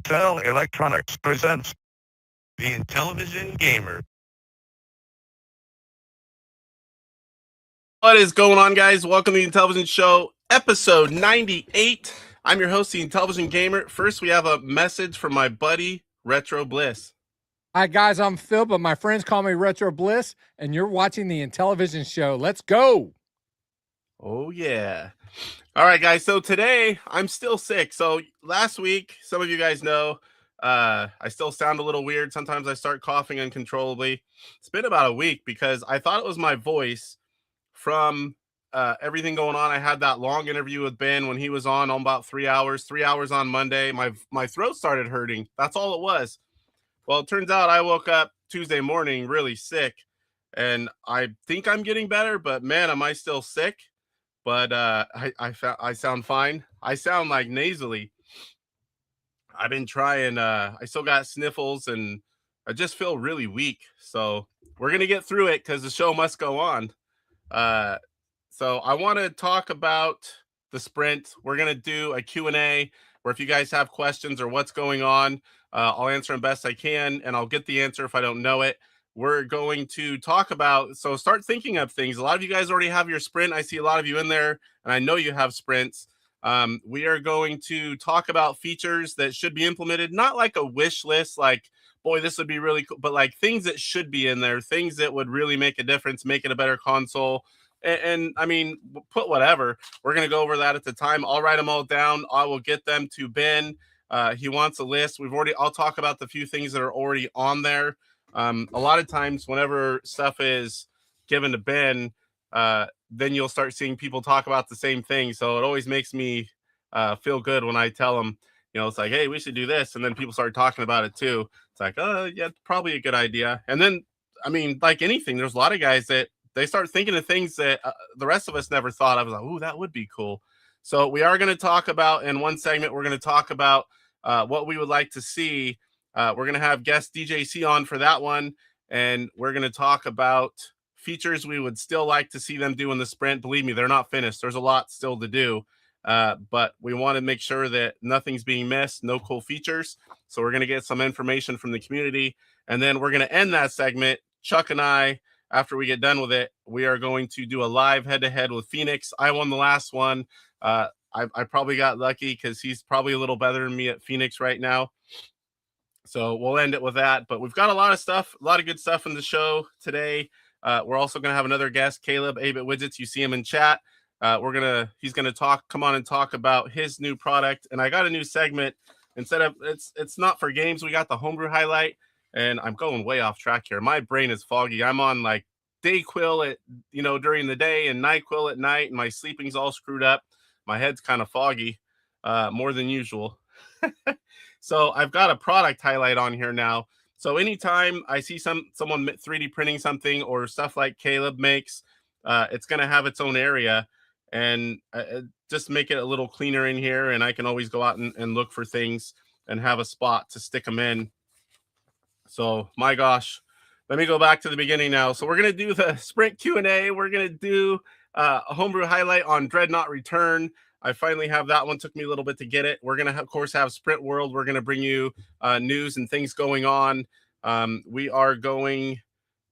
Intel Electronics presents the Intellivision Gamer. What is going on, guys? Welcome to the Intellivision Show, episode 98. I'm your host, the Intellivision Gamer. First, we have a message from my buddy, Retro Bliss. Hi, guys. I'm Phil, but my friends call me Retro Bliss, and you're watching the Intellivision Show. Let's go. Oh, yeah. All right, guys. So today, I'm still sick. So last week, some of you guys know, I still sound a little weird. Sometimes I start coughing uncontrollably. It's been about a week because I thought it was my voice from everything going on. I had that long interview with Ben when he was on about 3 hours on Monday. My throat started hurting. That's all it was. Well, it turns out I woke up Tuesday morning really sick, and I think I'm getting better, but man, am I still sick? But I sound fine. I sound like nasally. I've been trying. I still got sniffles, and I just feel really weak. So we're gonna get through it because the show must go on. So I want to talk about the sprint. We're going to do a Q&A where if you guys have questions or what's going on, I'll answer them best I can, and I'll get the answer if I don't know it. We're going to talk about, so start thinking of things. A lot of you guys already have your sprint. I see a lot of you in there, and I know you have sprints. We are going to talk about features that should be implemented, not like a wish list, like, boy, this would be really cool, but like things that should be in there, things that would really make a difference, make it a better console. And I mean, put whatever. We're going to go over that at the time. I'll write them all down. I will get them to Ben. He wants a list. I'll talk about the few things that are already on there. A lot of times whenever stuff is given to Ben, then you'll start seeing people talk about the same thing. So it always makes me feel good when I tell them, you know, it's like, hey, we should do this. And then people start talking about it too. It's like, oh, yeah, probably a good idea. And then, I mean, like anything, there's a lot of guys that they start thinking of things that the rest of us never thought. I was like, ooh, that would be cool. So we are going to talk about, in one segment, we're going to talk about what we would like to see. We're going to have guest DJC on for that one. And we're going to talk about features we would still like to see them do in the sprint. Believe me, they're not finished. There's a lot still to do. But we want to make sure that nothing's being missed, no cool features. So we're going to get some information from the community. And then we're going to end that segment. Chuck and I, after we get done with it, we are going to do a live head-to-head with Phoenix. I won the last one. I probably got lucky because he's probably a little better than me at Phoenix right now. So we'll end it with that. But we've got a lot of stuff, a lot of good stuff in the show today. We're also going to have another guest, Caleb, 8-Bit Widgets. You see him in chat. He's gonna come on and talk about his new product. And I got a new segment. Instead of it's not for games, we got the Homebrew Highlight. And I'm going way off track here. My brain is foggy. I'm on like Dayquil during the day and NyQuil at night, and my sleeping's all screwed up. My head's kind of foggy, more than usual. So I've got a product highlight on here now. So anytime I see someone 3D printing something or stuff like Caleb makes, it's going to have its own area, and just make it a little cleaner in here. And I can always go out and look for things and have a spot to stick them in. So my gosh, let me go back to the beginning now. So we're going to do the sprint Q&A. We're going to do a Homebrew Highlight on Dreadnaught Return. I finally have that one. Took me a little bit to get it. We're going to, of course, have Sprint World. We're going to bring you news and things going on. We are going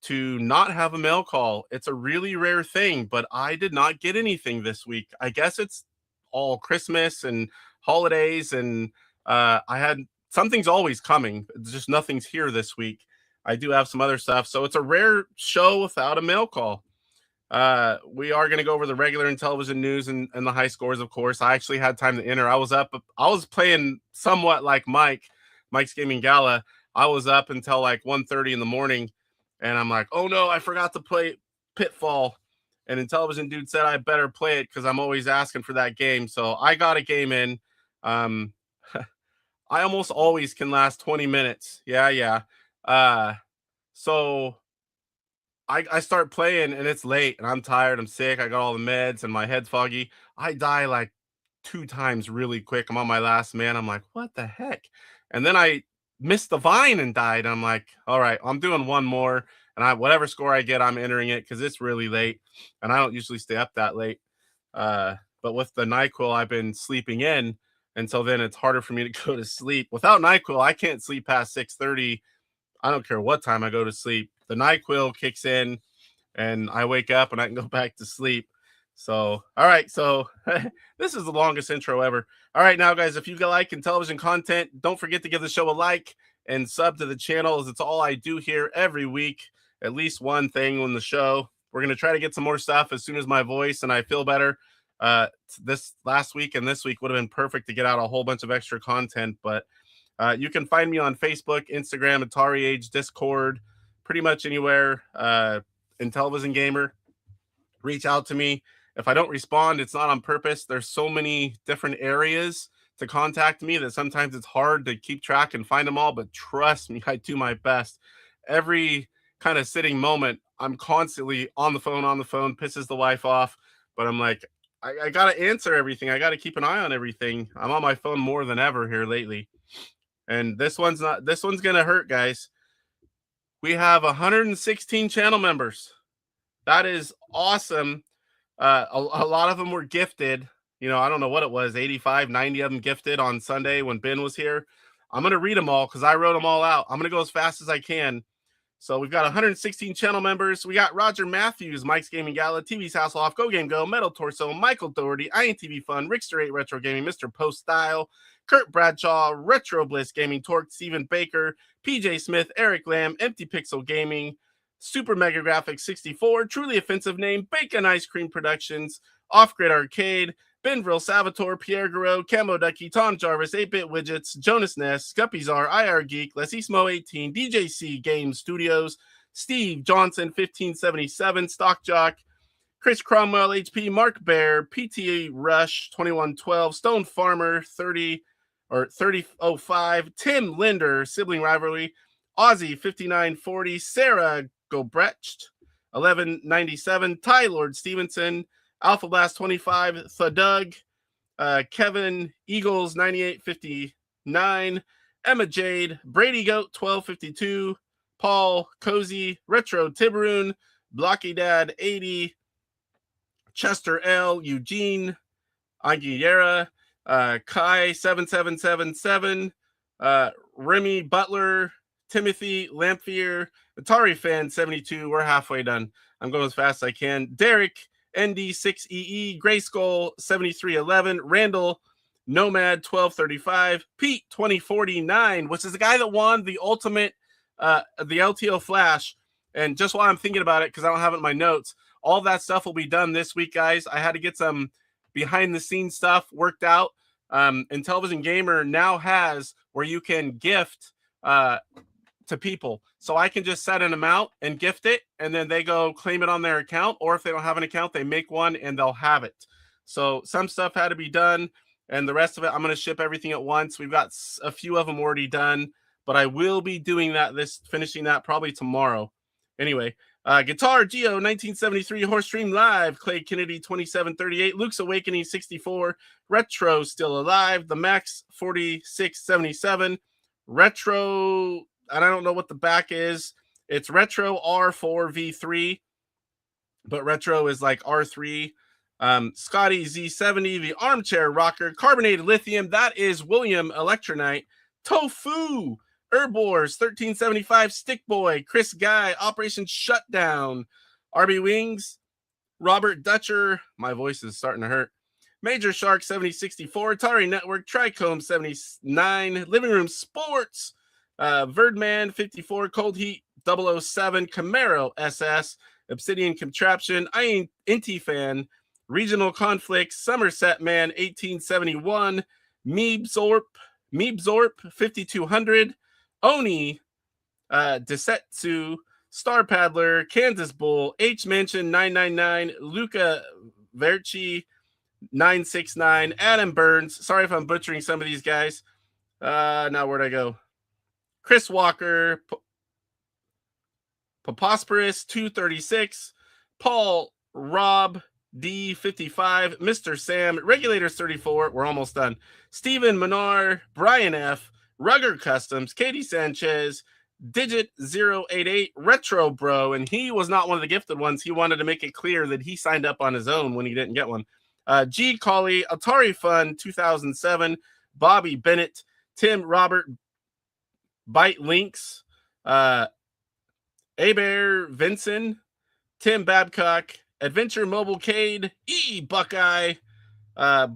to not have a mail call. It's a really rare thing, but I did not get anything this week. I guess it's all Christmas and holidays, and something's always coming. It's just nothing's here this week. I do have some other stuff. So it's a rare show without a mail call. We are going to go over the regular Intellivision news and the high scores, of course. I actually had time to enter. I was playing somewhat like Mike's Gaming Gala. I was up until like 1:30 in the morning, and I'm like, oh no, I forgot to play Pitfall. And Intellivision dude said I better play it because I'm always asking for that game. So I got a game in. I almost always can last 20 minutes. Yeah. So I start playing and it's late and I'm tired. I'm sick. I got all the meds and my head's foggy. I die like 2 times really quick. I'm on my last man. I'm like, what the heck? And then I missed the vine and died. I'm like, all right, I'm doing one more. And whatever score I get, I'm entering it because it's really late. And I don't usually stay up that late. But with the NyQuil I've been sleeping in, And so then it's harder for me to go to sleep. Without NyQuil, I can't sleep past 6:30. I don't care what time I go to sleep. The NyQuil kicks in and I wake up and I can go back to sleep. So, all right. So this is the longest intro ever. All right. Now, guys, if you like Intellivision content, don't forget to give the show a like and sub to the channel, as it's all I do here every week. At least one thing on the show. We're going to try to get some more stuff as soon as my voice and I feel better. This last week and this week would have been perfect to get out a whole bunch of extra content, but you can find me on Facebook, Instagram, AtariAge, Discord, pretty much anywhere. Intellivision Gamer. Reach out to me. If I don't respond, it's not on purpose. There's so many different areas to contact me that sometimes it's hard to keep track and find them all, but trust me, I do my best. Every kind of sitting moment, I'm constantly on the phone, pisses the wife off, but I'm like, I got to answer everything. I got to keep an eye on everything. I'm on my phone more than ever here lately. And this one's going to hurt, guys. We have 116 channel members. That is awesome. A lot of them were gifted. You know, I don't know what it was, 85, 90 of them gifted on Sunday when Ben was here. I'm going to read them all because I wrote them all out. I'm going to go as fast as I can. So we've got 116 channel members. We got Roger Matthews, Mike's Gaming Gala, TV's House Off, Go Game Go, Metal Torso, Michael Doherty, INTV Fun, Rickster 8 Retro Gaming, Mr. Post Style, Kurt Bradshaw, Retro Bliss Gaming, Torque, Stephen Baker, PJ Smith, Eric Lamb, Empty Pixel Gaming, Super Mega Graphics 64, Truly Offensive Name, Bacon Ice Cream Productions, Off Grid Arcade, Benvril Salvatore, Pierre Garreau, Camo Ducky, Tom Jarvis, 8-Bit Widgets, Jonas Ness, Guppyzar, IR Geek, Lesismo 18, DJC Game Studios, Steve Johnson 1577, Stock Jock, Chris Cromwell HP, Mark Bear, PTA Rush 2112, Stone Farmer 3005, Tim Linder, Sibling Rivalry, Aussie 5940, Sarah Gobrecht 1197, Ty Lord Stevenson, Alpha Blast 25, Thudug, Kevin Eagles 9859, Emma Jade, Brady Goat 1252, Paul Cozy, Retro Tibaroon, Blocky Dad 80, Chester L, Eugene Aguilera, Kai 7777, Remy Butler, Timothy Lamphere, Atari Fan 72. We're halfway done. I'm going as fast as I can. Derek ND6EE, Grayskull 7311, Randall Nomad 1235, Pete 2049, which is the guy that won the ultimate, the LTO Flash. And just while I'm thinking about it, because I don't have it in my notes, all that stuff will be done this week, guys. I had to get some behind the scenes stuff worked out. Intellivision Gamer now has where you can gift to people. So I can just set an amount and gift it, and then they go claim it on their account, or if they don't have an account, they make one and they'll have it. So some stuff had to be done, and the rest of it, I'm going to ship everything at once. We've got a few of them already done, but I will be doing that, finishing that probably tomorrow. Anyway, Guitar Geo 1973, Horse Stream Live, Clay Kennedy 2738, Luke's Awakening 64, Retro Still Alive, The Max 4677, Retro, and I don't know what the back is. It's Retro R4V3, but Retro is like R3. Scotty Z70, The Armchair Rocker, Carbonated Lithium, that is William Electronite, Tofu, Herbors 1375, Stick Boy, Chris Guy, Operation Shutdown, RB Wings, Robert Dutcher, my voice is starting to hurt, Major Shark 7064, Atari Network, Trichome 79, Living Room Sports, Verdman 54, Cold Heat 007, Camaro SS, Obsidian Contraption, Inti Fan, Regional Conflicts, Somerset Man 1871, Meebzorp 5200, Oni, Desetsu, Star Paddler, Kansas Bull, H Mansion 999, Luca Verci 969, Adam Burns. Sorry if I'm butchering some of these guys. Now where'd I go? Chris Walker, Paposporus 236, Paul Rob D55, Mr. Sam, Regulators 34. We're almost done. Stephen Minar, Brian F, Rugger Customs, Katie Sanchez, Digit 088, Retro Bro, and he was not one of the gifted ones. He wanted to make it clear that he signed up on his own when he didn't get one. G Colley, Atari Fun 2007, Bobby Bennett, Tim Robert, Bite Links, Abear Vincent, Tim Babcock, Adventure Mobilecade, Buckeye,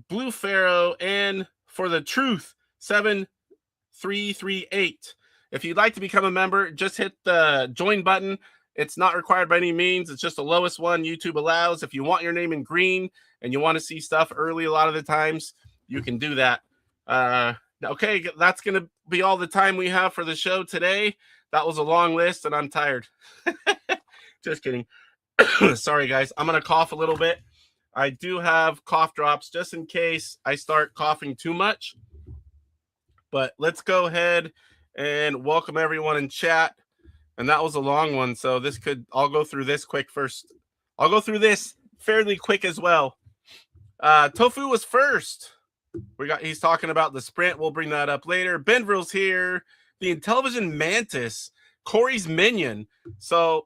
Blue Pharaoh, and For the Truth 7338. If you'd like to become a member, just hit the join button. It's not required by any means. It's just the lowest one YouTube allows. If you want your name in green and you want to see stuff early a lot of the times, you can do that. Okay, that's going to be all the time we have for the show today. That was a long list, and I'm tired. Just kidding. Sorry, guys. I'm going to cough a little bit. I do have cough drops just in case I start coughing too much. But let's go ahead and welcome everyone in chat. And that was a long one, so I'll go through this quick first. I'll go through this fairly quick as well. Tofu was first. He's talking about the sprint. We'll bring that up later. Benville's here. The Intellivision Mantis, Corey's minion. So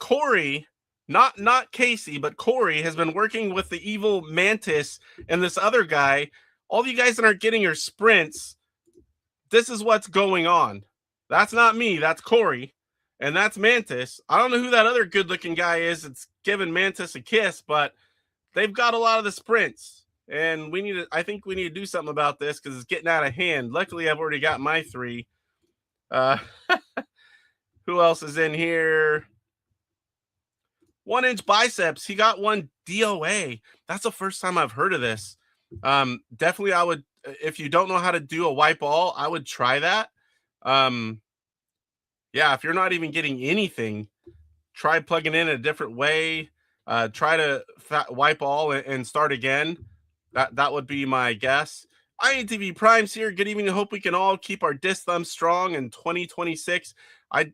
Corey, not Casey, but Corey has been working with the evil Mantis and this other guy. All you guys that aren't getting your sprints, this is what's going on. That's not me. That's Corey. And that's Mantis. I don't know who that other good-looking guy is. It's giving Mantis a kiss, but they've got a lot of the sprints. And I think we need to do something about this because it's getting out of hand. Luckily, I've already got my 3. Who else is in here? 1 Inch Biceps. He got 1 DOA. That's the first time I've heard of this. Definitely, I would, if you don't know how to do a wipe all, I would try that. Yeah, if you're not even getting anything, try plugging in a different way. Try to wipe all and start again. That would be my guess. INTV Prime's here. Good evening. I hope we can all keep our disc thumb strong in 2026.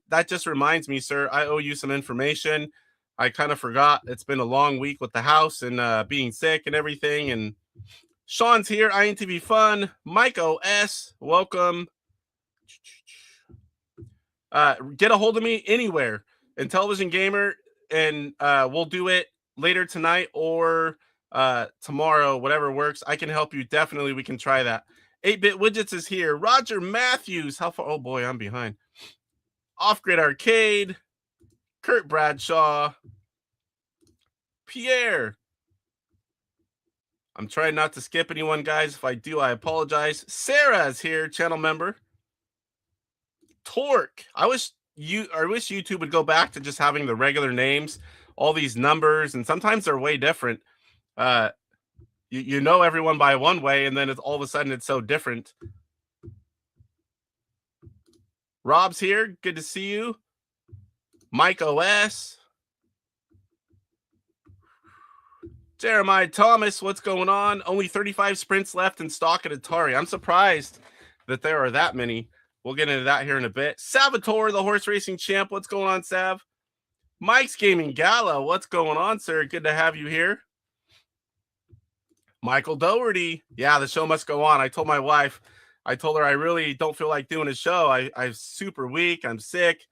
That just reminds me, sir, I owe you some information. I kind of forgot. It's been a long week with the house and being sick and everything. And Sean's here. INTV Fun. Mike OS, welcome. Get a hold of me anywhere. Intellivision Gamer, and we'll do it later tonight or tomorrow, whatever works. I can help you. Definitely, we can try that. 8-Bit Widgets is here. Roger Matthews. How far? Oh, boy, I'm behind. Off-Grid Arcade. Kurt Bradshaw. Pierre. I'm trying not to skip anyone, guys. If I do, I apologize. Sarah is here, channel member. Torque. I wish YouTube would go back to just having the regular names, all these numbers, and sometimes they're way different. You know everyone by one way, and then all of a sudden it's so different. Rob's here. Good to see you. Mike OS. Jeremiah Thomas, what's going on? Only 35 sprints left in stock at Atari. I'm surprised that there are that many. We'll get into that here in a bit. Salvatore, the horse racing champ. What's going on, Sav? Mike's Gaming Gala. What's going on, sir? Good to have you here. Michael Doherty. Yeah, the show must go on. I told my wife, I told her I really don't feel like doing a show. I'm super weak. I'm sick.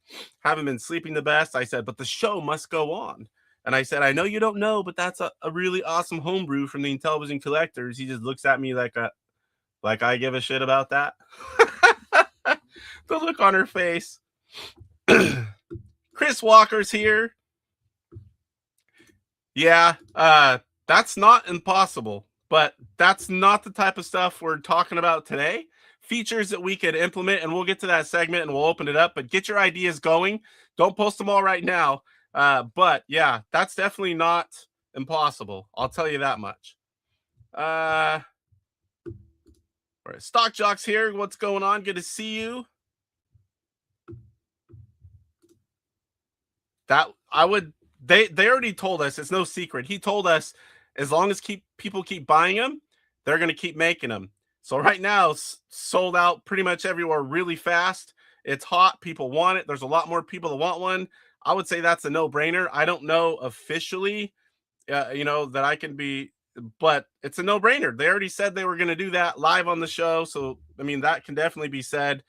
Haven't been sleeping the best. I said, but the show must go on. And I said, I know you don't know, but that's a really awesome homebrew from the Intellivision collectors. He just looks at me like I give a shit about that. The look on her face. Chris Walker's here. Yeah, that's not impossible, but that's not the type of stuff we're talking about today. Features that we could implement, and we'll get to that segment and we'll open it up, but get your ideas going. Don't post them all right now. But yeah, that's definitely not impossible. I'll tell you that much. All right, Stock Jock's here. What's going on? Good to see you. They already told us, it's no secret. He told us as long as people keep buying them, they're going to keep making them. So right now, sold out pretty much everywhere really fast. It's hot. People want it. There's a lot more people that want one. I would say that's a no-brainer. I don't know officially, that I can be, but it's a no-brainer. They already said they were going to do that live on the show. So, I mean, that can definitely be said.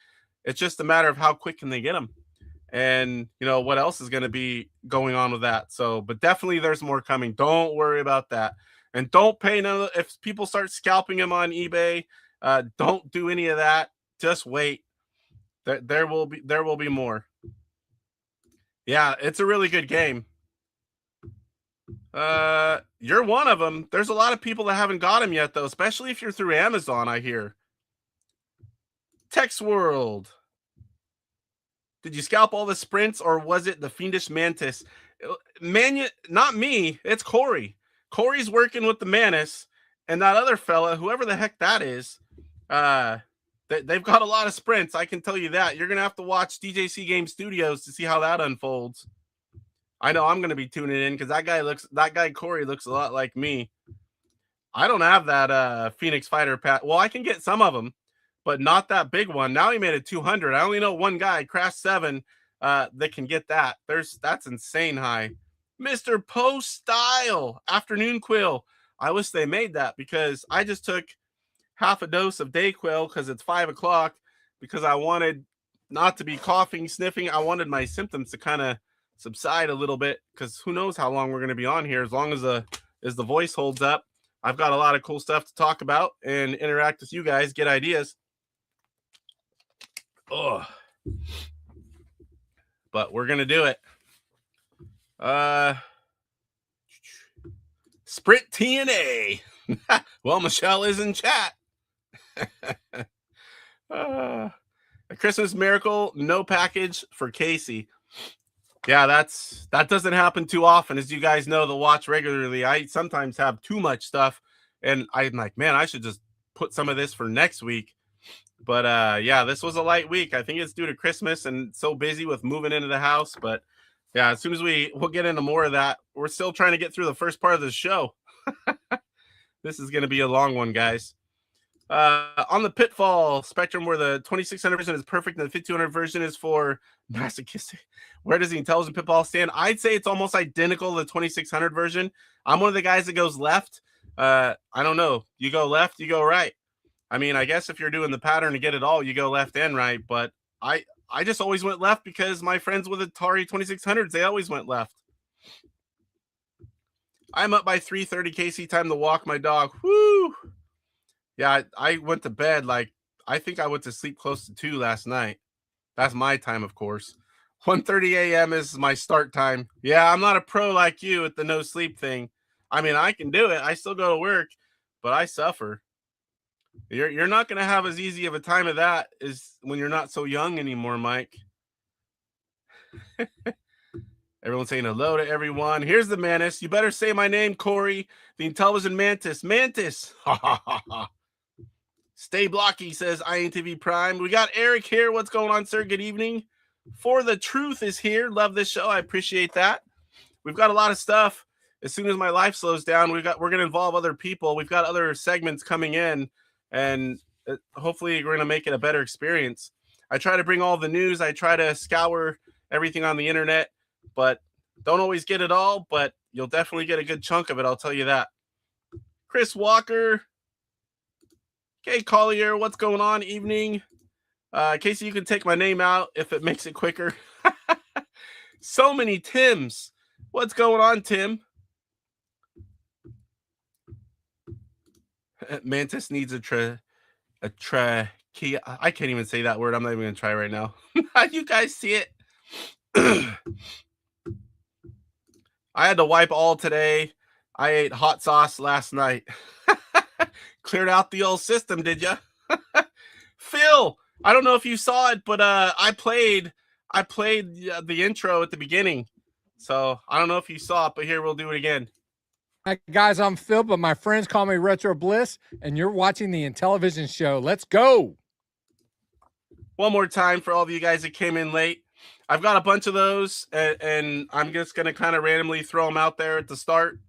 It's just a matter of how quick can they get them. And, what else is going to be going on with that. So, but definitely there's more coming. Don't worry about that. And don't pay if people start scalping them on eBay, Don't do any of that. Just wait. There will be more. Yeah, it's a really good game. You're one of them. There's a lot of people that haven't got him yet, though, especially if you're through Amazon, I hear. Tex World. Did you scalp all the sprints, or was it the Fiendish Mantis? Not me. It's Corey. Corey's working with the Mantis, and that other fella, whoever the heck that is, they've got a lot of sprints. I can tell you that. You're going to have to watch DJC Game Studios to see how that unfolds. I know I'm going to be tuning in because that guy Corey looks a lot like me. I don't have that Phoenix Fighter Pat. Well, I can get some of them, but not that big one. Now he made it 200. I only know one guy, Crash 7, that can get that. That's insane high. Mr. Post Style Afternoon Quill. I wish they made that because I just took half a dose of Dayquil because it's 5 o'clock because I wanted not to be coughing, sniffing. I wanted my symptoms to kind of subside a little bit because who knows how long we're going to be on here. As long as the voice holds up, I've got a lot of cool stuff to talk about and interact with you guys, get ideas. Oh, but we're going to do it. Sprint TNA. Well, Michelle is in chat. A Christmas miracle, no package for Casey. Yeah, that doesn't happen too often. As you guys know, that watch regularly, I sometimes have too much stuff, and I'm like, man, I should just put some of this for next week. But yeah, this was a light week. I think it's due to Christmas and so busy with moving into the house. But yeah, as soon as we'll get into more of that. We're still trying to get through the first part of the show. This is going to be a long one, guys. On the Pitfall spectrum, where the 2600 version is perfect and the 5200 version is for masochistic, where does the Intellivision Pitfall stand? I'd say it's almost identical to the 2600 version. I'm one of the guys that goes left. I don't know. You go left, you go right. I mean, I guess if you're doing the pattern to get it all, you go left and right. But I just always went left because my friends with Atari 2600s, they always went left. I'm up by 3:30 KC, time to walk my dog. Woo! Yeah, I went to bed I think I went to sleep close to 2 last night. That's my time, of course. 1:30 a.m. is my start time. Yeah, I'm not a pro like you at the no sleep thing. I mean, I can do it. I still go to work, but I suffer. You're not going to have as easy of a time of that as when you're not so young anymore, Mike. Everyone's saying hello to everyone. Here's the Mantis. You better say my name, Corey. The Intellivision Mantis. Mantis. Ha ha ha ha. Stay blocky, says INTV Prime. We got Eric here. What's going on, sir? Good evening. For the Truth is here. Love this show. I appreciate that. We've got a lot of stuff. As soon as my life slows down, we're going to involve other people. We've got other segments coming in, and hopefully we're going to make it a better experience. I try to bring all the news. I try to scour everything on the internet, but don't always get it all, but you'll definitely get a good chunk of it. I'll tell you that. Chris Walker. Okay, Collier, what's going on? Evening. Casey, you can take my name out if it makes it quicker. So many Tims. What's going on, Tim? Mantis needs a trachea. I can't even say that word. I'm not even going to try right now. You guys see it? I had to wipe all today. I ate hot sauce last night. Cleared out the old system, did you? Phil, I don't know if you saw it, but I played the intro at the beginning. So I don't know if you saw it, but here, we'll do it again. Hi, guys, I'm Phil, but my friends call me Retro Bliss, and you're watching the Intellivision Show. Let's go. One more time for all of you guys that came in late. I've got a bunch of those, and I'm just going to kind of randomly throw them out there at the start.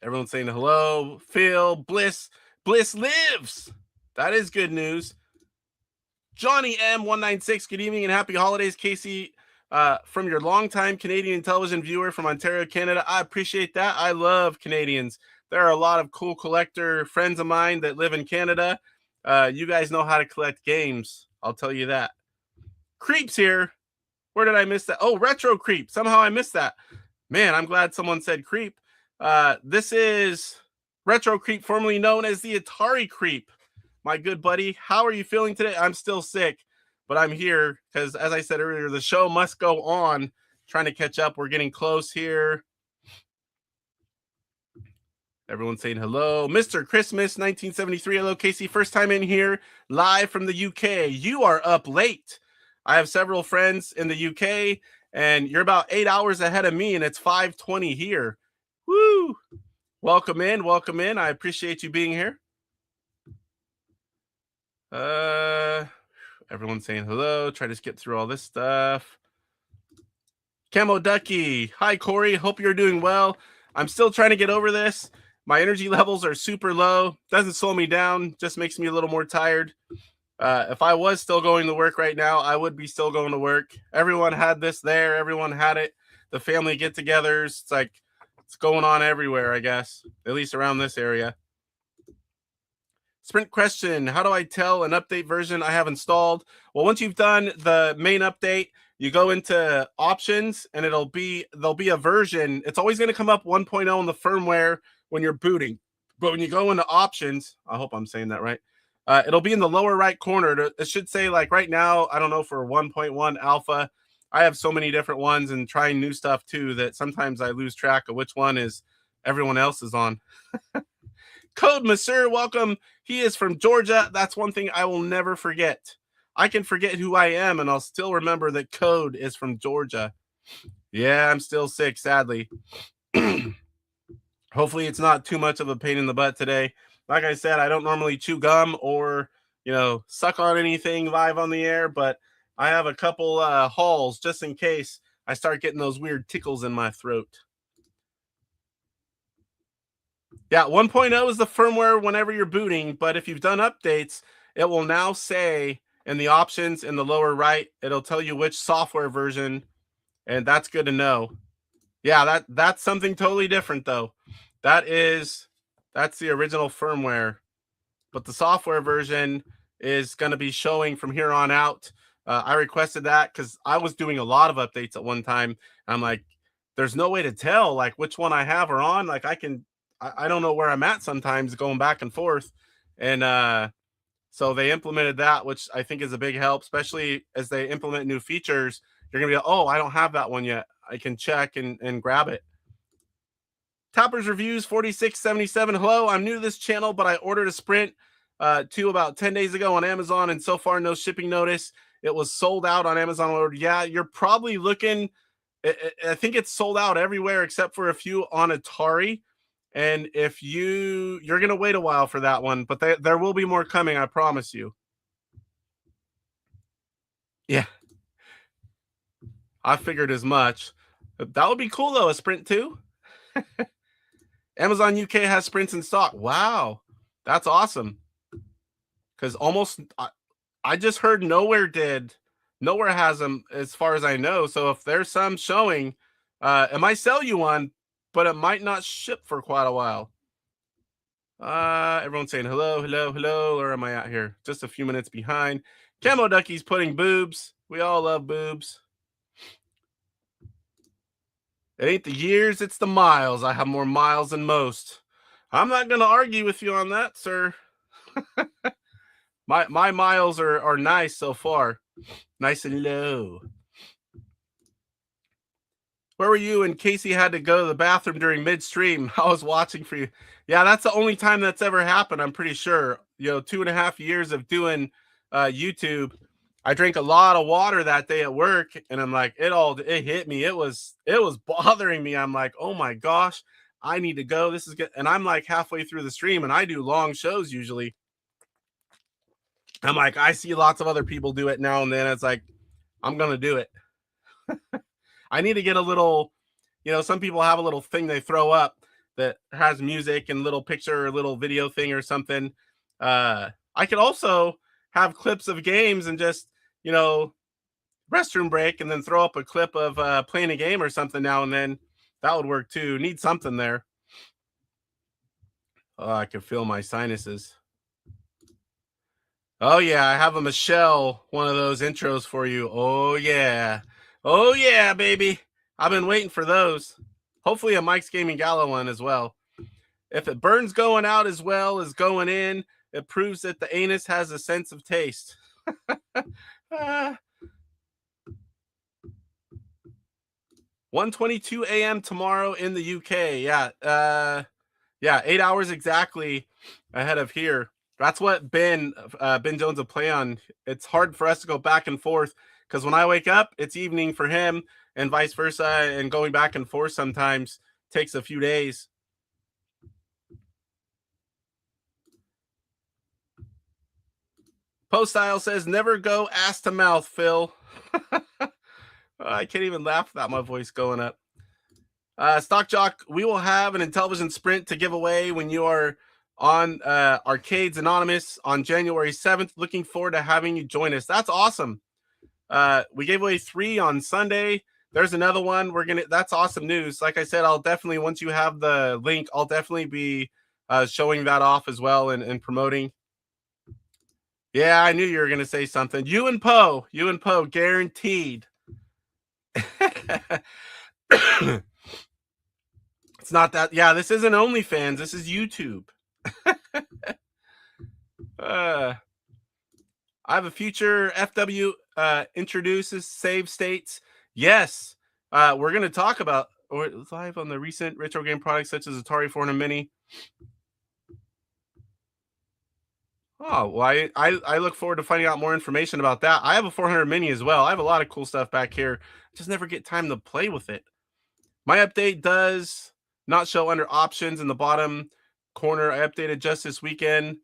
Everyone's saying hello. Phil, Bliss lives. That is good news. Johnny M196, good evening and happy holidays, Casey. From your longtime Canadian television viewer from Ontario, Canada. I appreciate that. I love Canadians. There are a lot of cool collector friends of mine that live in Canada. You guys know how to collect games. I'll tell you that. Creeps here. Where did I miss that? Oh, Retro Creep. Somehow I missed that. Man, I'm glad someone said Creep. This is Retro Creep, formerly known as the Atari Creep. My good buddy, how are you feeling today? I'm still sick, but I'm here because, as I said earlier, the show must go on. Trying to catch up. We're getting close here. Everyone's saying hello. Mr. Christmas 1973. Hello, Casey. First time in here, live from the UK. You are up late. I have several friends in the UK, and you're about 8 hours ahead of me, and it's 5:20 here. Woo! Welcome in. Welcome in. I appreciate you being here. Everyone's saying hello. Try to skip through all this stuff. Camo Ducky. Hi, Corey. Hope you're doing well. I'm still trying to get over this. My energy levels are super low. Doesn't slow me down. Just makes me a little more tired. If I was still going to work right now, I would be still going to work. Everyone had this there. Everyone had it. The family get-togethers. It's like it's going on everywhere, I guess. At least around this area. Sprint question. How do I tell an update version I have installed? Well, once you've done the main update, you go into options and there'll be a version. It's always going to come up 1.0 in the firmware when you're booting. But when you go into options, I hope I'm saying that right. It'll be in the lower right corner. It should say, like right now, I don't know, for 1.1 alpha. I have so many different ones and trying new stuff too that sometimes I lose track of which one is everyone else is on. Code Monsieur, welcome. He is from Georgia. That's one thing I will never forget. I can forget who I am, and I'll still remember that Code is from Georgia. Yeah, I'm still sick, sadly. Hopefully it's not too much of a pain in the butt today. Like I said, I don't normally chew gum or, suck on anything live on the air, but I have a couple hauls just in case I start getting those weird tickles in my throat. Yeah, 1.0 is the firmware whenever you're booting, but if you've done updates, it will now say in the options in the lower right, it'll tell you which software version, and that's good to know. Yeah, that's something totally different though. That's the original firmware, but the software version is going to be showing from here on out. I requested that because I was doing a lot of updates at one time. I'm like, there's no way to tell like which one I have or on. Like I don't know where I'm at sometimes going back and forth. And so they implemented that, which I think is a big help, especially as they implement new features. You're going to be like, oh, I don't have that one yet. I can check and grab it. Toppers Reviews 4677. Hello, I'm new to this channel, but I ordered a Sprint 2 about 10 days ago on Amazon, and so far no shipping notice. It was sold out on Amazon order. Yeah, you're probably looking. I think it's sold out everywhere except for a few on Atari. And if you're going to wait a while for that one, but there will be more coming, I promise you. Yeah. I figured as much. That would be cool, though, a Sprint 2. Amazon UK has Sprints in stock. Wow. That's awesome. Because I just heard Nowhere did. Nowhere has them as far as I know. So if there's some showing, it might sell you one, but it might not ship for quite a while. Everyone's saying hello, hello, hello. Where am I at here? Just a few minutes behind. Camo Ducky's putting boobs. We all love boobs. It ain't the years, it's the miles. I have more miles than most. I'm not going to argue with you on that, sir. My miles are nice so far. Nice and low. Where were you when Casey had to go to the bathroom during midstream? I was watching for you. Yeah, that's the only time that's ever happened, I'm pretty sure. 2.5 years of doing YouTube. I drank a lot of water that day at work, and I'm like, it hit me. It was bothering me. I'm like, oh my gosh, I need to go. This is good. And I'm like halfway through the stream, and I do long shows usually. I'm like, I see lots of other people do it now and then. It's like, I'm gonna do it. I need to get a little, some people have a little thing they throw up that has music and little picture or little video thing or something. I could also have clips of games and just, restroom break and then throw up a clip of playing a game or something now and then. That would work too. Need something there. Oh, I can feel my sinuses. Oh yeah, I have a Michelle, one of those intros for you. Oh yeah. Oh yeah, baby. I've been waiting for those. Hopefully a Mike's Gaming Gala one as well. If it burns going out as well as going in, it proves that the anus has a sense of taste. 1:22 a.m. tomorrow in the UK. Yeah, 8 hours exactly ahead of here. That's what Ben Jones will play on. It's hard for us to go back and forth because when I wake up, it's evening for him, and vice versa. And going back and forth sometimes takes a few days. Post Style says, never go ass to mouth, Phil. I can't even laugh without my voice going up. Stock Jock, we will have an Intellivision Sprint to give away when you are on Arcades Anonymous on January 7th. Looking forward to having you join us. That's awesome. We gave away 3 on Sunday. There's another one. That's awesome news. Like I said, I'll definitely, once you have the link, I'll definitely be showing that off as well and promoting. Yeah, I knew you were going to say something. You and Poe, guaranteed. It's not that. Yeah, this isn't OnlyFans. This is YouTube. I have a future FW introduces save states. Yes, we're going to talk about or live on the recent retro game products such as Atari 400 Mini. Oh, well, I look forward to finding out more information about that. I have a 400 Mini as well. I have a lot of cool stuff back here. Just never get time to play with it. My update does not show under options in the bottom corner. I updated just this weekend.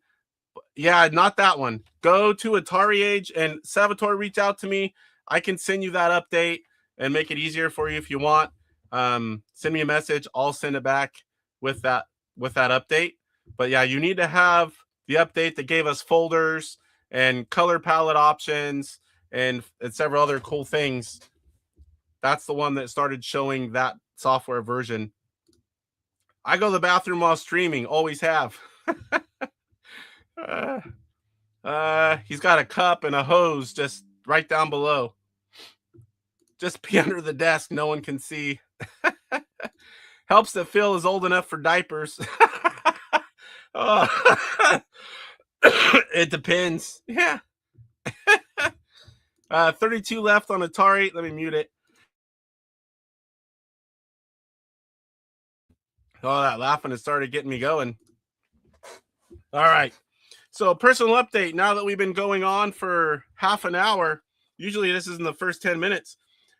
Yeah, not that one. Go to AtariAge and Salvatore, reach out to me. I can send you that update and make it easier for you if you want. Send me a message. I'll send it back with that update. But yeah, you need to have the update that gave us folders and color palette options and several other cool things. That's the one that started showing that software version. I go to the bathroom while streaming. Always have. He's got a cup and a hose just right down below. Just pee under the desk. No one can see. Helps that Phil is old enough for diapers. It depends. Yeah. 32 left on Atari. Let me mute it. Oh, that laughing has started getting me going. All right. So personal update. Now that we've been going on for half an hour, usually this is in the first 10 minutes.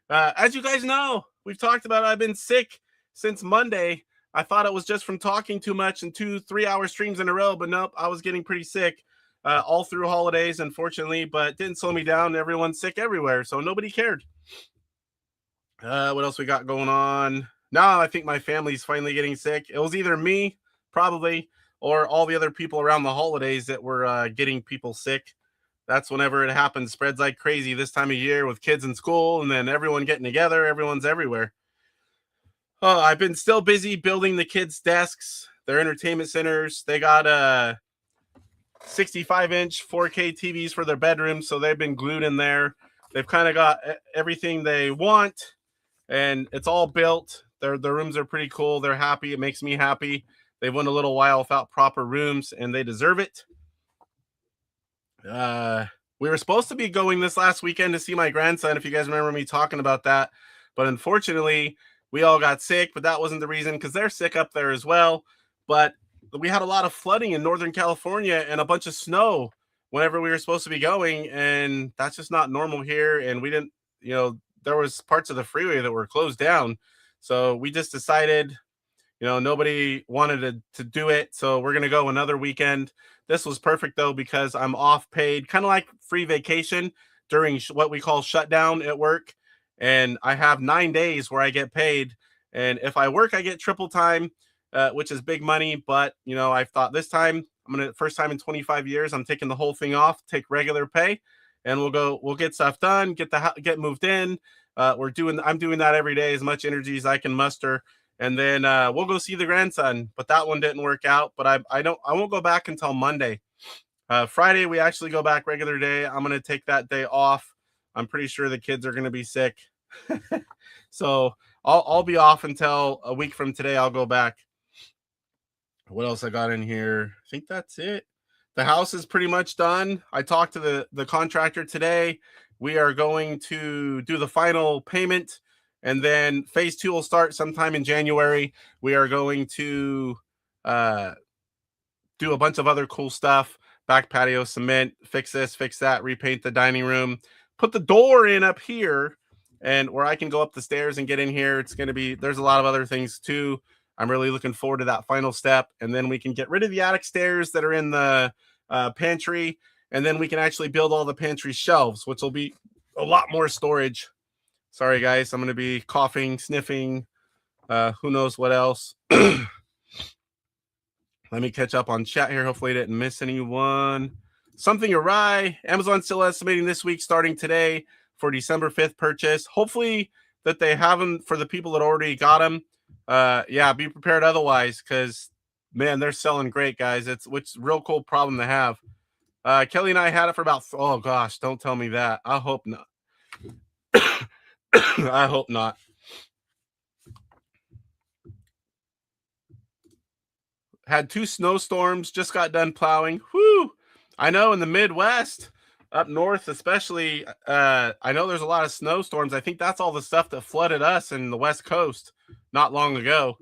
As you guys know, we've talked about I've been sick since Monday. I thought it was just from talking too much and 2-3 hour streams in a row, but nope, I was getting pretty sick all through holidays, unfortunately, but it didn't slow me down. Everyone's sick everywhere, so nobody cared. What else we got going on? Now I think my family's finally getting sick. It was either me, probably, or all the other people around the holidays that were getting people sick. That's whenever it happens. Spreads like crazy this time of year with kids in school and then everyone getting together. Everyone's everywhere. Oh, I've been still busy building the kids' desks, their entertainment centers. They got 65-inch 4K TVs for their bedrooms, so they've been glued in there. They've kind of got everything they want, and it's all built. Their rooms are pretty cool. They're happy. It makes me happy. They've went a little while without proper rooms, and they deserve it. We were supposed to be going this last weekend to see my grandson, if you guys remember me talking about that. But unfortunately, we all got sick, but that wasn't the reason because they're sick up there as well. But we had a lot of flooding in Northern California and a bunch of snow whenever we were supposed to be going. And that's just not normal here. And we didn't, there was parts of the freeway that were closed down. So we just decided, nobody wanted to do it. So we're going to go another weekend. This was perfect, though, because I'm off paid, kind of like free vacation during what we call shutdown at work. And I have 9 days where I get paid. And if I work, I get triple time, which is big money. But, I thought this time, first time in 25 years, I'm taking the whole thing off, take regular pay, and we'll get stuff done, get moved in. I'm doing that every day, as much energy as I can muster. And then we'll go see the grandson. But that one didn't work out. But I won't go back until Monday. Friday, we actually go back regular day. I'm going to take that day off. I'm pretty sure the kids are going to be sick. So I'll be off until a week from today. I'll go back. What else I got in here? I think that's it. The house is pretty much done. I talked to the contractor today. We are going to do the final payment, and then phase 2 will start sometime in January. We are going to do a bunch of other cool stuff. Back patio, cement, fix this, fix that, repaint the dining room, put the door in up here, and where I can go up the stairs and get in here. It's going to be, there's a lot of other things too. I'm really looking forward to that final step. And then we can get rid of the attic stairs that are in the pantry. And then we can actually build all the pantry shelves, which will be a lot more storage. Sorry, guys. I'm going to be coughing, sniffing, who knows what else. Let me catch up on chat here. Hopefully I didn't miss anyone. Something awry. Amazon still estimating this week starting today for December 5th purchase. Hopefully that they have them for the people that already got them. Yeah, be prepared otherwise, because man, they're selling great, guys. It's a real cool problem to have. Kelly and I had it for about, oh gosh, don't tell me that. I hope not. I hope not. Had 2 snowstorms, just got done plowing. Whoo! I know in the Midwest, up north especially, I know there's a lot of snowstorms. I think that's all the stuff that flooded us in the West Coast not long ago.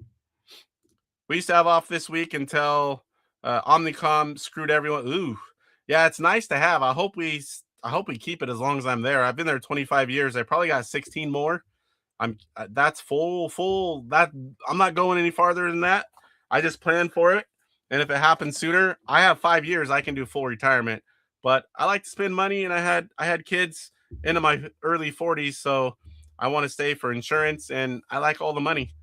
We used to have off this week until Omnicom screwed everyone. Ooh, yeah, it's nice to have. I hope we keep it as long as I'm there. I've been there 25 years. I probably got 16 more. That's full. That I'm not going any farther than that. I just plan for it, and if it happens sooner, I have 5 years. I can do full retirement. But I like to spend money, and I had kids into my early 40s, so I want to stay for insurance, and I like all the money.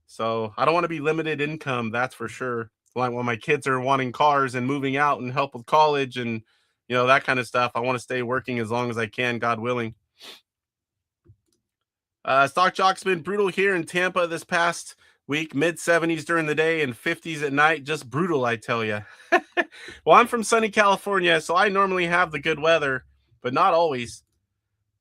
So I don't want to be limited income, that's for sure. Like when my kids are wanting cars and moving out and help with college and that kind of stuff, I want to stay working as long as I can, God willing. Stock Jock's been brutal here in Tampa this past week, mid-70s during the day and 50s at night. Just brutal, I tell you. Well, I'm from sunny California, so I normally have the good weather, but not always.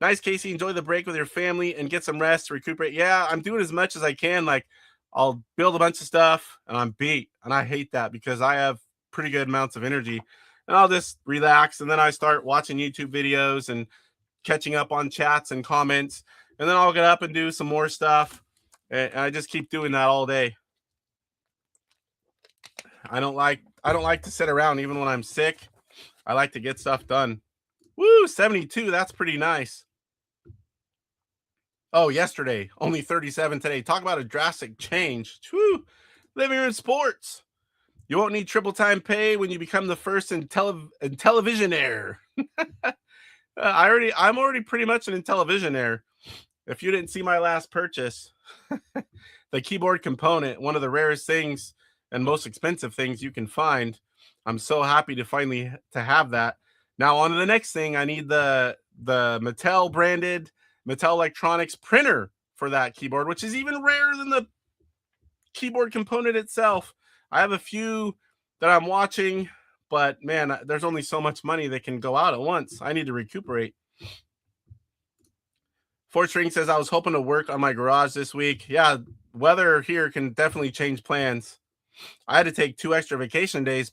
Nice, Casey. Enjoy the break with your family and get some rest to recuperate. Yeah, I'm doing as much as I can. Like, I'll build a bunch of stuff, and I'm beat, and I hate that because I have pretty good amounts of energy. And I'll just relax, and then I start watching YouTube videos and catching up on chats and comments, and then I'll get up and do some more stuff. And I just keep doing that all day. I don't like to sit around even when I'm sick. I like to get stuff done. Woo, 72. That's pretty nice. Oh, yesterday, only 37 today. Talk about a drastic change. Woo, living in sports. You won't need triple time pay when you become the first IntelliVisionaire. I'm already pretty much an IntelliVisionaire. If you didn't see my last purchase, the keyboard component, one of the rarest things and most expensive things you can find. I'm so happy to finally have that. Now on to the next thing. I need the Mattel branded Mattel Electronics printer for that keyboard, which is even rarer than the keyboard component itself. I have a few that I'm watching, but man, there's only so much money that can go out at once. I need to recuperate. Fort String says, I was hoping to work on my garage this week. Yeah, weather here can definitely change plans. I had to take 2 extra vacation days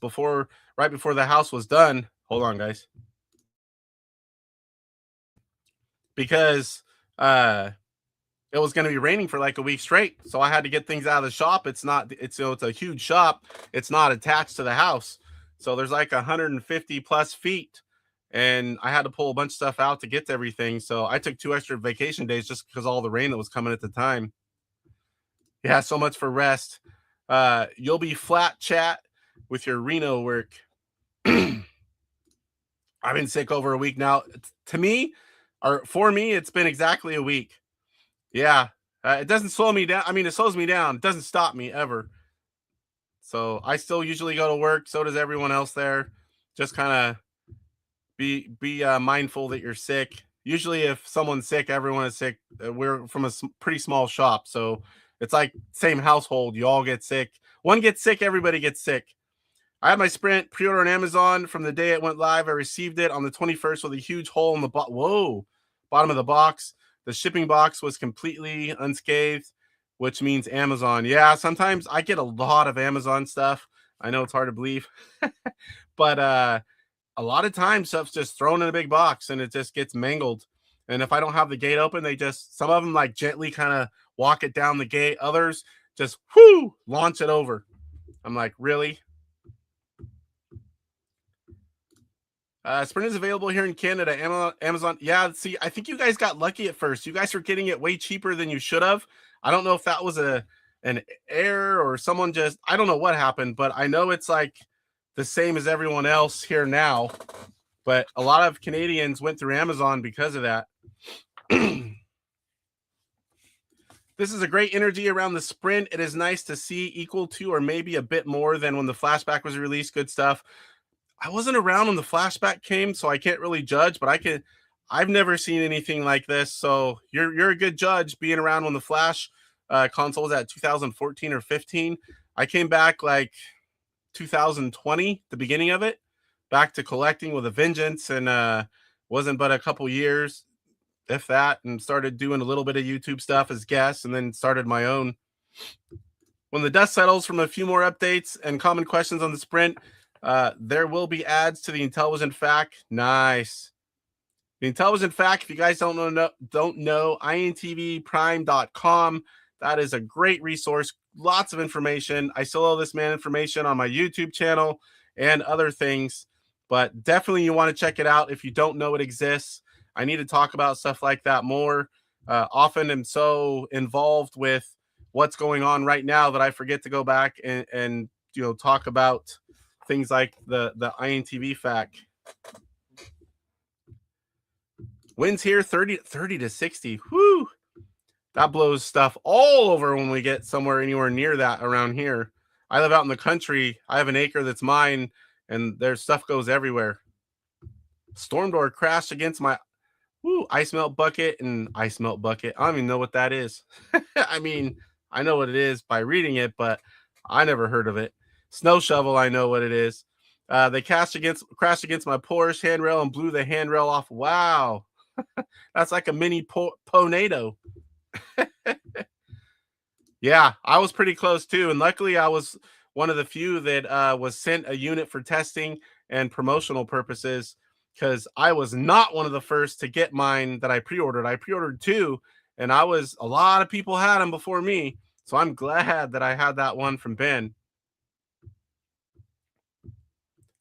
right before the house was done. Hold on, guys. Because it was going to be raining for like a week straight. So I had to get things out of the shop. It's a huge shop. It's not attached to the house. So there's like 150 plus feet. And I had to pull a bunch of stuff out to get to everything. So I took 2 extra vacation days just because all the rain that was coming at the time. Yeah, so much for rest. You'll be flat, chat, with your Reno work. I've been sick over a week now. For me, it's been exactly a week. Yeah, it doesn't slow me down. I mean, it slows me down. It doesn't stop me ever. So I still usually go to work. So does everyone else there. Just kind of be mindful that you're sick. Usually if someone's sick, everyone is sick. We're from a pretty small shop, so it's like same household. You all get sick. One gets sick, everybody gets sick. I had my Sprint pre-order on Amazon from the day it went live. I received it on the 21st with a huge hole in the bottom of the box. The shipping box was completely unscathed, which means Amazon. Yeah, sometimes I get a lot of Amazon stuff. I know it's hard to believe, but a lot of times stuff's just thrown in a big box and it just gets mangled. And if I don't have the gate open, they just, some of them like gently kind of walk it down the gate. Others just launch it over. I'm like, really? Sprint is available here in Canada. Amazon. Yeah, see, I think you guys got lucky at first. You guys were getting it way cheaper than you should have. I don't know if that was an error or someone just, I don't know what happened, but I know it's like the same as everyone else here now. But a lot of Canadians went through Amazon because of that. This is a great energy around the Sprint. It is nice to see, equal to or maybe a bit more than when the flashback was released. Good stuff. I wasn't around when the flashback came, so I can't really judge, but I've never seen anything like this. So you're a good judge being around when the Flash console was at 2014 or 15. I came back like 2020, the beginning of it, back to collecting with a vengeance, and wasn't but a couple years, if that, and started doing a little bit of YouTube stuff as guests, and then started my own. When the dust settles from a few more updates and common questions on the Sprint, there will be ads to the Intellivision FAQ. Nice. The Intellivision FAQ, if you guys don't know, intvprime.com. That is a great resource. Lots of information. I still owe this man information on my YouTube channel and other things, but definitely you want to check it out if you don't know it exists. I need to talk about stuff like that more. Often am so involved with what's going on right now that I forget to go back and talk about things like the INTV FAQ. Winds here 30 to 60. Whoo! That blows stuff all over when we get somewhere anywhere near that around here. I live out in the country. I have an acre that's mine, and there's stuff goes everywhere. Storm door crashed against my ice melt bucket and ice melt bucket. I don't even know what that is. I mean, I know what it is by reading it, but I never heard of it. Snow shovel, I know what it is. They crashed against my Porsche handrail and blew the handrail off. Wow. That's like a mini tornado. Yeah, I was pretty close too. And luckily I was one of the few that was sent a unit for testing and promotional purposes, because I was not one of the first to get mine that I pre-ordered. I pre-ordered 2, and a lot of people had them before me. So I'm glad that I had that one from Ben.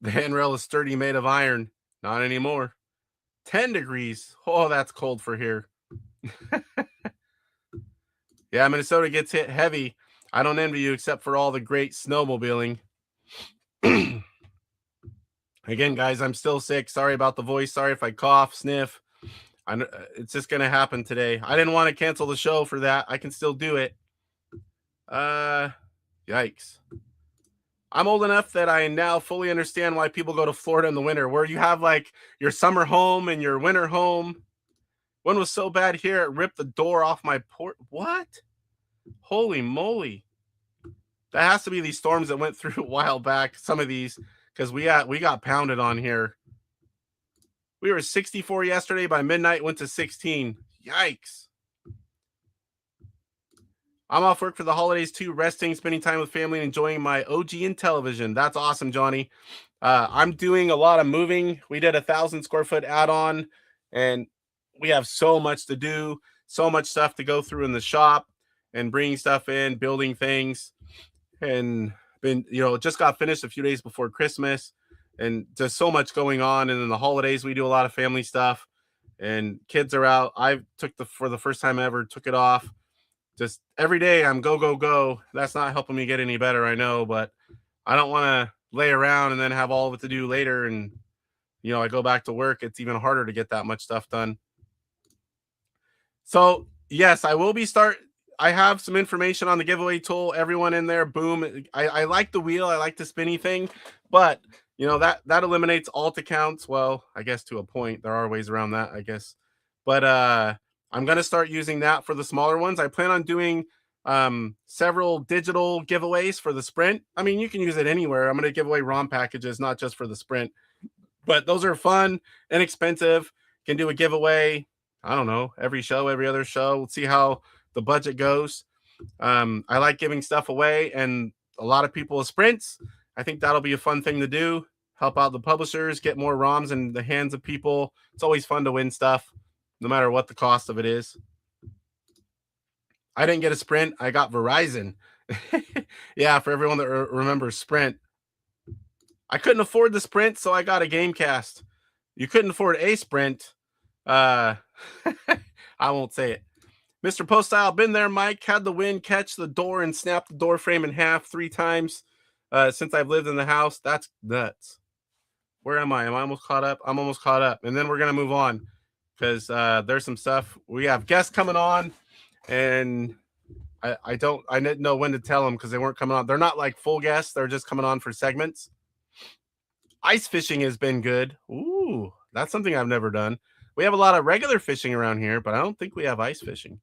The handrail is sturdy, made of iron. Not anymore. 10 degrees. Oh, that's cold for here. Yeah, Minnesota gets hit heavy. I don't envy you except for all the great snowmobiling. Again, guys, I'm still sick. Sorry about the voice. Sorry if I cough, sniff. It's just going to happen today. I didn't want to cancel the show for that. I can still do it. Yikes. I'm old enough that I now fully understand why people go to Florida in the winter, where you have like your summer home and your winter home. One was so bad here, it ripped the door off my porch. What? Holy moly. That has to be these storms that went through a while back. Some of these, because we got pounded on here. We were 64 yesterday. By midnight, went to 16. Yikes. I'm off work for the holidays too, resting, spending time with family, and enjoying my OG Intellivision. That's awesome, Johnny. I'm doing a lot of moving. We did 1,000 square foot add-on, and we have so much to do, so much stuff to go through in the shop, and bringing stuff in, building things, and just got finished a few days before Christmas, and just so much going on. And then the holidays, we do a lot of family stuff, and kids are out. I for the first time ever, took it off. Just every day I'm go, go, go. That's not helping me get any better, I know, but I don't want to lay around and then have all of it to do later. And, I go back to work. It's even harder to get that much stuff done. So yes, I will be I have some information on the giveaway tool. Everyone in there, boom. I like the wheel. I like the spinny thing, but that eliminates alt accounts. Well, I guess to a point. There are ways around that, I guess. But I'm going to start using that for the smaller ones. I plan on doing several digital giveaways for the Sprint. I mean, you can use it anywhere. I'm going to give away ROM packages, not just for the Sprint. But those are fun, inexpensive. Can do a giveaway, I don't know, every show, every other show. We'll see how the budget goes. I like giving stuff away, and a lot of people with Sprints I think that'll be a fun thing to do. Help out the publishers, get more ROMs in the hands of people. It's always fun to win stuff, no matter what the cost of it is. I didn't get a Sprint. I got Verizon. Yeah, for everyone that remembers Sprint. I couldn't afford the Sprint, so I got a Gamecast. You couldn't afford a Sprint. I won't say it. Mr. Poststyle, been there, Mike. Had the wind catch the door and snap the door frame in half 3 times since I've lived in the house. That's nuts. Where am I? Am I almost caught up? I'm almost caught up. And then we're going to move on because there's some stuff. We have guests coming on, and I didn't know when to tell them because they weren't coming on. They're not like full guests. They're just coming on for segments. Ice fishing has been good. Ooh, that's something I've never done. We have a lot of regular fishing around here, but I don't think we have ice fishing.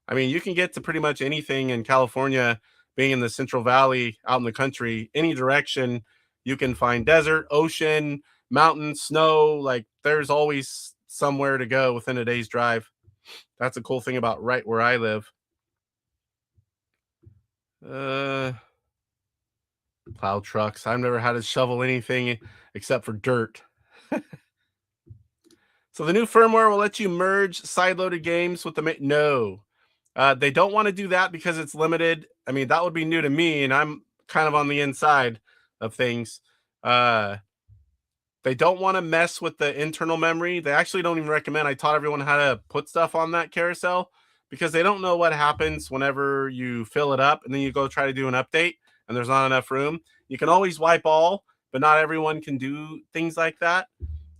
I mean, you can get to pretty much anything in California, being in the Central Valley, out in the country, any direction. You can find desert, ocean, mountain, snow. Like there's always somewhere to go within a day's drive. That's a cool thing about right where I live. Plow trucks. I've never had to shovel anything except for dirt. So the new firmware will let you merge side-loaded games with the no. They don't want to do that because it's limited. I mean, that would be new to me, and I'm kind of on the inside of things. They don't want to mess with the internal memory. They actually don't even recommend. I taught everyone how to put stuff on that carousel because they don't know what happens whenever you fill it up and then you go try to do an update and there's not enough room. You can always wipe all, but not everyone can do things like that.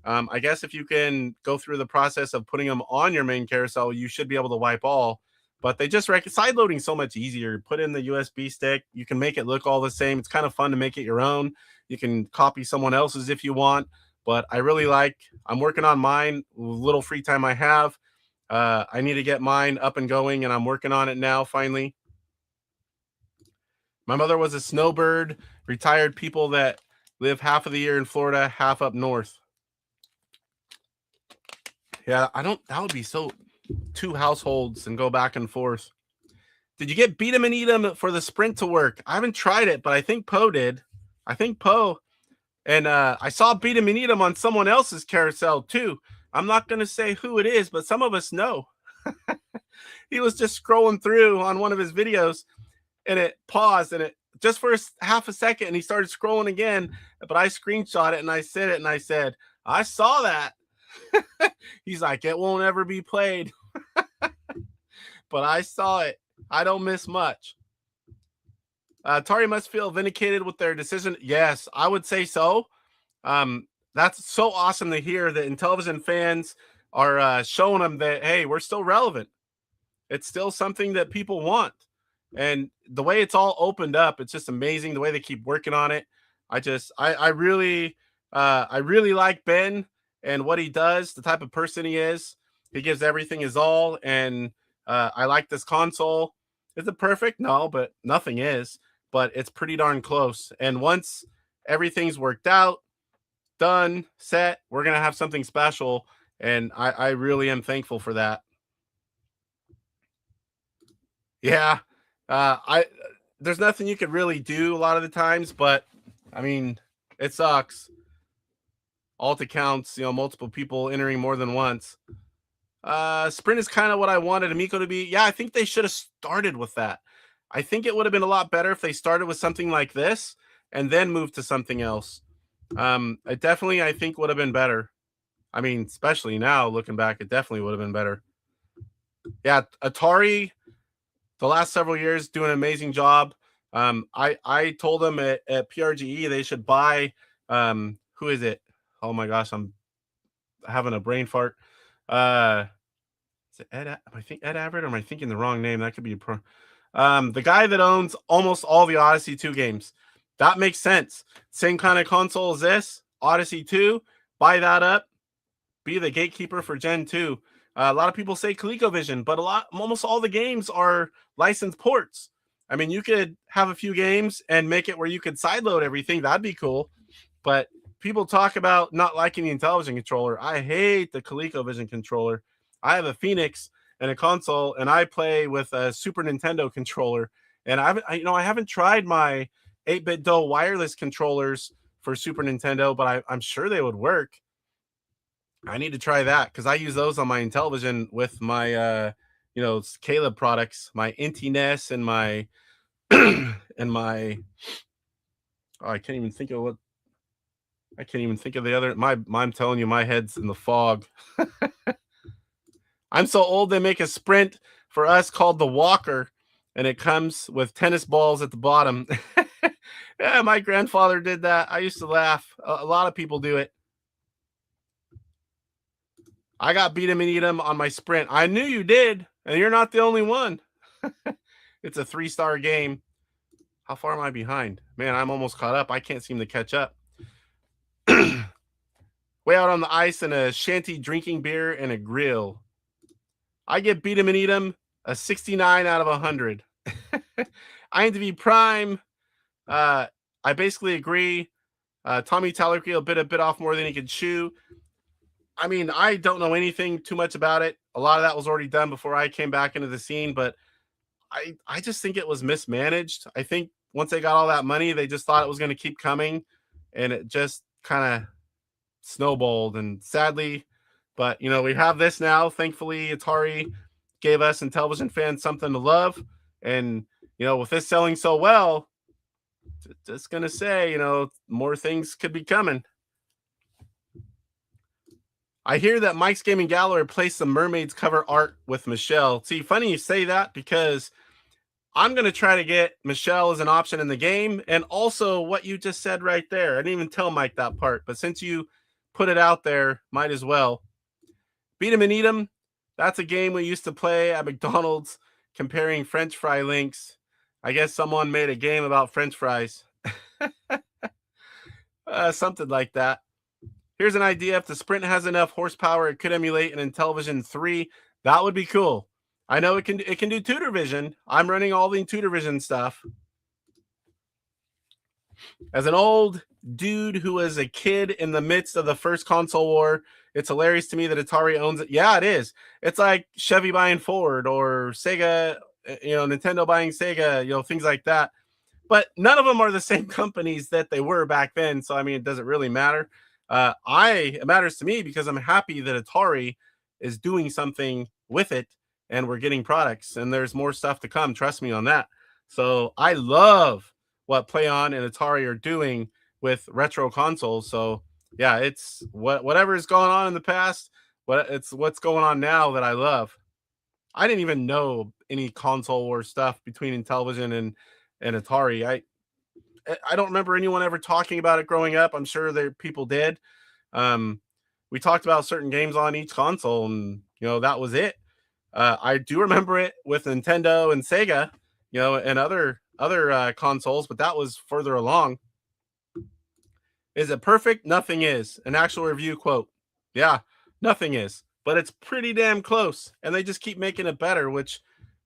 I guess if you can go through the process of putting them on your main carousel, you should be able to wipe all. But they just side loading so much easier. Put in the USB stick. You can make it look all the same. It's kind of fun to make it your own. You can copy someone else's if you want. But I really I'm working on mine, little free time I have. I need to get mine up and going, and I'm working on it now, finally. My mother was a snowbird, retired people that live half of the year in Florida, half up north. Yeah, that would be so 2 households and go back and forth. Did you get Beat 'em and Eat 'em for the Sprint to work? I haven't tried it, but I think Poe did. I think Poe. And I saw Beat 'em and Eat 'em on someone else's carousel too. I'm not going to say who it is, but some of us know. He was just scrolling through on one of his videos and it paused and it just for half a second and he started scrolling again. But I screenshot it and I said, I saw that. He's like, it won't ever be played. But I saw it. I don't miss much. Atari must feel vindicated with their decision. Yes, I would say so. That's so awesome to hear that Intellivision fans are showing them that, hey, we're still relevant. It's still something that people want. And the way it's all opened up, it's just amazing the way they keep working on it. I really like Ben and what he does, the type of person he is. He gives everything his all. And I like this console. Is it perfect? No, but nothing is. But it's pretty darn close. And once everything's worked out, done, set, we're going to have something special. And I really am thankful for that. Yeah. There's nothing you could really do a lot of the times, but I mean, it sucks. Alt accounts, multiple people entering more than once. Sprint is kind of what I wanted Amico to be. Yeah, I think they should have started with that. I think it would have been a lot better if they started with something like this and then moved to something else. It definitely, I think, would have been better. I mean, especially now looking back, it definitely would have been better. Yeah, Atari, the last several years, doing an amazing job. I told them at PRGE they should buy. Who is it? Oh my gosh, I'm having a brain fart. Is it Ed? I think Ed Everett, or am I thinking the wrong name? That could be the guy that owns almost all the Odyssey 2 games. That makes sense. Same kind of console as this, Odyssey 2. Buy that up. Be the gatekeeper for Gen 2. A lot of people say ColecoVision, but almost all the games are licensed ports. I mean, you could have a few games and make it where you could sideload everything. That'd be cool. But people talk about not liking the Intellivision controller. I hate the ColecoVision controller. I have a Phoenix and a console, and I play with a Super Nintendo controller. And I haven't tried my 8-bit DOE wireless controllers for Super Nintendo, but I'm sure they would work. I need to try that because I use those on my Intellivision with my Caleb products, my IntelliVisions and my and my I can't even think of the other. I'm telling you, my head's in the fog. I'm so old they make a Sprint for us called the Walker, and it comes with tennis balls at the bottom. Yeah, my grandfather did that. I used to laugh. A lot of people do it. I got beat 'em and eat 'em on my Sprint. I knew you did, and you're not the only one. It's a 3-star game. How far am I behind? Man, I'm almost caught up. I can't seem to catch up. Way out on the ice in a shanty drinking beer and a grill. I get beat 'em and eat 'em a 69 out of 100. InTV Prime. I basically agree. Tommy Tallerkeel bit a bit off more than he could chew. I mean, I don't know anything too much about it. A lot of that was already done before I came back into the scene, but I just think it was mismanaged. I think once they got all that money, they just thought it was going to keep coming, and it just kind of snowballed. And sadly, but we have this now. Thankfully, Atari gave us and television fans something to love, and with this selling so well, just gonna say, more things could be coming. I hear that Mike's Gaming Gallery replaced the Mermaids cover art with Michelle. See, funny you say that because I'm going to try to get Michelle as an option in the game. And also what you just said right there. I didn't even tell Mike that part, but since you put it out there, might as well. Beat 'em and eat 'em. That's a game we used to play at McDonald's comparing French fry links. I guess someone made a game about French fries. Something like that. Here's an idea. If the Sprint has enough horsepower, it could emulate an Intellivision 3. That would be cool. I know it can do tutor vision. I'm running all the tutor vision stuff. As an old dude who was a kid in the midst of the first console war, it's hilarious to me that Atari owns it. Yeah, it is. It's like Chevy buying Ford or Sega, Nintendo buying Sega, things like that. But none of them are the same companies that they were back then. So, I mean, it doesn't really matter. It matters to me because I'm happy that Atari is doing something with it and we're getting products and there's more stuff to come. Trust me on that. So I love what PlayOn and Atari are doing with retro consoles. So yeah, it's whatever is going on in the past. It's what's going on now that I love. I didn't even know any console war stuff between Intellivision and Atari. I don't remember anyone ever talking about it growing up. I'm sure there people did. We talked about certain games on each console, and that was it. I do remember it with Nintendo and Sega, and other consoles, but that was further along. Is it perfect? Nothing is. An actual review quote. Yeah, nothing is, but it's pretty damn close, and they just keep making it better, which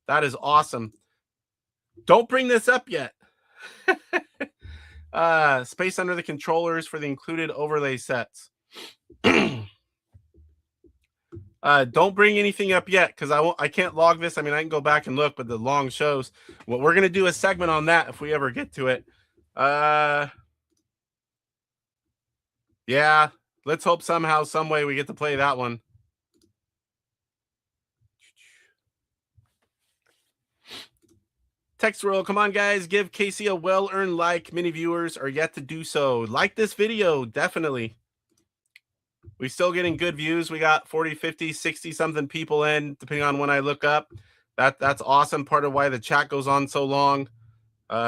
that is awesome. Don't bring this up yet. Space under the controllers for the included overlay sets. Don't bring anything up yet because I can't log this. I mean, I can go back and look, but the long shows. Well, we're gonna do a segment on that if we ever get to it. Yeah, let's hope somehow, some way we get to play that one. Text roll, come on guys, give Casey a well-earned like. Many viewers are yet to do so. Like this video, definitely. We're still getting good views. We got 40, 50, 60 something people in, depending on when I look up. That's awesome. Part of why the chat goes on so long.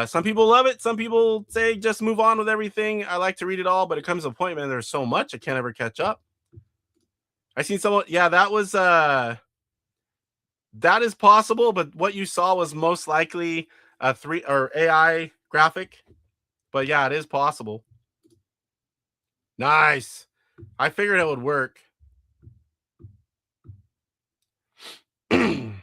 Some people love it. Some people say just move on with everything. I like to read it all, but it comes to a point, man, there's so much I can't ever catch up. I seen someone, yeah, that was that is possible, but what you saw was most likely a AI graphic. But yeah, it is possible. Nice. I figured it would work. I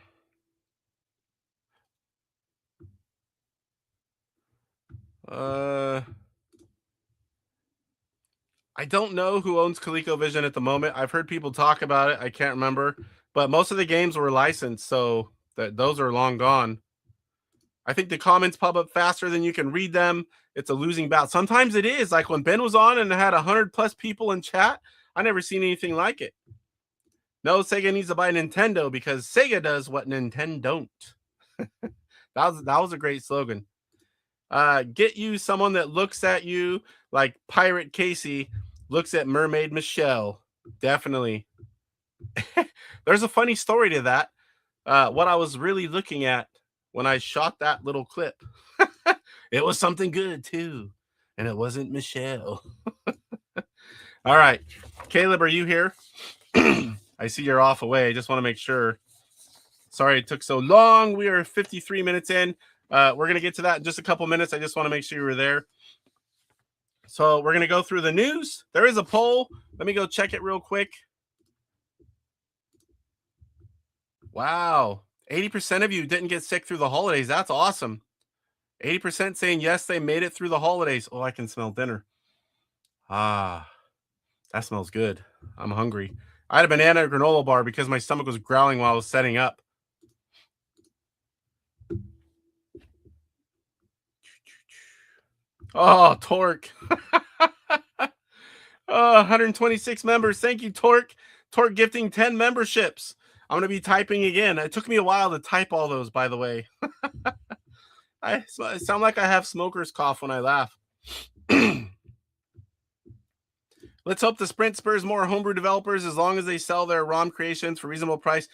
don't know who owns ColecoVision at the moment. I've heard people talk about it. I can't remember. But most of the games were licensed, so those are long gone. I think the comments pop up faster than you can read them. It's a losing bout. Sometimes it is. Like when Ben was on and had 100+ people in chat, I never seen anything like it. No, Sega needs to buy Nintendo because Sega does what Nintendo don't. that was a great slogan. Get you someone that looks at you like Pirate Casey looks at Mermaid Michelle. Definitely. There's a funny story to that. What I was really looking at when I shot that little clip, it was something good too, and it wasn't Michelle. All right, Caleb, are you here? I see you're off away. I just want to make sure. Sorry it took so long. We are 53 minutes in. We're going to get to that in just a couple minutes. I just want to make sure you were there. So we're going to go through the news. There is a poll. Let me go check it real quick. Wow. 80% of you didn't get sick through the holidays. That's awesome. 80% saying yes, they made it through the holidays. Oh, I can smell dinner. Ah, that smells good. I'm hungry. I had a banana granola bar because my stomach was growling while I was setting up. Oh, Torque. 126 members. Thank you, Torque. Torque gifting 10 memberships. I'm going to be typing again. It took me a while to type all those, by the way. I sound like I have smoker's cough when I laugh. Let's hope the Sprint spurs more homebrew developers as long as they sell their ROM creations for reasonable price.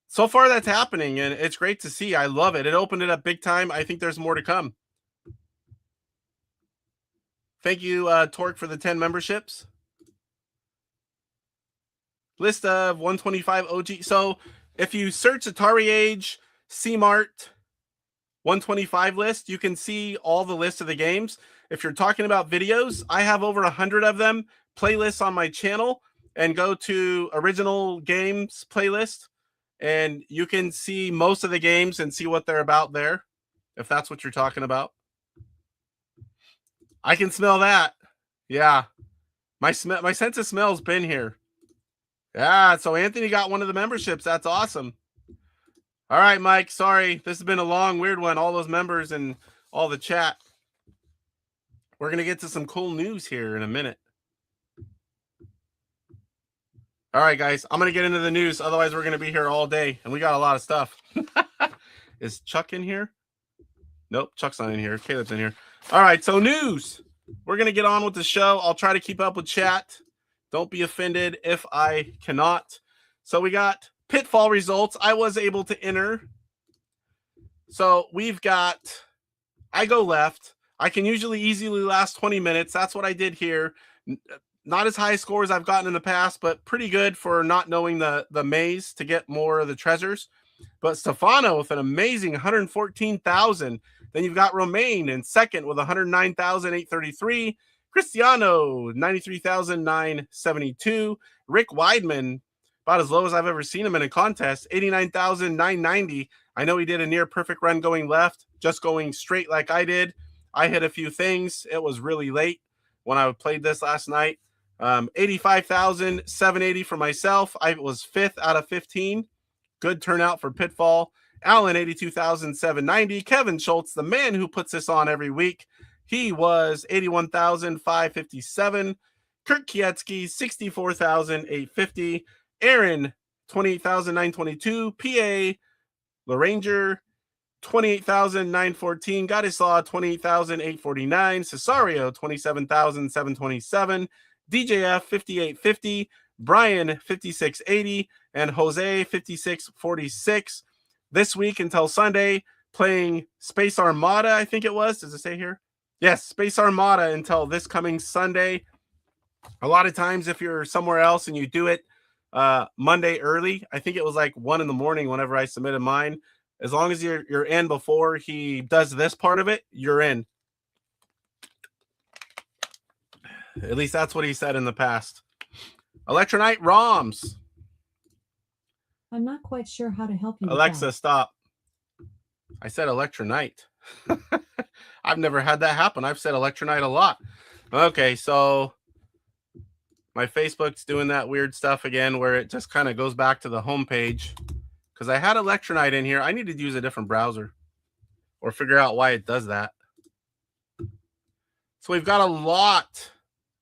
So far, that's happening, and it's great to see. I love it. It opened it up big time. I think there's more to come. Thank you, Torque, for the 10 memberships. List of 125 OG. So if you search AtariAge, CMart 125 list, you can see all the lists of the games. If you're talking about videos, I have over 100 of them, playlists on my channel, and go to original games playlist, and you can see most of the games and see what they're about there, if that's what you're talking about. I can smell that. Yeah. My sense of smell's been here. Yeah, so Anthony got one of the memberships. That's awesome. All right, Mike. Sorry. This has been a long, weird one. All those members and all the chat. We're going to get to some cool news here in a minute. All right, guys. I'm going to get into the news. Otherwise, we're going to be here all day. And we got a lot of stuff. Is Chuck in here? Nope, Chuck's not in here. Caleb's in here. All right, so news. We're going to get on with the show. I'll try to keep up with chat. Don't be offended if I cannot. So we got Pitfall results. I was able to enter. So we've got, I go left. I can usually easily last 20 minutes. That's what I did here. Not as high scores I've gotten in the past, but pretty good for not knowing the maze to get more of the treasures. But Stefano with an amazing 114,000. Then you've got Romain in second with 109,833. Cristiano, 93,972. Rick Weidman, about as low as I've ever seen him in a contest, 89,990. I know he did a near perfect run going left, just going straight like I did. I hit a few things. It was really late when I played this last night. 85,780 for myself. I was 5th out of 15. Good turnout for Pitfall. Alan, 82,790. Kevin Schultz, the man who puts this on every week, he was 81,557. Kirk Kietsky, 64,850. Aaron, 28,922. PA LaRanger, 28,914. Gadislaw, 28,849. Cesario, 27,727. DJF, 5850. Brian, 5680. And Jose, 5646. This week until Sunday, playing Space Armada, I think it was. Does it say here? Yes, Space Armada until this coming Sunday. A lot of times if you're somewhere else and you do it Monday early, I think it was like 1 in the morning whenever I submitted mine. As long as you're in before he does this part of it, you're in. At least that's what he said in the past. Electronite ROMs. I'm not quite sure how to help you. Alexa, stop. I said Electronite. I've never had that happen. I've said Electronite a lot. Okay, so my Facebook's doing that weird stuff again where it just kind of goes back to the home page because I had Electronite in here. I need to use a different browser or figure out why it does that. So we've got a lot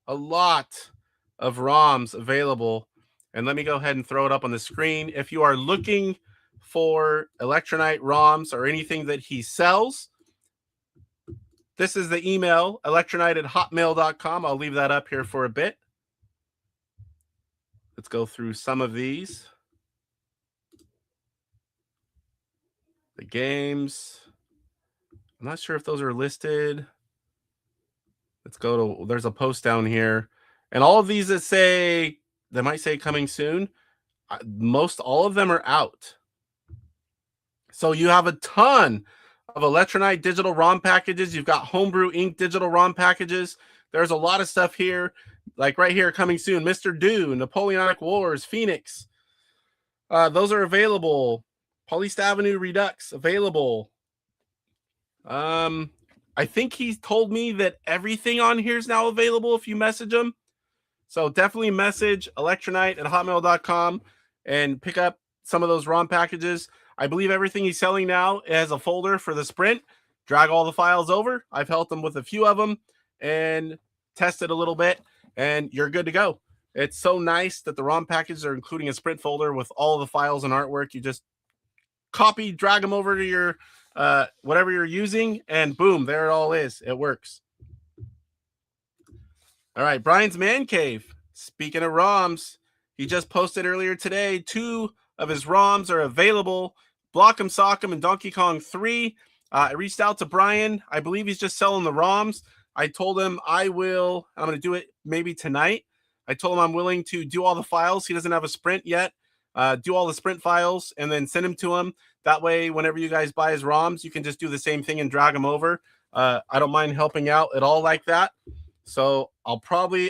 of ROMs available. And let me go ahead and throw it up on the screen. If you are looking for Electronite ROMs or anything that he sells, this is the email, electronite@hotmail.com. I'll leave that up here for a bit. Let's go through some of these. The games. I'm not sure if those are listed. Let's go to, there's a post down here. And all of these that say, they might say coming soon. All of them are out. So you have a ton of Electronite digital ROM packages. You've got Homebrew Inc. digital ROM packages. There's a lot of stuff here. Like right here, coming soon, Mr. Do, Napoleonic Wars, Phoenix. Those are available. Polyst Avenue Redux, available. I think he's told me that everything on here is now available if you message him. So definitely message electronite@hotmail.com and pick up some of those ROM packages. I believe everything he's selling now has a folder for the sprint. Drag all the files over. I've helped him with a few of them and tested a little bit, and you're good to go. It's so nice that the ROM packages are including a sprint folder with all the files and artwork. You just copy, drag them over to your whatever you're using, and boom, there it all is. It works. All right, Brian's Man Cave. Speaking of ROMs, he just posted earlier today 2 of his ROMs are available. Block'em Sock'em and Donkey Kong 3. I reached out to Brian. I believe he's just selling the ROMs. I told him I'm going to do it maybe tonight. I told him I'm willing to do all the files. He doesn't have a sprint yet. Do all the sprint files and then send them to him. That way, whenever you guys buy his ROMs, you can just do the same thing and drag them over. I don't mind helping out at all like that. So I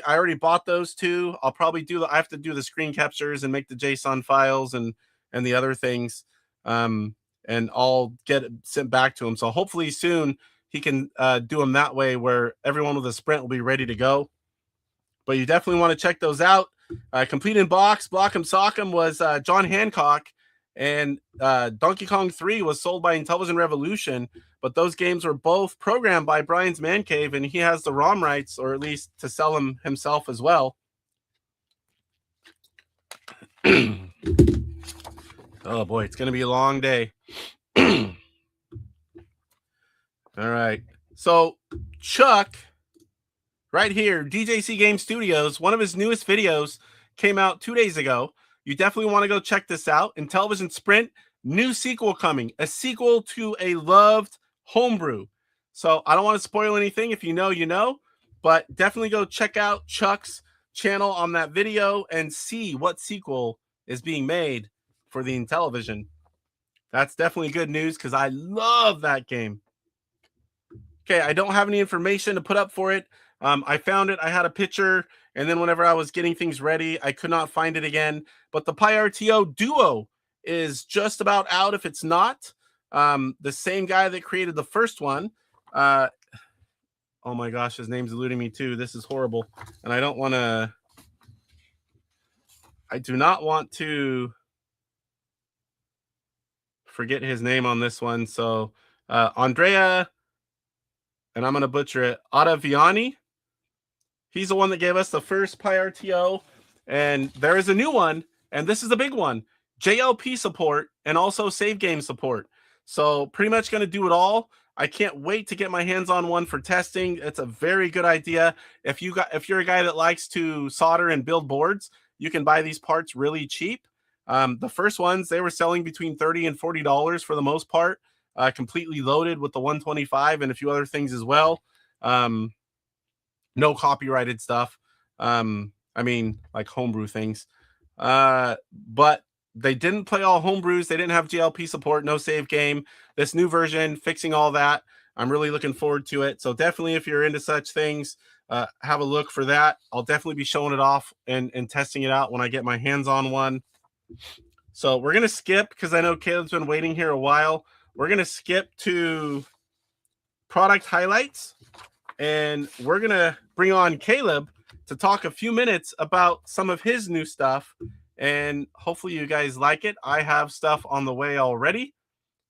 already bought those 2. I'll probably I have to do the screen captures and make the JSON files and the other things. And I'll get it sent back to him. So hopefully soon he can do them that way where everyone with a sprint will be ready to go. But you definitely want to check those out. Complete in Box, Block'em Sock'em was John Hancock, and Donkey Kong 3 was sold by Intellivision Revolution. But those games were both programmed by Brian's Man Cave, and he has the ROM rights, or at least to sell them himself as well. Oh boy, it's going to be a long day. All right. So Chuck, right here, DJC Game Studios, one of his newest videos came out 2 days ago. You definitely want to go check this out. Intellivision Sprint, new sequel coming, a sequel to a loved Homebrew. So I don't want to spoil anything. If you know, you know, but definitely go check out Chuck's channel on that video and see what sequel is being made for the Intellivision. That's definitely good news because I love that game. Okay, I don't have any information to put up for it. I found it. I had a picture, and then whenever I was getting things ready, I could not find it again. But the PyRTO Duo is just about out if it's not. The same guy that created the first one. Oh my gosh, his name's eluding me too. This is horrible. And I do not want to forget his name on this one. So Andrea, and I'm going to butcher it, Ottaviani. He's the one that gave us the first PyRTO. And there is a new one, and this is a big one. JLP support and also save game support. So pretty much going to do it all. I can't wait to get my hands on one for testing. It's a very good idea. If you're a guy that likes to solder and build boards, you can buy these parts really cheap. The first ones, they were selling between $30 and $40 for the most part, completely loaded with the 125 and a few other things as well. No copyrighted stuff. I mean, like homebrew things. But they didn't play all homebrews. They didn't have JLP support, no save game. This new version, fixing all that. I'm really looking forward to it. So definitely, if you're into such things, have a look for that. I'll definitely be showing it off and testing it out when I get my hands on one. So we're going to skip, because I know Caleb's been waiting here a while. We're going to skip to product highlights, and we're going to bring on Caleb to talk a few minutes about some of his new stuff. And hopefully you guys like it. I have stuff on the way already.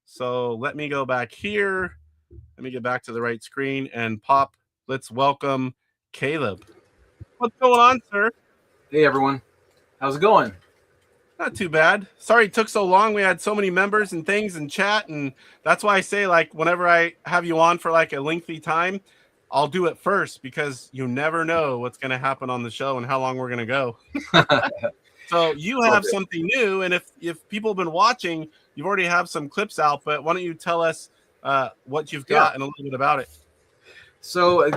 So let me go back here Let me get back to the right screen and pop. Let's welcome Caleb. What's going on, sir? Hey, everyone. How's it going? Not too bad. Sorry it took so long. We had so many members and things and chat, and that's why I say, like, whenever I have you on for like a lengthy time, I'll do it first because you never know what's going to happen on the show and how long we're going to go. So you have something new, and if people have been watching, you've already have some clips out, but why don't you tell us what you've got and a little bit about it? So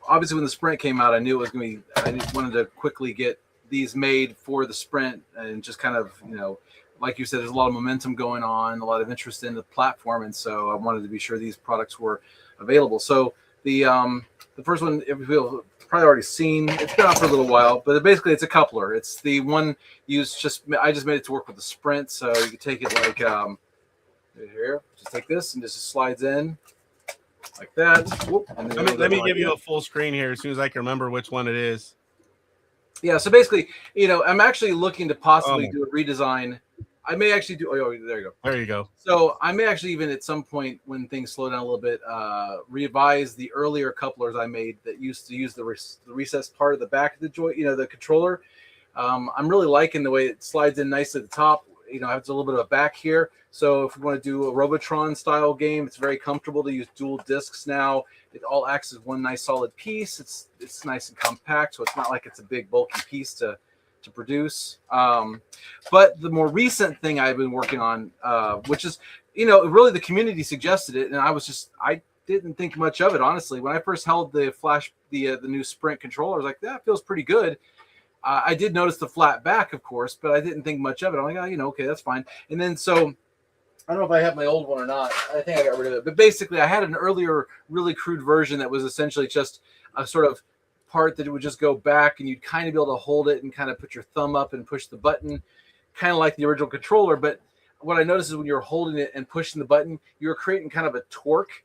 obviously when the Sprint came out, I knew it was going to be, I just wanted to quickly get these made for the Sprint and just kind of, like you said, there's a lot of momentum going on, a lot of interest in the platform. And so I wanted to be sure these products were available. So the first one, if you've probably already seen, it's been out for a little while, but basically it's a coupler. It's the one I just made it to work with the Sprint. So you can take it like here, just take this and just slides in like that. Whoop, and then let me give you a full screen here as soon as I can remember which one it is. Yeah, so basically, I'm actually looking to possibly do a redesign. I may actually do. Oh, there you go. There you go. So I may actually even at some point when things slow down a little bit, revise the earlier couplers I made that used to use the recessed part of the back of the joint, the controller. I'm really liking the way it slides in nicely at the top. It has a little bit of a back here. So if we want to do a Robotron style game, it's very comfortable to use dual discs now. It all acts as one nice solid piece. It's nice and compact, so it's not like it's a big bulky piece to produce. But the more recent thing I've been working on, which is, really the community suggested it, and I didn't think much of it, honestly. When I first held the new Sprint controller, I was like, that feels pretty good. I did notice the flat back, of course, but I didn't think much of it. I'm like, okay, that's fine. And then so I don't know if I have my old one or not. I think I got rid of it. But basically, I had an earlier, really crude version that was essentially just a sort of part that it would just go back, and you'd kind of be able to hold it and kind of put your thumb up and push the button, kind of like the original controller. But what I noticed is when you're holding it and pushing the button, you're creating kind of a torque,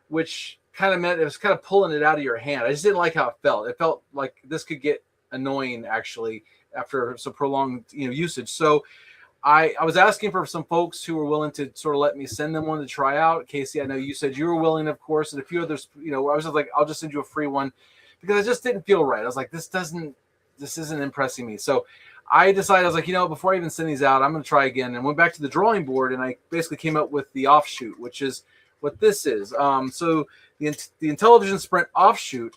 which kind of meant it was kind of pulling it out of your hand. I just didn't like how it felt. It felt like this could get annoying, actually, after some prolonged usage. So I was asking for some folks who were willing to sort of let me send them one to try out. Casey, I know you said you were willing, of course, and a few others. I was just like, I'll just send you a free one because I just didn't feel right. I was like, this isn't impressing me. So I decided, I was like, before I even send these out, I'm going to try again, and went back to the drawing board, and I basically came up with the offshoot, which is what this is. So the Intellivision Sprint offshoot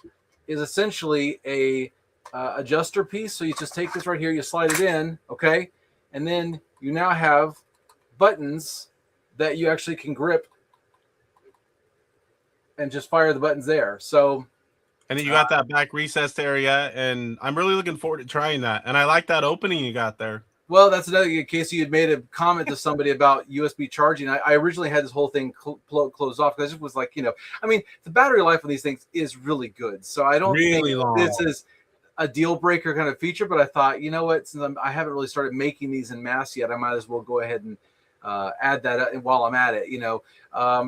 is essentially a adjuster piece. So you just take this right here, you slide it in, okay, and then you now have buttons that you actually can grip and just fire the buttons there. So, and then you got that back recessed area, and I'm really looking forward to trying that. And I like that opening you got there. Well, that's another case. You had made a comment to somebody about USB charging. I originally had this whole thing closed off because it was like, the battery life on these things is really good. So I don't think this is a deal breaker kind of feature, but I thought, since I haven't really started making these in mass yet, I might as well go ahead and add that while I'm at it,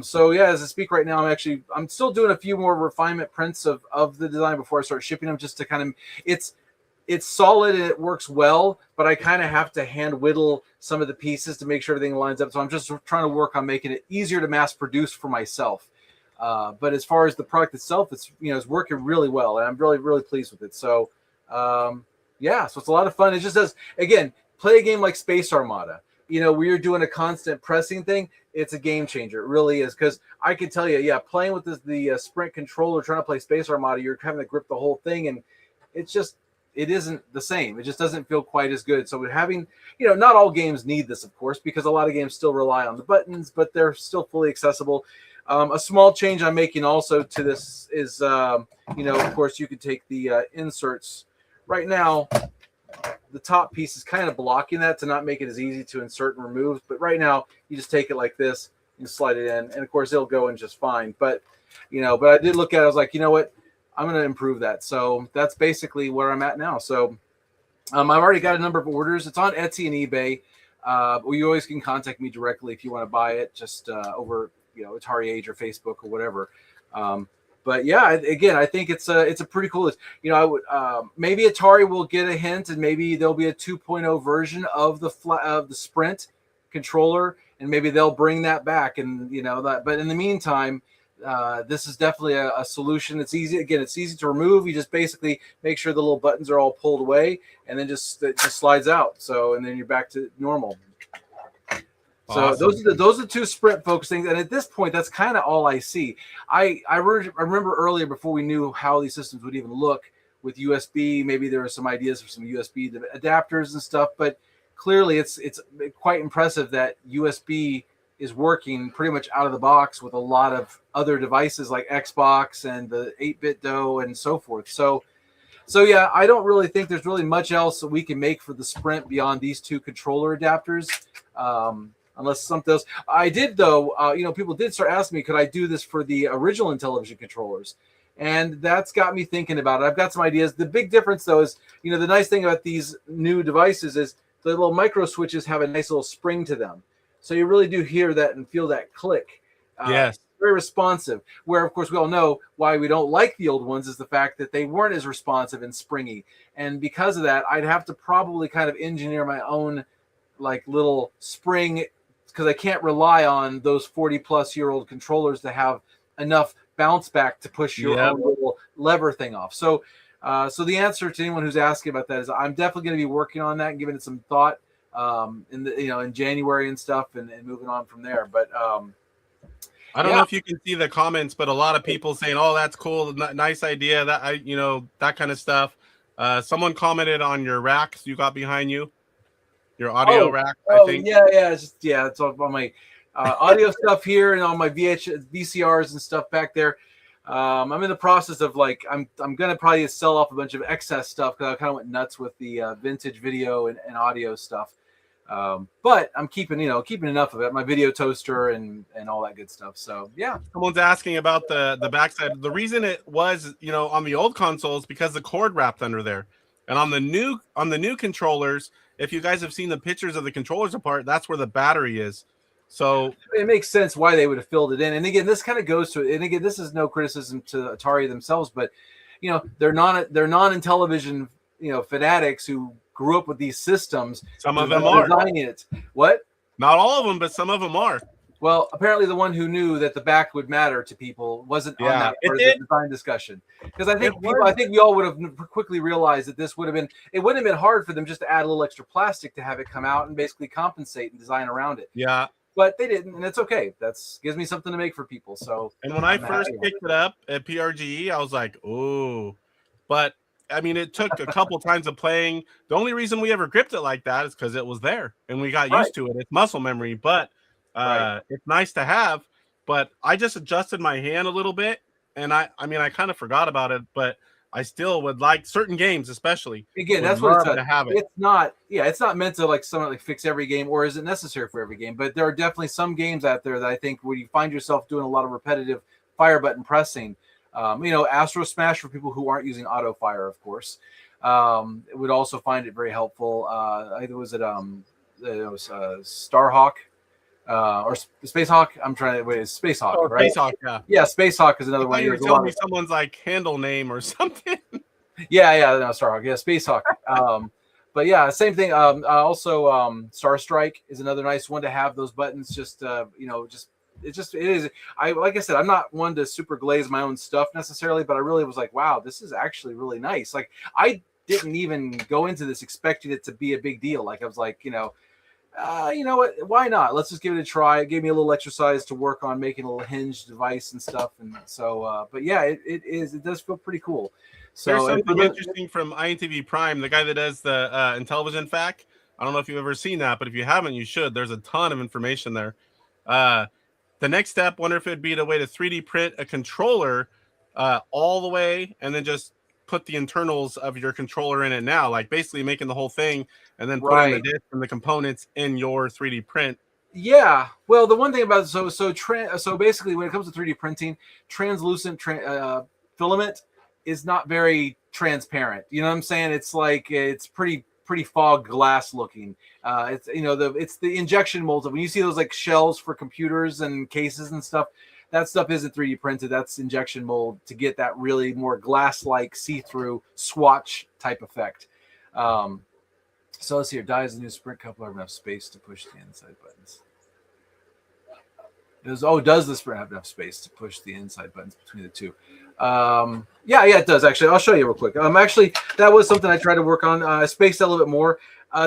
So yeah, as I speak right now, I'm still doing a few more refinement prints of the design before I start shipping them, just to kind of, it's solid and it works well, but I kind of have to hand whittle some of the pieces to make sure everything lines up. So I'm just trying to work on making it easier to mass produce for myself. But as far as the product itself, it's working really well, and I'm really, really pleased with it. So so it's a lot of fun. It just does, again, play a game like Space Armada. Where you're doing a constant pressing thing, it's a game changer. It really is, because I can tell you, playing with the Sprint controller, trying to play Space Armada, you're having to grip the whole thing, and it isn't the same. It just doesn't feel quite as good. So having, not all games need this, of course, because a lot of games still rely on the buttons, but they're still fully accessible. A small change I'm making also to this is, of course, you could take the inserts. Right now, the top piece is kind of blocking that to not make it as easy to insert and remove. But right now, you just take it like this and slide it in, and of course, it'll go in just fine. But I did look at it. I was like, what? I'm going to improve that. So that's basically where I'm at now. So I've already got a number of orders. It's on Etsy and eBay. You always can contact me directly if you want to buy it, just over AtariAge or Facebook or whatever. But yeah, again, I think it's a pretty cool list. I would maybe Atari will get a hint, and maybe there'll be a 2.0 version of the Sprint controller, and maybe they'll bring that back. And that. But in the meantime, this is definitely a solution. It's easy. Again, it's easy to remove. You just basically make sure the little buttons are all pulled away, and then it just slides out. So, and then you're back to normal. So Awesome. those are the two sprint focus things. And at this point, that's kind of all I see. I remember earlier, before we knew how these systems would even look with USB, maybe there were some ideas for some USB adapters and stuff, but clearly it's quite impressive that USB is working pretty much out of the box with a lot of other devices like Xbox and the 8-bit DOE and so forth. So yeah, I don't really think there's really much else that we can make for the Sprint beyond these two controller adapters. Unless something else. I did, though, people did start asking me, could I do this for the original Intellivision controllers? And that's got me thinking about it. I've got some ideas. The big difference, though, is, the nice thing about these new devices is the little micro switches have a nice little spring to them. So you really do hear that and feel that click. Yes. Very responsive. Where, of course, we all know why we don't like the old ones is the fact that they weren't as responsive and springy. And because of that, I'd have to probably kind of engineer my own like little spring, because I can't rely on those 40-plus-year-old controllers to have enough bounce back to push your own little lever thing off. So the answer to anyone who's asking about that is I'm definitely going to be working on that and giving it some thought in January and stuff, and moving on from there. But I don't know if you can see the comments, but a lot of people saying, "Oh, that's cool, nice idea." That kind of stuff. Someone commented on your racks you got behind you. Your audio rack, I think. It's on my audio stuff here and on my VCRs and stuff back there. I'm in the process of I'm gonna probably sell off a bunch of excess stuff because I kind of went nuts with the vintage video and audio stuff. But I'm keeping enough of it. My video toaster and all that good stuff. So yeah. Someone's asking about the backside. The reason it was on the old consoles because the cord wrapped under there, and on the new controllers. If you guys have seen the pictures of the controllers apart, that's where the battery is. So it makes sense why they would have filled it in. And again, this kind of goes to it. And again, this is no criticism to Atari themselves, but they're non-Intellivision fanatics who grew up with these systems. Some of them are designing it. What? Not all of them, but some of them are. Well, apparently the one who knew that the back would matter to people wasn't on that part of the design discussion. Because I think we all would have quickly realized that it wouldn't have been hard for them just to add a little extra plastic to have it come out and basically compensate and design around it. Yeah. But they didn't, and it's okay. That's gives me something to make for people. So and when I first picked it up at PRGE, I was like, "Oh," but I mean, it took a couple times of playing. The only reason we ever gripped it like that is because it was there and we got used to it. It's muscle memory, but it's nice to have. But I just adjusted my hand a little bit, and I kind of forgot about it, but I still would like certain games, especially. Again, that's what it's to have it. It's not meant to fix every game, or is it necessary for every game? But there are definitely some games out there that I think where you find yourself doing a lot of repetitive fire button pressing. Astro Smash for people who aren't using auto fire, of course. It would also find it very helpful. Either was it Starhawk. Or Space Hawk. I'm trying to wait. It's Space Hawk, right? Space Hawk, yeah. Yeah, Space Hawk is another one. You're telling me someone's handle name or something. Yeah, no, Starhawk. Yeah, Space Hawk. But yeah, same thing. Also, Star Strike is another nice one to have. Those buttons, it is. Like I said, I'm not one to super glaze my own stuff necessarily, but I really was like, wow, this is actually really nice. Like I didn't even go into this expecting it to be a big deal. Like I was like, you know what? Why not? Let's just give it a try. It gave me a little exercise to work on making a little hinged device and stuff. And so, but yeah, it does feel pretty cool. So there's something interesting from InTV Prime, the guy that does the Intellivision FAQ. I don't know if you've ever seen that, but if you haven't, you should. There's a ton of information there. The next step, wonder if it'd be the way to 3D print a controller all the way, and then just put the internals of your controller in it now, like basically making the whole thing and then putting the disc and the components in your 3D print. Yeah. Well, the one thing about so basically when it comes to 3D printing, translucent filament is not very transparent. You know what I'm saying? It's like it's pretty fog glass looking. It's it's the injection molds. When you see those like shells for computers and cases and stuff, that stuff isn't 3D printed. That's injection mold to get that really more glass-like, see-through swatch type effect. So let's see here. Die is the new sprint coupler. I have enough space to push the inside buttons. Does this have enough space to push the inside buttons between the two? Yeah, it does actually. I'll show you real quick. Actually, that was something I tried to work on. I spaced out a little bit more.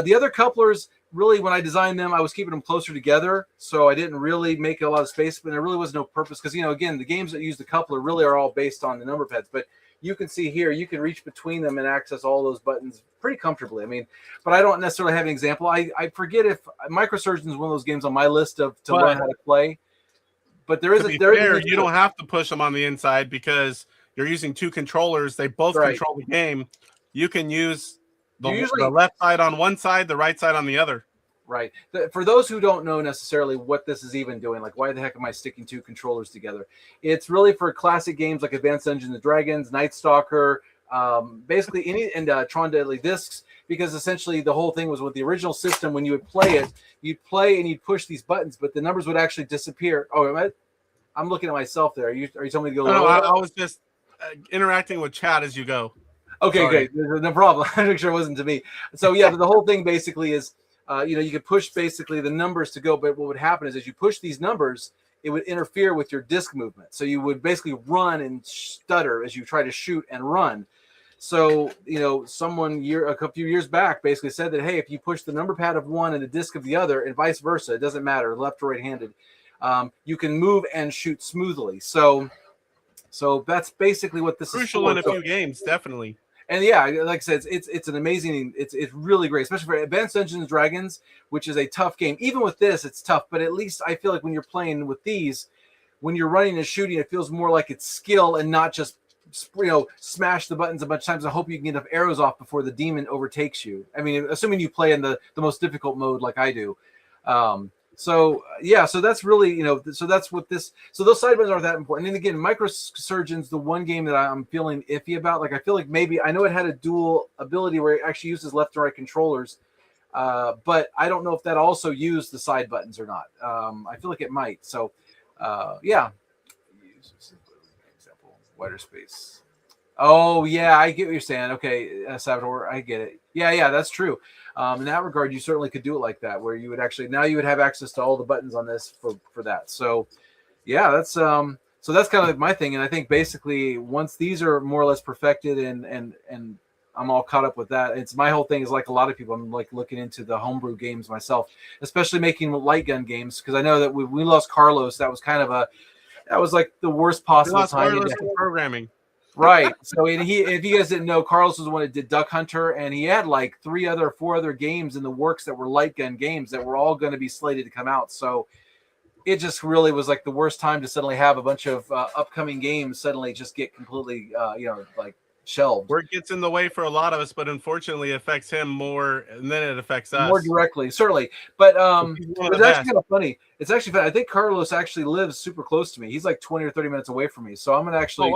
The other couplers, really, when I designed them, I was keeping them closer together, so I didn't really make a lot of space. But there really was no purpose because, again, the games that use the coupler really are all based on the number pads. But you can see here, you can reach between them and access all those buttons pretty comfortably. I mean, but I don't necessarily have an example. I forget if Microsurgeon is one of those games on my list to learn how to play. But there is you don't have to push them on the inside because you're using two controllers. They both control the game. You can use the left side on one side, the right side on the other. Right. For those who don't know necessarily what this is even doing, like why the heck am I sticking two controllers together? It's really for classic games like Advanced Dungeons and Dragons, Night Stalker, basically Tron Deadly Discs, because essentially the whole thing was with the original system. When you would play it, you'd play and you'd push these buttons, but the numbers would actually disappear. Oh, I'm looking at myself there. Are you telling me to go? No, I was just interacting with chat as you go. Okay, Sorry. great. No problem. I'm not sure it wasn't to me. So yeah, but the whole thing basically is, you could push basically the numbers to go, but what would happen is as you push these numbers, it would interfere with your disc movement. So you would basically run and stutter as you try to shoot and run. So, someone a few years back basically said that, hey, if you push the number pad of one and the disc of the other and vice versa, it doesn't matter, left or right-handed, you can move and shoot smoothly. So that's basically what this is crucial in a few games, definitely. And yeah, like I said, it's an amazing, it's really great, especially for Advanced Dungeons and Dragons, which is a tough game. Even with this, it's tough, but at least I feel like when you're playing with these, when you're running and shooting, it feels more like it's skill and not just smash the buttons a bunch of times and hope you can get enough arrows off before the demon overtakes you. I mean, assuming you play in the most difficult mode like I do. So that's really, so that's what this, so those side buttons aren't that important. And again, Microsurgeon's the one game that I'm feeling iffy about. Like, I feel like maybe, I know it had a dual ability where it actually uses left and right controllers, but I don't know if that also used the side buttons or not. I feel like it might. So, yeah. Example, wider space. Oh yeah, I get what you're saying. Okay, Salvador, I get it. Yeah, that's true. In that regard, you certainly could do it like that, where you would actually now you would have access to all the buttons on this for that. So, yeah, that's so that's kind of like my thing. And I think basically once these are more or less perfected and I'm all caught up with that, it's my whole thing is like a lot of people. I'm like looking into the homebrew games myself, especially making light gun games because I know that we lost Carlos. That was kind of that was like the worst possible time. Carlos programming. Right. So if you guys didn't know, Carlos was the one that did Duck Hunter, and he had like 4 other games in the works that were light gun games that were all going to be slated to come out. So it just really was like the worst time to suddenly have a bunch of upcoming games suddenly just get completely, like shelved. Where it gets in the way for a lot of us, but unfortunately it affects him more and then it affects us more directly, certainly. But it's actually kind of funny. It's actually funny. I think Carlos actually lives super close to me. He's like 20 or 30 minutes away from me. So I'm gonna actually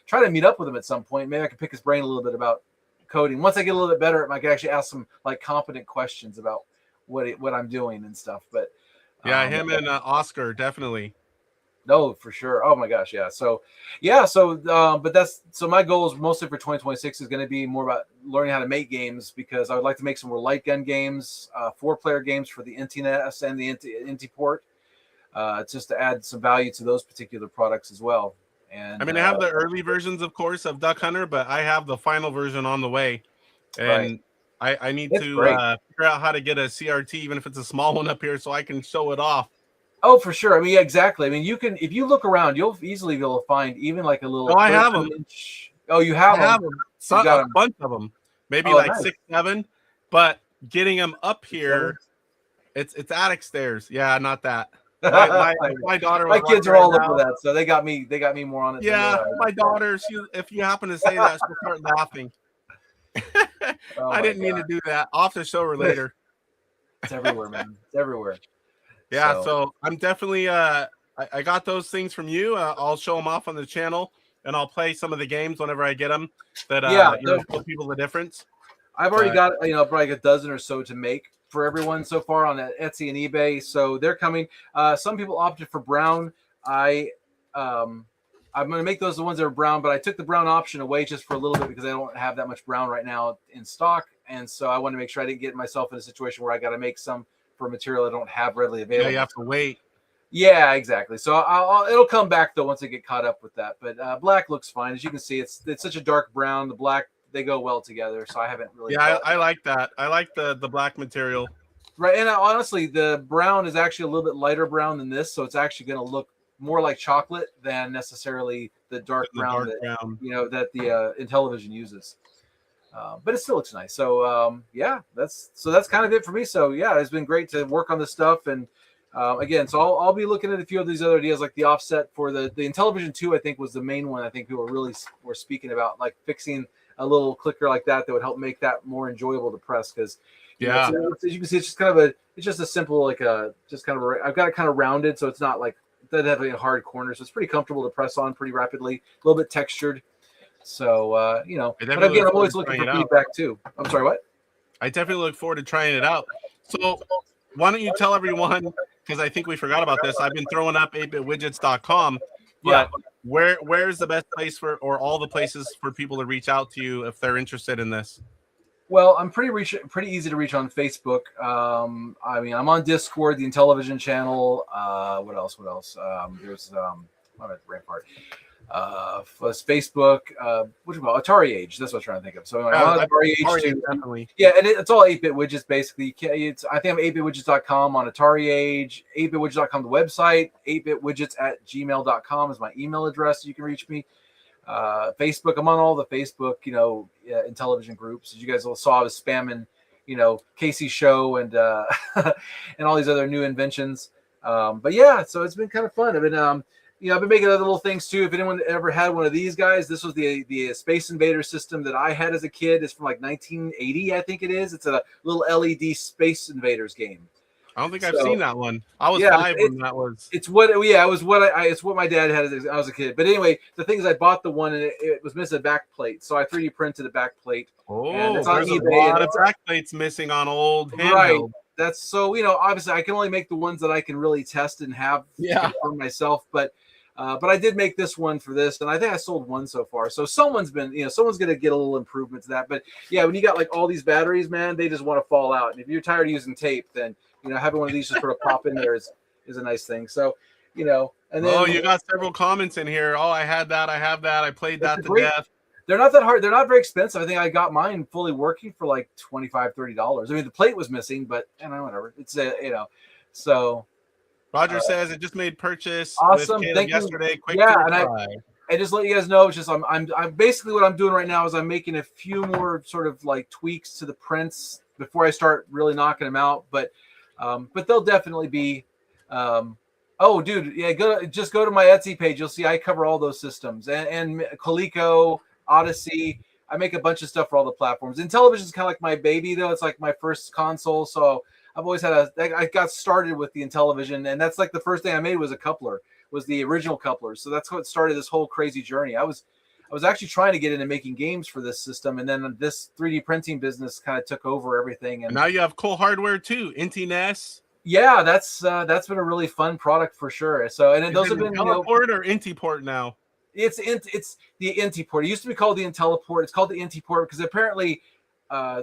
try to meet up with him at some point. Maybe I can pick his brain a little bit about coding. Once I get a little bit better, I can actually ask some like competent questions about what I'm doing and stuff. But yeah, him and Oscar definitely. No, for sure. Oh my gosh, yeah. So, but that's so my goal is mostly for 2026 is going to be more about learning how to make games because I would like to make some more light gun games, 4-player games for the NTNS and the NT port, just to add some value to those particular products as well. And I mean, I have the early versions, of course, of Duck Hunter, but I have the final version on the way, and I need to figure out how to get a CRT, even if it's a small one up here, so I can show it off. Oh, for sure. I mean, yeah, exactly. I mean, you can if you look around, you'll easily be able to find even like a little. Oh, I have them. Oh, you have them. A bunch of them, maybe like nice. 6, 7. But getting them up here, it's attic stairs. Yeah, not that. My daughter. My kids are all over that, so they got me more on it. Yeah, my daughter. If you happen to say that, she'll start laughing. I didn't mean to do that. I'll have to show her later. It's everywhere, man. It's everywhere. Yeah, so I'm definitely I got those things from you. I'll show them off on the channel, and I'll play some of the games whenever I get them. That show people the difference. I've already got probably a dozen or so to make for everyone so far on Etsy and eBay. So they're coming. Some people opted for brown. I'm going to make those the ones that are brown, but I took the brown option away just for a little bit because I don't have that much brown right now in stock, and so I want to make sure I didn't get myself in a situation where I got to make some for material I don't have readily available. Yeah, you have to wait. Yeah, exactly. So it'll come back though once I get caught up with that. But black looks fine. As you can see, it's such a dark brown. The black, they go well together. So I haven't really. Yeah, I like that. I like the black material. Right, and honestly, the brown is actually a little bit lighter brown than this, so it's actually going to look more like chocolate than necessarily the dark brown that the Intellivision uses. But it still looks nice. So yeah, that's kind of it for me. So yeah, it's been great to work on this stuff. And again, so I'll be looking at a few of these other ideas, like the offset for the Intellivision 2. I think was the main one. I think people really were speaking about, like fixing a little clicker like that would help make that more enjoyable to press. Because yeah, as you can see, it's just kind of it's just a simple, like I've got it kind of rounded, so it's not like it doesn't have any hard corners. So it's pretty comfortable to press on pretty rapidly, a little bit textured. So but again, I'm always looking for feedback too. I'm sorry, what? I definitely look forward to trying it out. So why don't you tell everyone, because I think we forgot about this. I've been throwing up 8bitwidgets.com, but where's the best place or all the places for people to reach out to you if they're interested in this? Well, I'm pretty easy to reach on Facebook. I mean, I'm on Discord, the Intellivision channel. What else? There's I'm at the Rampart. Facebook, what do you call AtariAge? That's what I'm trying to think of. So I'm on AtariAge too. Definitely. Yeah, and it's all 8-bit widgets basically. I think I'm 8bitwidgets.com on AtariAge, 8bitwidgets.com the website, 8bitwidgets@gmail.com is my email address. You can reach me. Facebook, I'm on all the Facebook, Intellivision groups. As you guys all saw, I was spamming, Casey's show and and all these other new inventions. But yeah, so it's been kind of fun. I've been making other little things too. If anyone ever had one of these guys, this was the Space Invader system that I had as a kid. It's from like 1980, I think it is. It's a little LED Space Invaders game. I don't think I've seen that one. I was 5 when that was. It's what my dad had as I was a kid. But anyway, the thing is, I bought the one and it was missing a back plate, so I 3D printed a back plate. Oh, there's a lot of back plates missing on old handheld. Right. That's so obviously I can only make the ones that I can really test and have for myself. But I did make this one for this, and I think I sold one so far. So someone's going to get a little improvement to that. But yeah, when you got like all these batteries, man, they just want to fall out. And if you're tired of using tape, then having one of these just sort of pop in there is a nice thing. So and then you got several comments in here. Oh, I had that, I have that, I played that to death. They're not that hard. They're not very expensive. I think I got mine fully working for like $25-$30. I mean, the plate was missing, but whatever. It's so. Roger says it just made purchase. Awesome. With Thank yesterday. You. Quick yeah, and I just let you guys know. It's just I'm basically what I'm doing right now is I'm making a few more sort of like tweaks to the prints before I start really knocking them out. But they'll definitely be. Oh, dude, yeah. Go to my Etsy page. You'll see I cover all those systems and Coleco, Odyssey. I make a bunch of stuff for all the platforms. Intellivision is kind of like my baby, though. It's like my first console, so I've always had I got started with the Intellivision, and that's like the first thing I made was a coupler, was the original coupler. So that's what started this whole crazy journey. I was actually trying to get into making games for this system, and then this 3D printing business kind of took over everything. And now you have cool hardware too, IntelliVisions. Yeah, that's been a really fun product for sure. So and those have been IntelliPort or IntelliPort now. It's the IntelliPort. It used to be called the IntelliPort. It's called the IntelliPort because apparently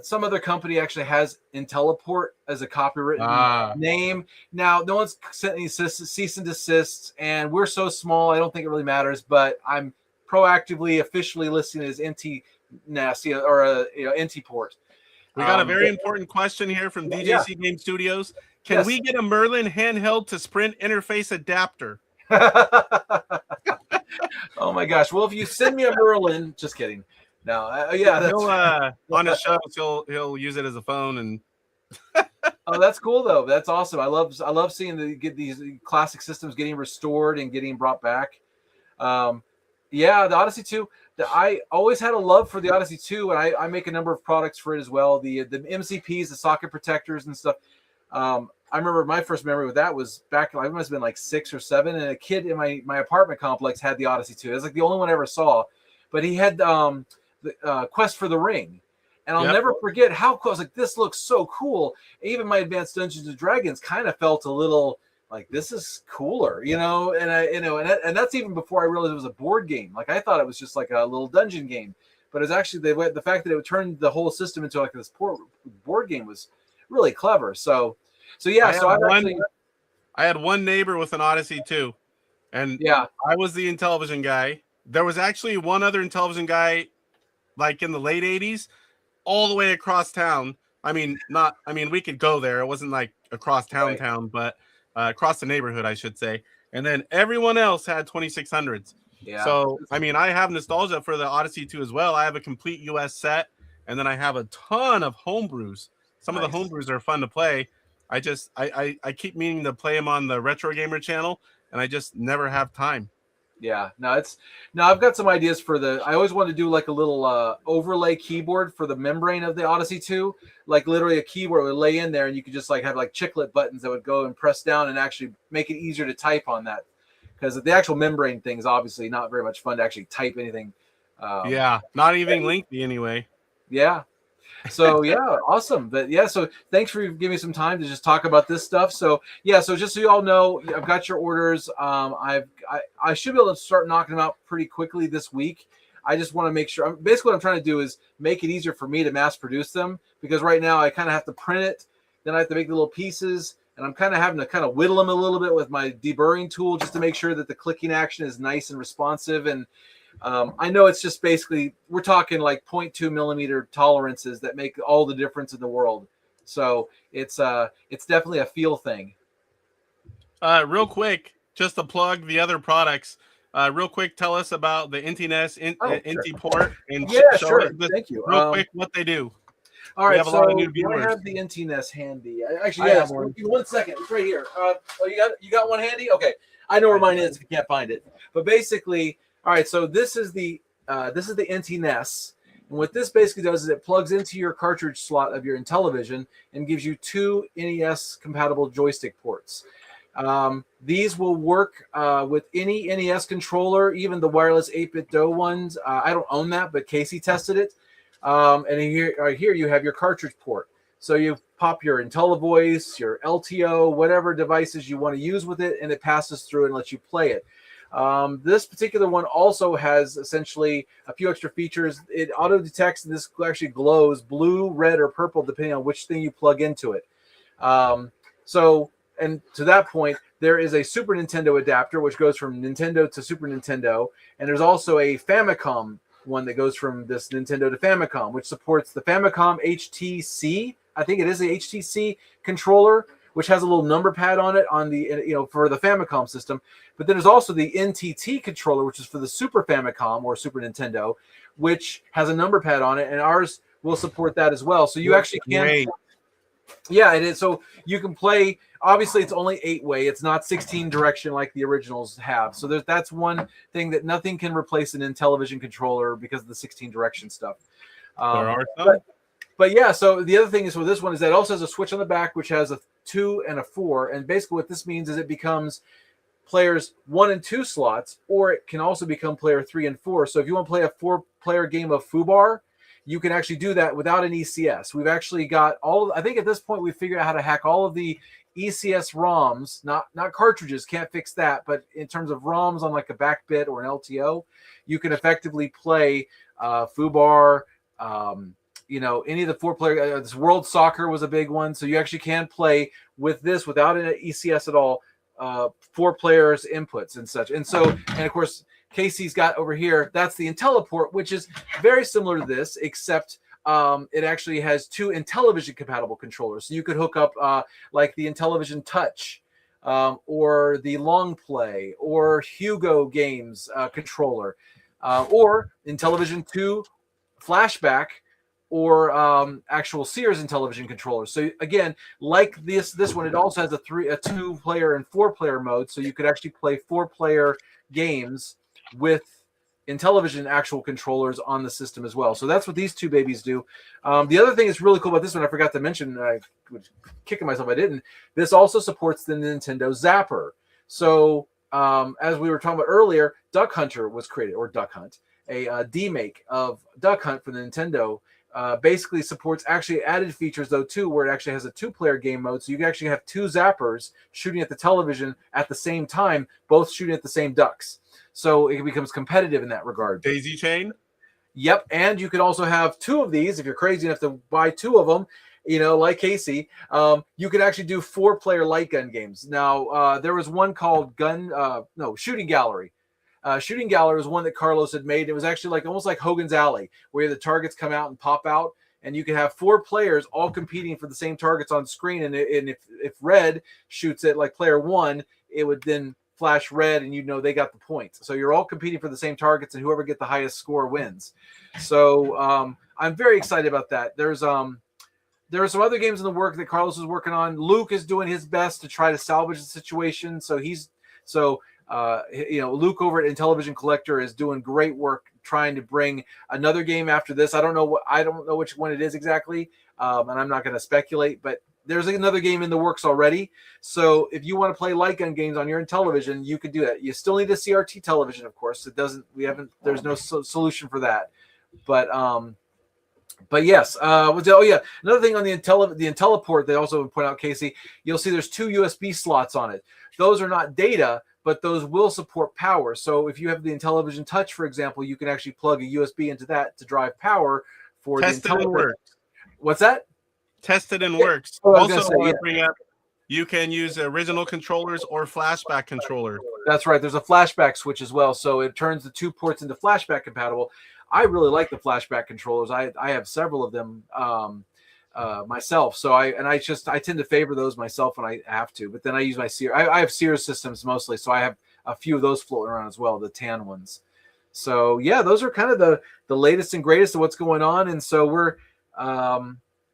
some other company actually has IntelliPort as a copywritten name. Now, no one's sent any cease and desists, and we're so small, I don't think it really matters. But I'm proactively, officially listing it as IntelliNAS or IntelliPort. We got a very important question here from DJC Game Studios. Can we get a Merlin handheld to Sprint interface adapter? Oh my gosh! Well, if you send me a Merlin, just kidding. No, he'll on his shows he'll use it as a phone and. Oh, that's cool though. That's awesome. I love seeing get these classic systems getting restored and getting brought back. The Odyssey 2. I always had a love for the Odyssey 2, and I make a number of products for it as well. The MCPs, the socket protectors and stuff. I remember my first memory with that was back. I must have been like 6 or 7, and a kid in my apartment complex had the Odyssey 2. It was like the only one I ever saw, but he had the Quest for the Ring, and I'll never forget how cool. I was like, this looks so cool. Even my Advanced Dungeons and Dragons kind of felt a little like this is cooler, and that's even before I realized it was a board game. Like I thought it was just like a little dungeon game, but it's actually the fact that it would turn the whole system into like this board game was really clever. So yeah. So I had one neighbor with an Odyssey 2, and Yeah. I was the Intellivision guy. There was actually one other Intellivision guy, like in the late 80s, all the way across town. We could go there. It wasn't like across Right. town, but across the neighborhood, I should say. And then everyone else had 2600s. Yeah. So, I have nostalgia for the Odyssey 2 as well. I have a complete US set, and then I have a ton of homebrews. Some of the homebrews are fun to play. I keep meaning to play them on the Retro Gamer channel, and I just never have time. Yeah, I've got some ideas for I always wanted to do like a little overlay keyboard for the membrane of the Odyssey 2, like literally a keyboard would lay in there, and you could just like have like chiclet buttons that would go and press down and actually make it easier to type on that, because the actual membrane thing is obviously not very much fun to actually type anything. Not even lengthy anyway. Yeah. So yeah, awesome. But yeah, so thanks for giving me some time to just talk about this stuff. So yeah, so just so you all know, I've got your orders. I should be able to start knocking them out pretty quickly this week. I just want to make sure. Basically, what I'm trying to do is make it easier for me to mass produce them, because right now I kind of have to print it, then I have to make the little pieces, and I'm kind of having to kind of whittle them a little bit with my deburring tool just to make sure that the clicking action is nice and responsive. And I know it's just basically, we're talking like 0.2 millimeter tolerances that make all the difference in the world. So it's definitely a feel thing. Real quick, just to plug the other products. Real quick, tell us about the IntiNES, Inti port, and sure. Thank you. Real quick, what they do. All right, we have a lot of new viewers. I have the IntiNES handy. Actually, I have one. 1 second. It's right here. You got one handy? Okay. I know where mine is if you can't find it. But basically, all right, so this is the IntiNES. And what this basically does is it plugs into your cartridge slot of your Intellivision and gives you 2 NES compatible joystick ports. These will work with any NES controller, even the wireless 8-bit DOE ones. I don't own that, but Casey tested it. And here you have your cartridge port. So you pop your IntelliVoice, your LTO, whatever devices you want to use with it, and it passes through and lets you play it. This particular one also has essentially a few extra features. It auto detects, and this actually glows blue, red, or purple depending on which thing you plug into it. And to that point, there is a Super Nintendo adapter which goes from Nintendo to Super Nintendo, and there's also a Famicom one that goes from this Nintendo to Famicom, which supports the Famicom HTC. I think it is the HTC controller, which has a little number pad on it for the Famicom system. But then there's also the NTT controller, which is for the Super Famicom or Super Nintendo, which has a number pad on it, and ours will support that as well. So you actually can. Great. Yeah, it is. So you can play. Obviously, it's only 8-way. It's not 16 direction like the originals have. So that's one thing that nothing can replace an Intellivision controller because of the 16 direction stuff. There are some. But yeah, so the other thing is with this one is that it also has a switch on the back, which has a 2 and a 4. And basically what this means is it becomes players 1 and 2 slots, or it can also become player 3 and 4. So if you want to play a 4-player game of FUBAR, you can actually do that without an ECS. We've actually got I think at this point we've figured out how to hack all of the ECS ROMs, not cartridges, can't fix that, but in terms of ROMs on like a back bit or an LTO, you can effectively play FUBAR, any of the 4-player. This World Soccer was a big one, so you actually can play with this without an ECS at all, 4 players inputs and such. And of course, Casey's got over here, that's the IntelliPort, which is very similar to this, except it actually has 2 Intellivision compatible controllers. So you could hook up like the Intellivision Touch or the Long Play or Hugo Games controller or Intellivision 2 Flashback or actual Sears Intellivision controllers. So again, like this one, it also has a 2-player and 4-player mode. So you could actually play 4-player games with Intellivision actual controllers on the system as well. So that's what these 2 babies do. The other thing that's really cool about this one, I forgot to mention, I was kicking myself I didn't. This also supports the Nintendo Zapper. So as we were talking about earlier, Duck Hunter was created, or Duck Hunt, a demake of Duck Hunt for the Nintendo. Basically supports actually added features though too, where it actually has a 2-player game mode. So you can actually have 2 zappers shooting at the television at the same time, both shooting at the same ducks. So it becomes competitive in that regard. Daisy chain? Yep. And you can also have 2 of these if you're crazy enough to buy 2 of them. like Casey, you could actually do 4-player light gun games. Now, there was one called Shooting Gallery. Shooting Gallery was one that Carlos had made. It was actually almost like Hogan's Alley, where the targets come out and pop out, and you can have 4 players all competing for the same targets on screen. And if red shoots at player 1, it would then flash red, and they got the points. So you're all competing for the same targets, and whoever gets the highest score wins. So I'm very excited about that. There are some other games in the work that Carlos is working on. Luke is doing his best to try to salvage the situation. So Luke over at Intellivision Collector is doing great work trying to bring another game after this. I don't know which one it is exactly, and I'm not going to speculate, but there's another game in the works already. So if you want to play light gun games on your Intellivision, you could do that. You still need a CRT television, of course. There's no solution for that. But yes. Another thing on the IntelliPort, they also point out, Casey, you'll see there's 2 USB slots on it. Those are not data, but those will support power. So if you have the Intellivision Touch, for example, you can actually plug a USB into that to drive power for the IntelliVision. What's that? Tested and works. Also, I want to bring up, you can use original controllers or flashback controller. That's right. There's a flashback switch as well, so it turns the 2 ports into flashback compatible. I really like the flashback controllers. I have several of them myself. So I tend to favor those myself when I have to. But then I use my Sears. I have Sears systems mostly, so I have a few of those floating around as well, the tan ones. So yeah, those are kind of the latest and greatest of what's going on. And so we're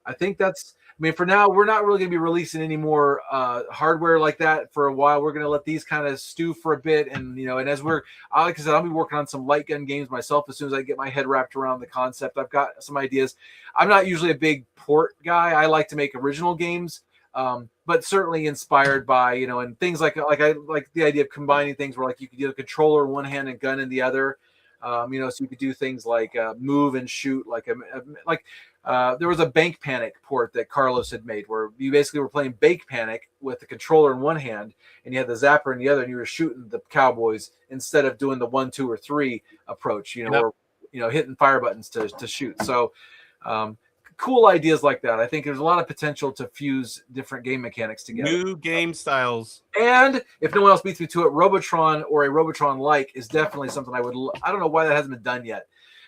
I think that's. I mean, for now, we're not really going to be releasing any more hardware like that for a while. We're going to let these kind of stew for a bit, and and as like I said, I'll be working on some light gun games myself as soon as I get my head wrapped around the concept. I've got some ideas. I'm not usually a big port guy. I like to make original games, but certainly inspired by and things like I like the idea of combining things where you could do a controller in one hand and gun in the other. So you could do things like move and shoot, there was a Bank Panic port that Carlos had made where you basically were playing Bank Panic with the controller in one hand and you had the zapper in the other, and you were shooting the cowboys instead of doing the 1, 2, or 3 approach, or hitting fire buttons to shoot. So cool ideas like that. I think there's a lot of potential to fuse different game mechanics together. New game styles. And if no one else beats me to it, Robotron or a Robotron-like is definitely something I don't know why that hasn't been done yet,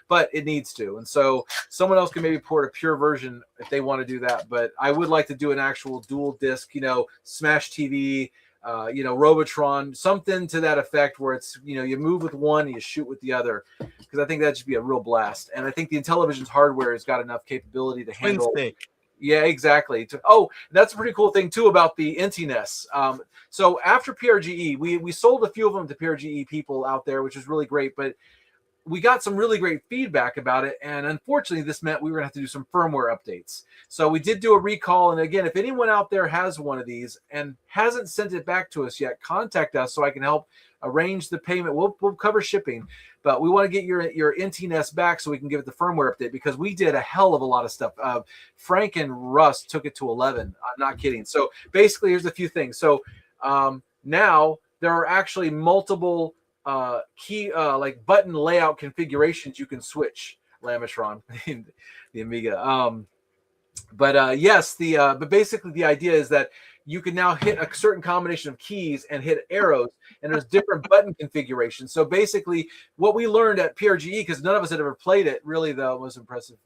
but it needs to. And so someone else can maybe port a pure version if they want to do that. But I would like to do an actual dual disc, Smash TV, Robotron, something to that effect where it's, you move with one and you shoot with the other, because I think that should be a real blast. And I think the Intellivision's hardware has got enough capability to handle. Twin stick. Yeah, exactly. That's a pretty cool thing too about the IntelliNES. So after PRGE, we sold a few of them to PRGE people out there, which is really great, but we got some really great feedback about it, and unfortunately this meant we were going to have to do some firmware updates. So we did do a recall, and again, if anyone out there has one of these and hasn't sent it back to us yet, contact us so I can help arrange the payment. We'll cover shipping, but we want to get your IntelliNES back so we can give it the firmware update, because we did a hell of a lot of stuff. Frank and Russ took it to 11. I'm not kidding. So basically, here's a few things. So now there are actually multiple key button layout configurations you can switch. Lamatron, the Amiga. But basically the idea is that you can now hit a certain combination of keys and hit arrows, and there's different button configurations. So basically what we learned at PRGE, because none of us had ever played it, really though, was impressive.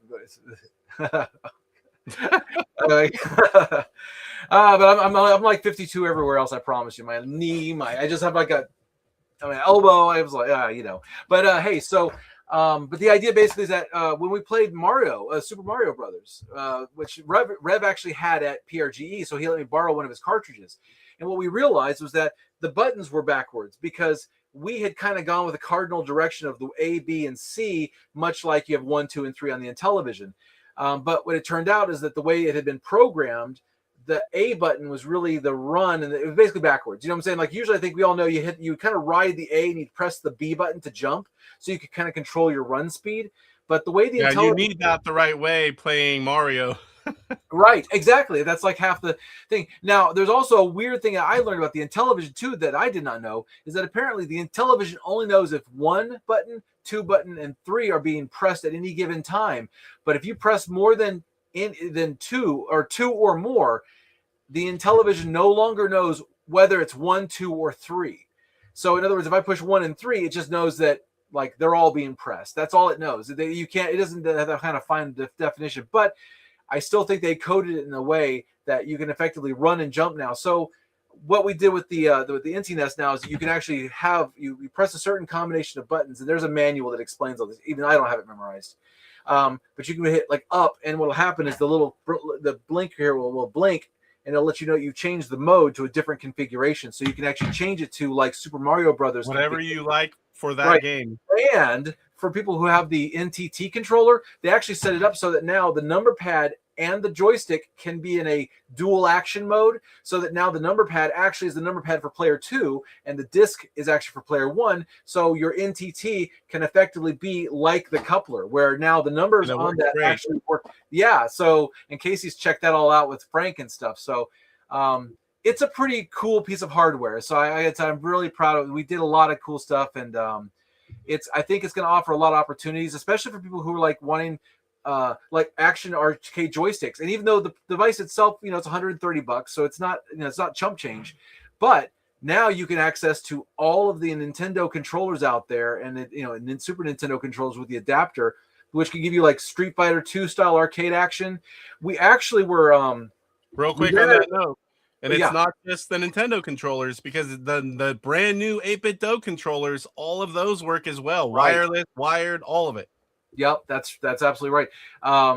But I'm like 52 everywhere else. I promise you. My knee, I just have my elbow. I was like, But hey, so but the idea basically is that when we played Mario, Super Mario Brothers, which Rev actually had at PRGE, so he let me borrow one of his cartridges. And what we realized was that the buttons were backwards, because we had kind of gone with the cardinal direction of the A, B, and C, much like you have 1, 2, and 3 on the Intellivision. But what it turned out is that the way it had been programmed, the A button was really the run, and it was basically backwards. You know what I'm saying? Like usually I think we all know you kind of ride the A and you press the B button to jump, so you could kind of control your run speed. But the way the you need that the right way playing Mario. Right, exactly. That's like half the thing. Now, there's also a weird thing that I learned about the Intellivision too that I did not know, is that apparently the Intellivision only knows if 1 button, 2 button, and 3 are being pressed at any given time. But if you press more than than two or more, the Intellivision no longer knows whether it's 1, 2, or 3. So in other words, if I push 1 and 3, it just knows that like they're all being pressed. That's all it knows. It doesn't have that kind of fine definition, but I still think they coded it in a way that you can effectively run and jump now. So what we did with the NTNest now is you can actually have you press a certain combination of buttons, and there's a manual that explains all this. Even I don't have it memorized, but you can hit like up, and what'll happen is the blink here will blink, and it'll let you know you change the mode to a different configuration, so you can actually change it to like Super Mario Brothers, whatever you like for that game. And for people who have the NTT controller, they actually set it up so that now the number pad and the joystick can be in a dual action mode, so that now the number pad actually is the number pad for player 2 and the disc is actually for player 1. So your NTT can effectively be like the coupler, where now the numbers on that actually work. Yeah. So and Casey's checked that all out with Frank and stuff. So it's a pretty cool piece of hardware. So I'm really proud of it. We did a lot of cool stuff, and I think it's going to offer a lot of opportunities, especially for people who are like wanting like action arcade joysticks. And even though the device itself, it's $130, so it's not, it's not chump change, but now you can access to all of the Nintendo controllers out there, and and Super Nintendo controllers with the adapter, which can give you like Street Fighter 2 style arcade action. We actually were real quick on that note. And it's not just the Nintendo controllers, because the brand new 8-bit Do controllers, all of those work as well. Right. Wireless, wired, all of it. Yep, that's absolutely right.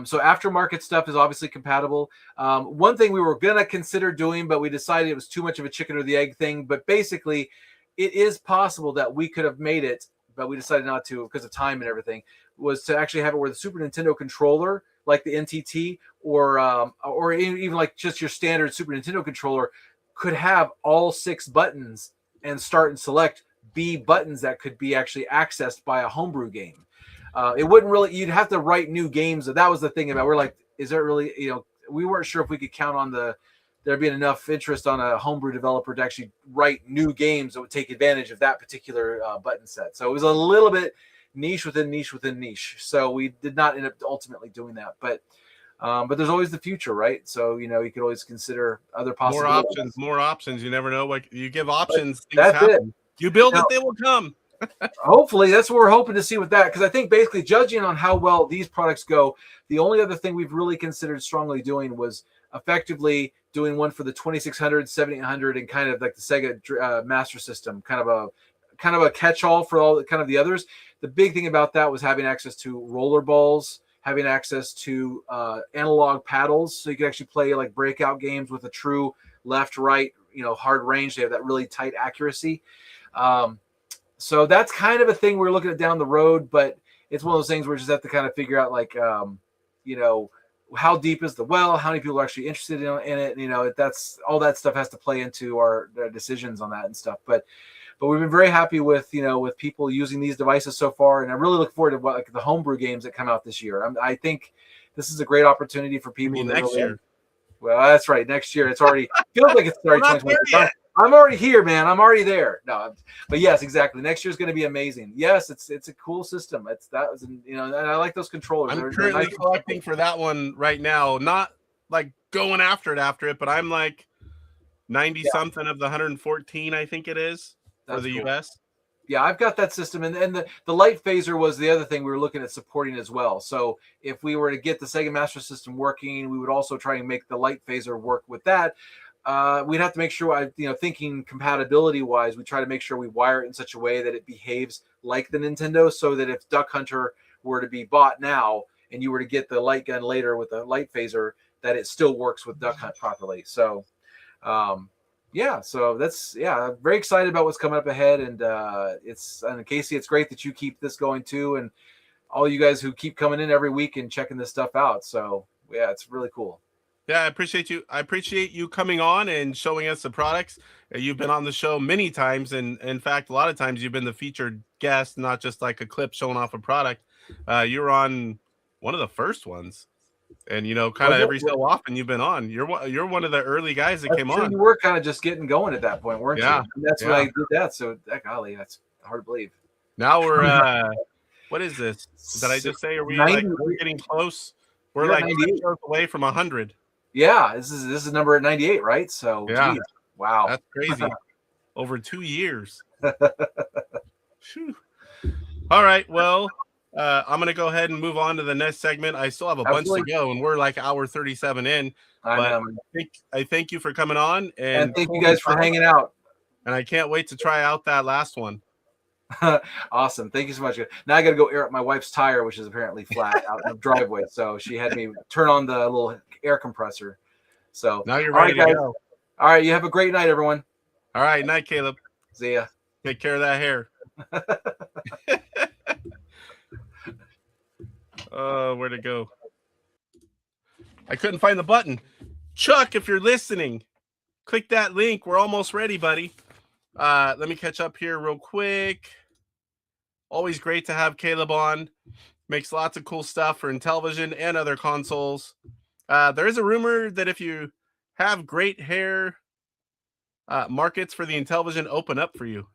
So aftermarket stuff is obviously compatible. One thing we were gonna consider doing, but we decided it was too much of a chicken or the egg thing. But basically, it is possible that we could have made it, but we decided not to because of time and everything. Was to actually have it where the Super Nintendo controller, like the NTT, or even like just your standard Super Nintendo controller, could have all 6 buttons and start and select be buttons that could be actually accessed by a homebrew game. It wouldn't really, you'd have to write new games. That was the thing about, we're like, is there really, we weren't sure if we could count on there being enough interest on a homebrew developer to actually write new games that would take advantage of that particular button set. So it was a little bit niche within niche within niche. So we did not end up ultimately doing that, but there's always the future, right? So, you could always consider other possibilities. More options. You never know what you give options. That's happen. You build it, they will come. Hopefully that's what we're hoping to see with that, because I think basically, judging on how well these products go, the only other thing we've really considered strongly doing was effectively doing one for the 2600, 7800, and kind of like the Sega Master System, kind of a catch-all for all kind of the others. The big thing about that was having access to roller balls, having access to analog paddles, so you could actually play like breakout games with a true left-right, hard range. They have that really tight accuracy. So that's kind of a thing we're looking at down the road, but it's one of those things where we just have to kind of figure out, like, how deep is the well, how many people are actually interested in it. That's all that stuff has to play into our decisions on that and stuff. But we've been very happy with, with people using these devices so far. And I really look forward to the homebrew games that come out this year. I think this is a great opportunity for people. Next year. Well, that's right. Next year. It's already feels like it's already 2020. I'm already here, man. I'm already there. No, but yes, exactly. Next year's going to be amazing. Yes, it's a cool system. And I like those controllers. I'm currently collecting for that one right now. Not like going after it, but I'm like 90 something of the 114, I think it is, for the US. Yeah, I've got that system, and the light phaser was the other thing we were looking at supporting as well. So if we were to get the Sega Master System working, we would also try and make the light phaser work with that. We'd have to make sure, thinking compatibility wise, we try to make sure we wire it in such a way that it behaves like the Nintendo, so that if Duck Hunter were to be bought now and you were to get the light gun later with the light phaser, that it still works with Duck Hunt properly. So, so that's, I'm very excited about what's coming up ahead. And Casey, it's great that you keep this going too. And all you guys who keep coming in every week and checking this stuff out. So yeah, it's really cool. Yeah, I appreciate you. I appreciate you coming on and showing us the products. You've been on the show many times, and in fact, a lot of times you've been the featured guest, not just like a clip showing off a product. You were on one of the first ones, and kind of every so often you've been on. You're one of the early guys that came on. You were kind of just getting going at that point, weren't you? And that's when I did that. So, golly, that's hard to believe. Now we're what is this? Did I just say? Are we like we're getting close? We're You're at like 98. away from 100. Yeah, this is number at 98, right? So, Yeah. geez, wow, That's crazy. Over 2 years. Phew. All right. Well, I'm going to go ahead and move on to the next segment. I still have a bunch to go, and we're like hour 37 in. I know. I thank you for coming on. And thank you guys for hanging out. And I can't wait to try out that last one. Awesome. Thank you so much. Now I got to go air up my wife's tire, which is apparently flat out in the driveway. So she had me turn on the little air compressor. So now you're ready to go. All right. You have a great night, everyone. All right. Night, Caleb. See ya. Take care of that hair. Where'd it go? I couldn't find the button. Chuck, if you're listening, click that link. We're almost ready, buddy. Let me catch up here real quick. Always great to have Caleb on. Makes lots of cool stuff for Intellivision and other consoles. There is a rumor that if you have great hair, markets for the Intellivision open up for you.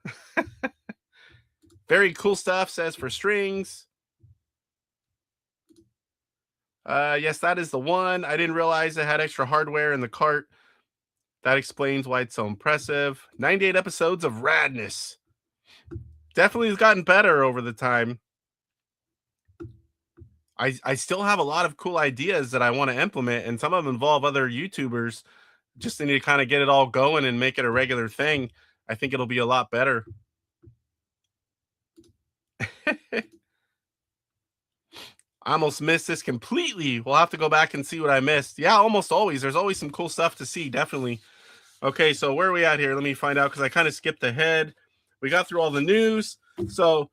Very cool stuff, says for strings. Yes, that is the one. I didn't realize it had extra hardware in the cart. That explains why it's so impressive. 98 episodes of radness. Definitely has gotten better over the time. I still have a lot of cool ideas that I want to implement, and some of them involve other YouTubers. Just need to kind of get it all going and make it a regular thing. I think it'll be a lot better. I almost missed this completely. We'll have to go back and see what I missed. Yeah, almost always. There's always some cool stuff to see, definitely. Okay, so where are we at here? Let me find out because I kind of skipped ahead. We got through all the news. So,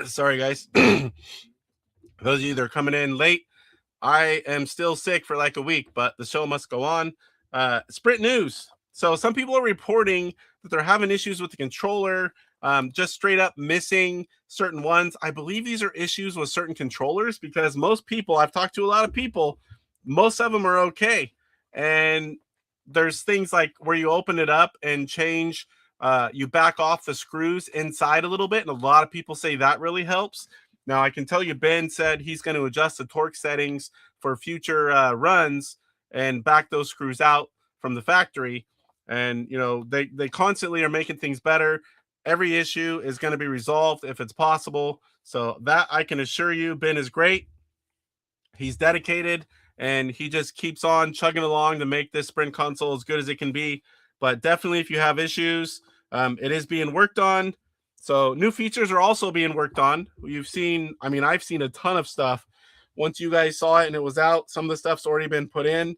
sorry, guys. Those of you that are coming in late, I am still sick for like a week, but the show must go on. Sprint news. So some people are reporting that they're having issues with the controller, just straight up missing certain ones. I believe these are issues with certain controllers because most people, I've talked to a lot of people, most of them are okay. And there's things like where you open it up and change, you back off the screws inside a little bit. And a lot of people say that really helps. Now, I can tell you, Ben said he's going to adjust the torque settings for future runs and back those screws out from the factory. And, you know, they constantly are making things better. Every issue is going to be resolved if it's possible. So that I can assure you, Ben is great. He's dedicated, and he just keeps on chugging along to make this Sprint console as good as it can be. But definitely, if you have issues, it is being worked on. So new features are also being worked on. You've seen, I mean, I've seen a ton of stuff. Once you guys saw it and it was out, some of the stuff's already been put in.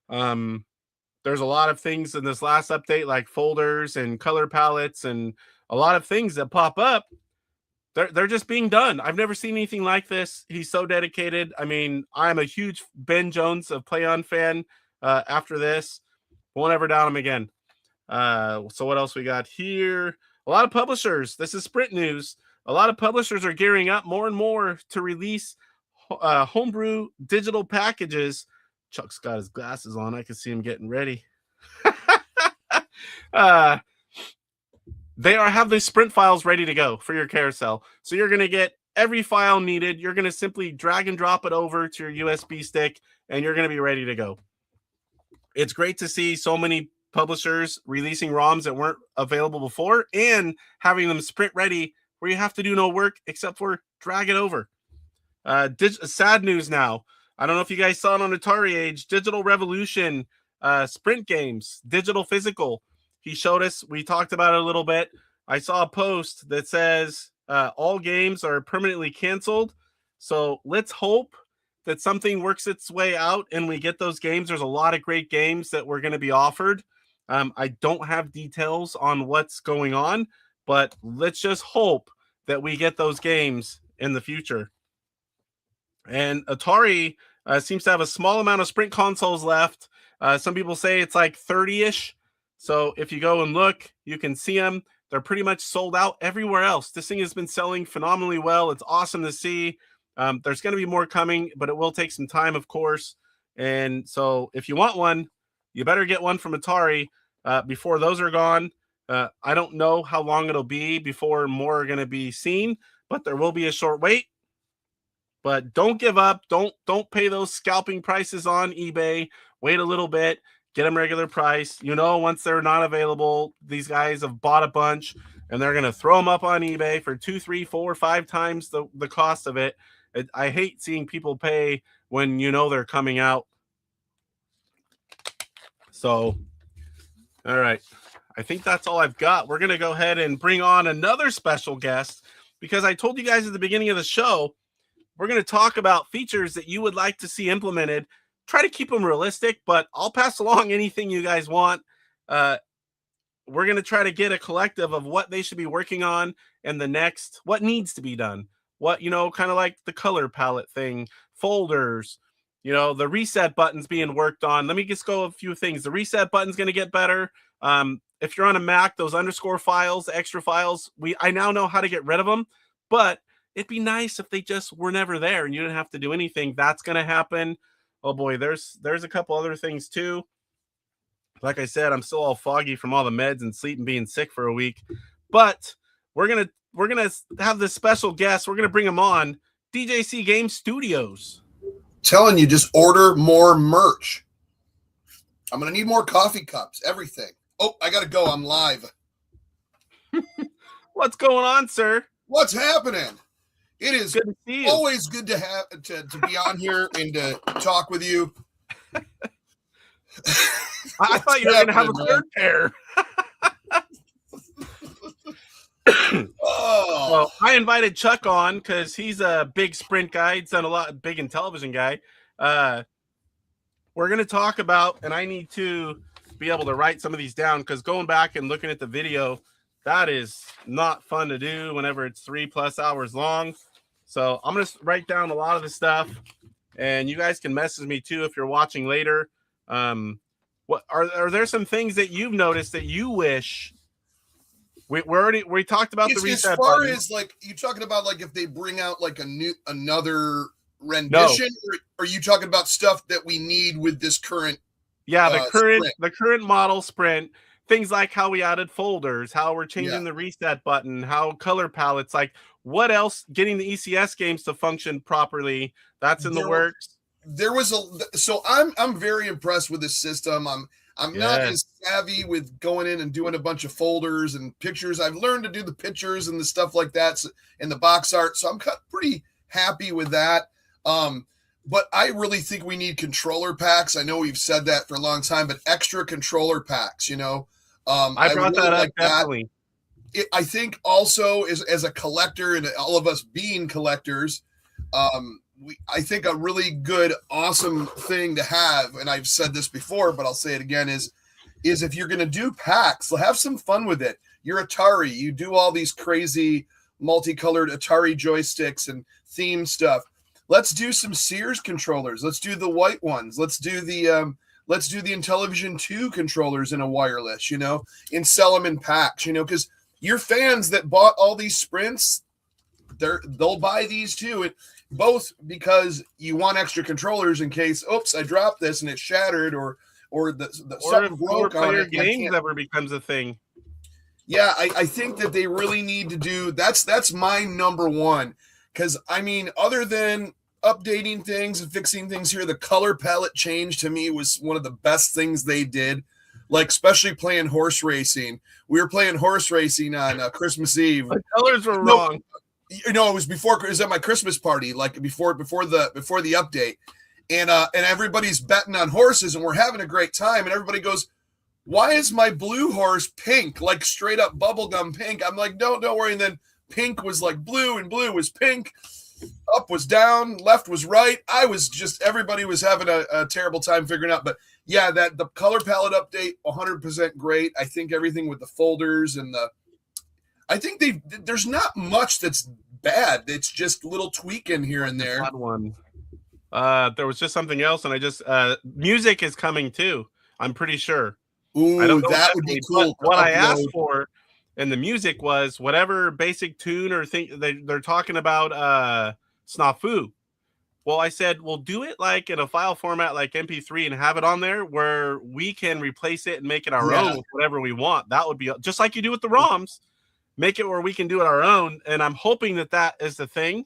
There's a lot of things in this last update, like folders and color palettes and a lot of things that pop up. They're just being done. I've never seen anything like this. He's so dedicated. I mean, I'm a huge Ben Jones of Play On fan. After this, won't ever down him again. So what else we got here? A lot of publishers. This is Sprint news. A lot of publishers are gearing up more and more to release homebrew digital packages. Chuck's got his glasses on. I can see him getting ready. They have the Sprint files ready to go for your carousel. So you're going to get every file needed. You're going to simply drag and drop it over to your USB stick, and you're going to be ready to go. It's great to see so many publishers releasing ROMs that weren't available before and having them Sprint ready where you have to do no work except for drag it over. Sad news now. I don't know if you guys saw it on AtariAge. Digital Revolution, Sprint games, digital physical. He showed us. We talked about it a little bit. I saw a post that says all games are permanently canceled. So let's hope that something works its way out and we get those games. There's a lot of great games that we're going to be offered. I don't have details on what's going on, but let's just hope that we get those games in the future. And Atari seems to have a small amount of Sprint consoles left. Some people say it's like 30-ish. So if you go and look, you can see them. They're pretty much sold out everywhere else. This thing has been selling phenomenally well. It's awesome to see. There's going to be more coming, but it will take some time, of course. And so if you want one, you better get one from Atari before those are gone. I don't know how long it'll be before more are going to be seen, but there will be a short wait. But don't give up. Don't pay those scalping prices on eBay. Wait a little bit. Get them regular price. Once they're not available, these guys have bought a bunch and they're going to throw them up on eBay for 2, 3, 4, 5 times the cost of it. I hate seeing people pay when they're coming out. So, all right. I think that's all I've got. We're going to go ahead and bring on another special guest because I told you guys at the beginning of the show, we're going to talk about features that you would like to see implemented. Try to keep them realistic, but I'll pass along anything you guys want. We're going to try to get a collective of what they should be working on and what needs to be done. What, kind of like the color palette thing, folders, the reset buttons being worked on. Let me just go a few things. The reset button's going to get better. If you're on a Mac, those underscore files, the extra files, I now know how to get rid of them, but it'd be nice if they just were never there and you didn't have to do anything. That's going to happen. Oh boy, there's a couple other things too. Like I said, I'm still all foggy from all the meds and sleep and being sick for a week. But we're gonna have this special guest. We're gonna bring him on. DJC Game Studios. Telling you, just order more merch. I'm gonna need more coffee cups, everything. Oh, I gotta go. I'm live. What's going on, sir? What's happening? It is good to see you. Always good to have to be on here and to talk with you. I thought you were going to have a third pair. Well, I invited Chuck on because he's a big Sprint guy. He's done a lot, big Intellivision guy. We're going to talk about, and I need to be able to write some of these down because going back and looking at the video, that is not fun to do whenever it's 3+ hours long. So I'm going to write down a lot of the stuff, and you guys can message me too if you're watching later. What are there some things that you've noticed that you wish we talked about the reset as far button. as like you talking about like if they bring out like another rendition, or are you talking about stuff that we need with this current the current model Sprint, things like how we added folders, how we're changing the reset button, how color palettes, like what else, getting the ECS games to function properly, that's in the works. So I'm very impressed with this system. I'm not as savvy with going in and doing a bunch of folders and pictures. I've learned to do the pictures and the stuff like that and the box art. So I'm pretty happy with that. But I really think we need controller packs. I know we've said that for a long time, but extra controller packs, I brought that up definitely. I think also as a collector and all of us being collectors, I think a really good, awesome thing to have, and I've said this before, but I'll say it again, is if you're going to do packs, have some fun with it. You're Atari. You do all these crazy multicolored Atari joysticks and theme stuff. Let's do some Sears controllers. Let's do the white ones. Let's do the Intellivision 2 controllers in a wireless, and sell them in packs, because your fans that bought all these Sprints, they'll buy these too. Both because you want extra controllers in case, oops, I dropped this and it shattered, or something broke on it. Games ever becomes a thing. Yeah, I think that they really need to do that's my number one. Because other than updating things and fixing things here, the color palette change to me was one of the best things they did. Like especially playing horse racing. We were playing horse racing on Christmas Eve. The colors were wrong. It was before. It was at my Christmas party, like before the update, and everybody's betting on horses, and we're having a great time. And everybody goes, "Why is my blue horse pink, like straight up bubblegum pink?" I'm like, "Don't worry." And then pink was like blue, and blue was pink. Up was down, left was right. Everybody was having a terrible time figuring out. But yeah, the color palette update, 100% great. I think everything with the folders and I think there's not much that's bad. It's just little tweaking here and there. One. There was just something else, and I just music is coming too. I'm pretty sure. Ooh, that would be cool. What I asked for in the music was whatever basic tune or thing they're talking about snafu. Well, I said, we'll do it like in a file format like MP3 and have it on there where we can replace it and make it our own with whatever we want. That would be just like you do with the ROMs. Make it where we can do it our own, and I'm hoping that is the thing.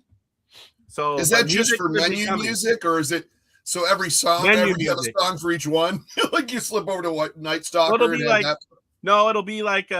So Is but that just for should be menu coming. music, or is it so every song, Menu you have music. a song for each one? Like you slip over to Night Stalker It'll and be have like that. no, it'll be like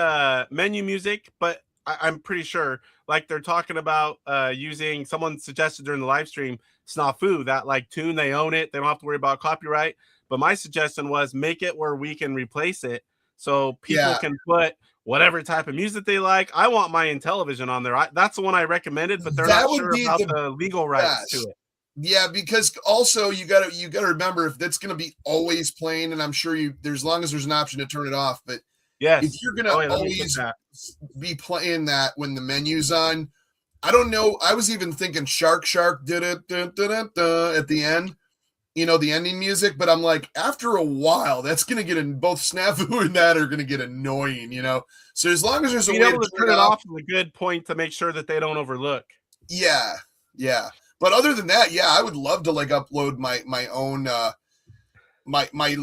menu music, but I'm pretty sure like they're talking about using someone suggested during the live stream Snafu, that like tune, they own it, they don't have to worry about copyright. But my suggestion was make it where we can replace it so people can put whatever type of music they like. I want my Intellivision on there. That's the one I recommended, but they're That not would sure be about the the legal rights to it. Yeah, because also you gotta remember if that's gonna be always playing, and I'm sure there's as long as there's an option to turn it off, but Yes, if you're gonna always be playing that when the menu's on, I don't know. I was even thinking Shark did it at the end, the ending music, but I'm like, after a while, that's gonna get in both Snafu and that are gonna get annoying, So as long as there's a way to turn it off is a good point to make sure that they don't overlook. Yeah. But other than that, yeah, I would love to like upload my own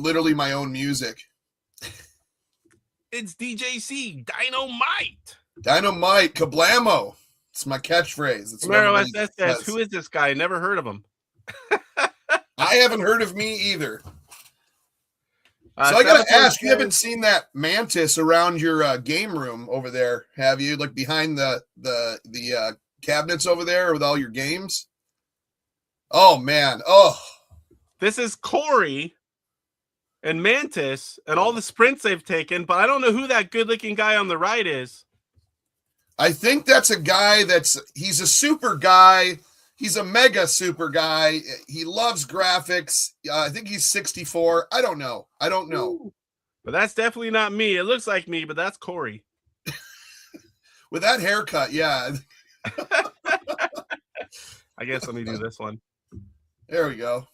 literally my own music. It's DJC Dynamite. Dynamite Kablamo. It's my catchphrase. It's Romero SS says, who is this guy? Never heard of him. I haven't heard of me either. So I gotta ask, you haven't seen that mantis around your game room over there, have you? Like behind the cabinets over there with all your games? Oh man. Oh. This is Corey and Mantis and all the sprints they've taken, but I don't know who that good-looking guy on the right is. I think that's a guy he's a super guy. He's a mega super guy. He loves graphics. I think he's 64. I don't know. Ooh. But that's definitely not me. It looks like me, but that's Corey. With that haircut, yeah. I guess let me do this one. There we go.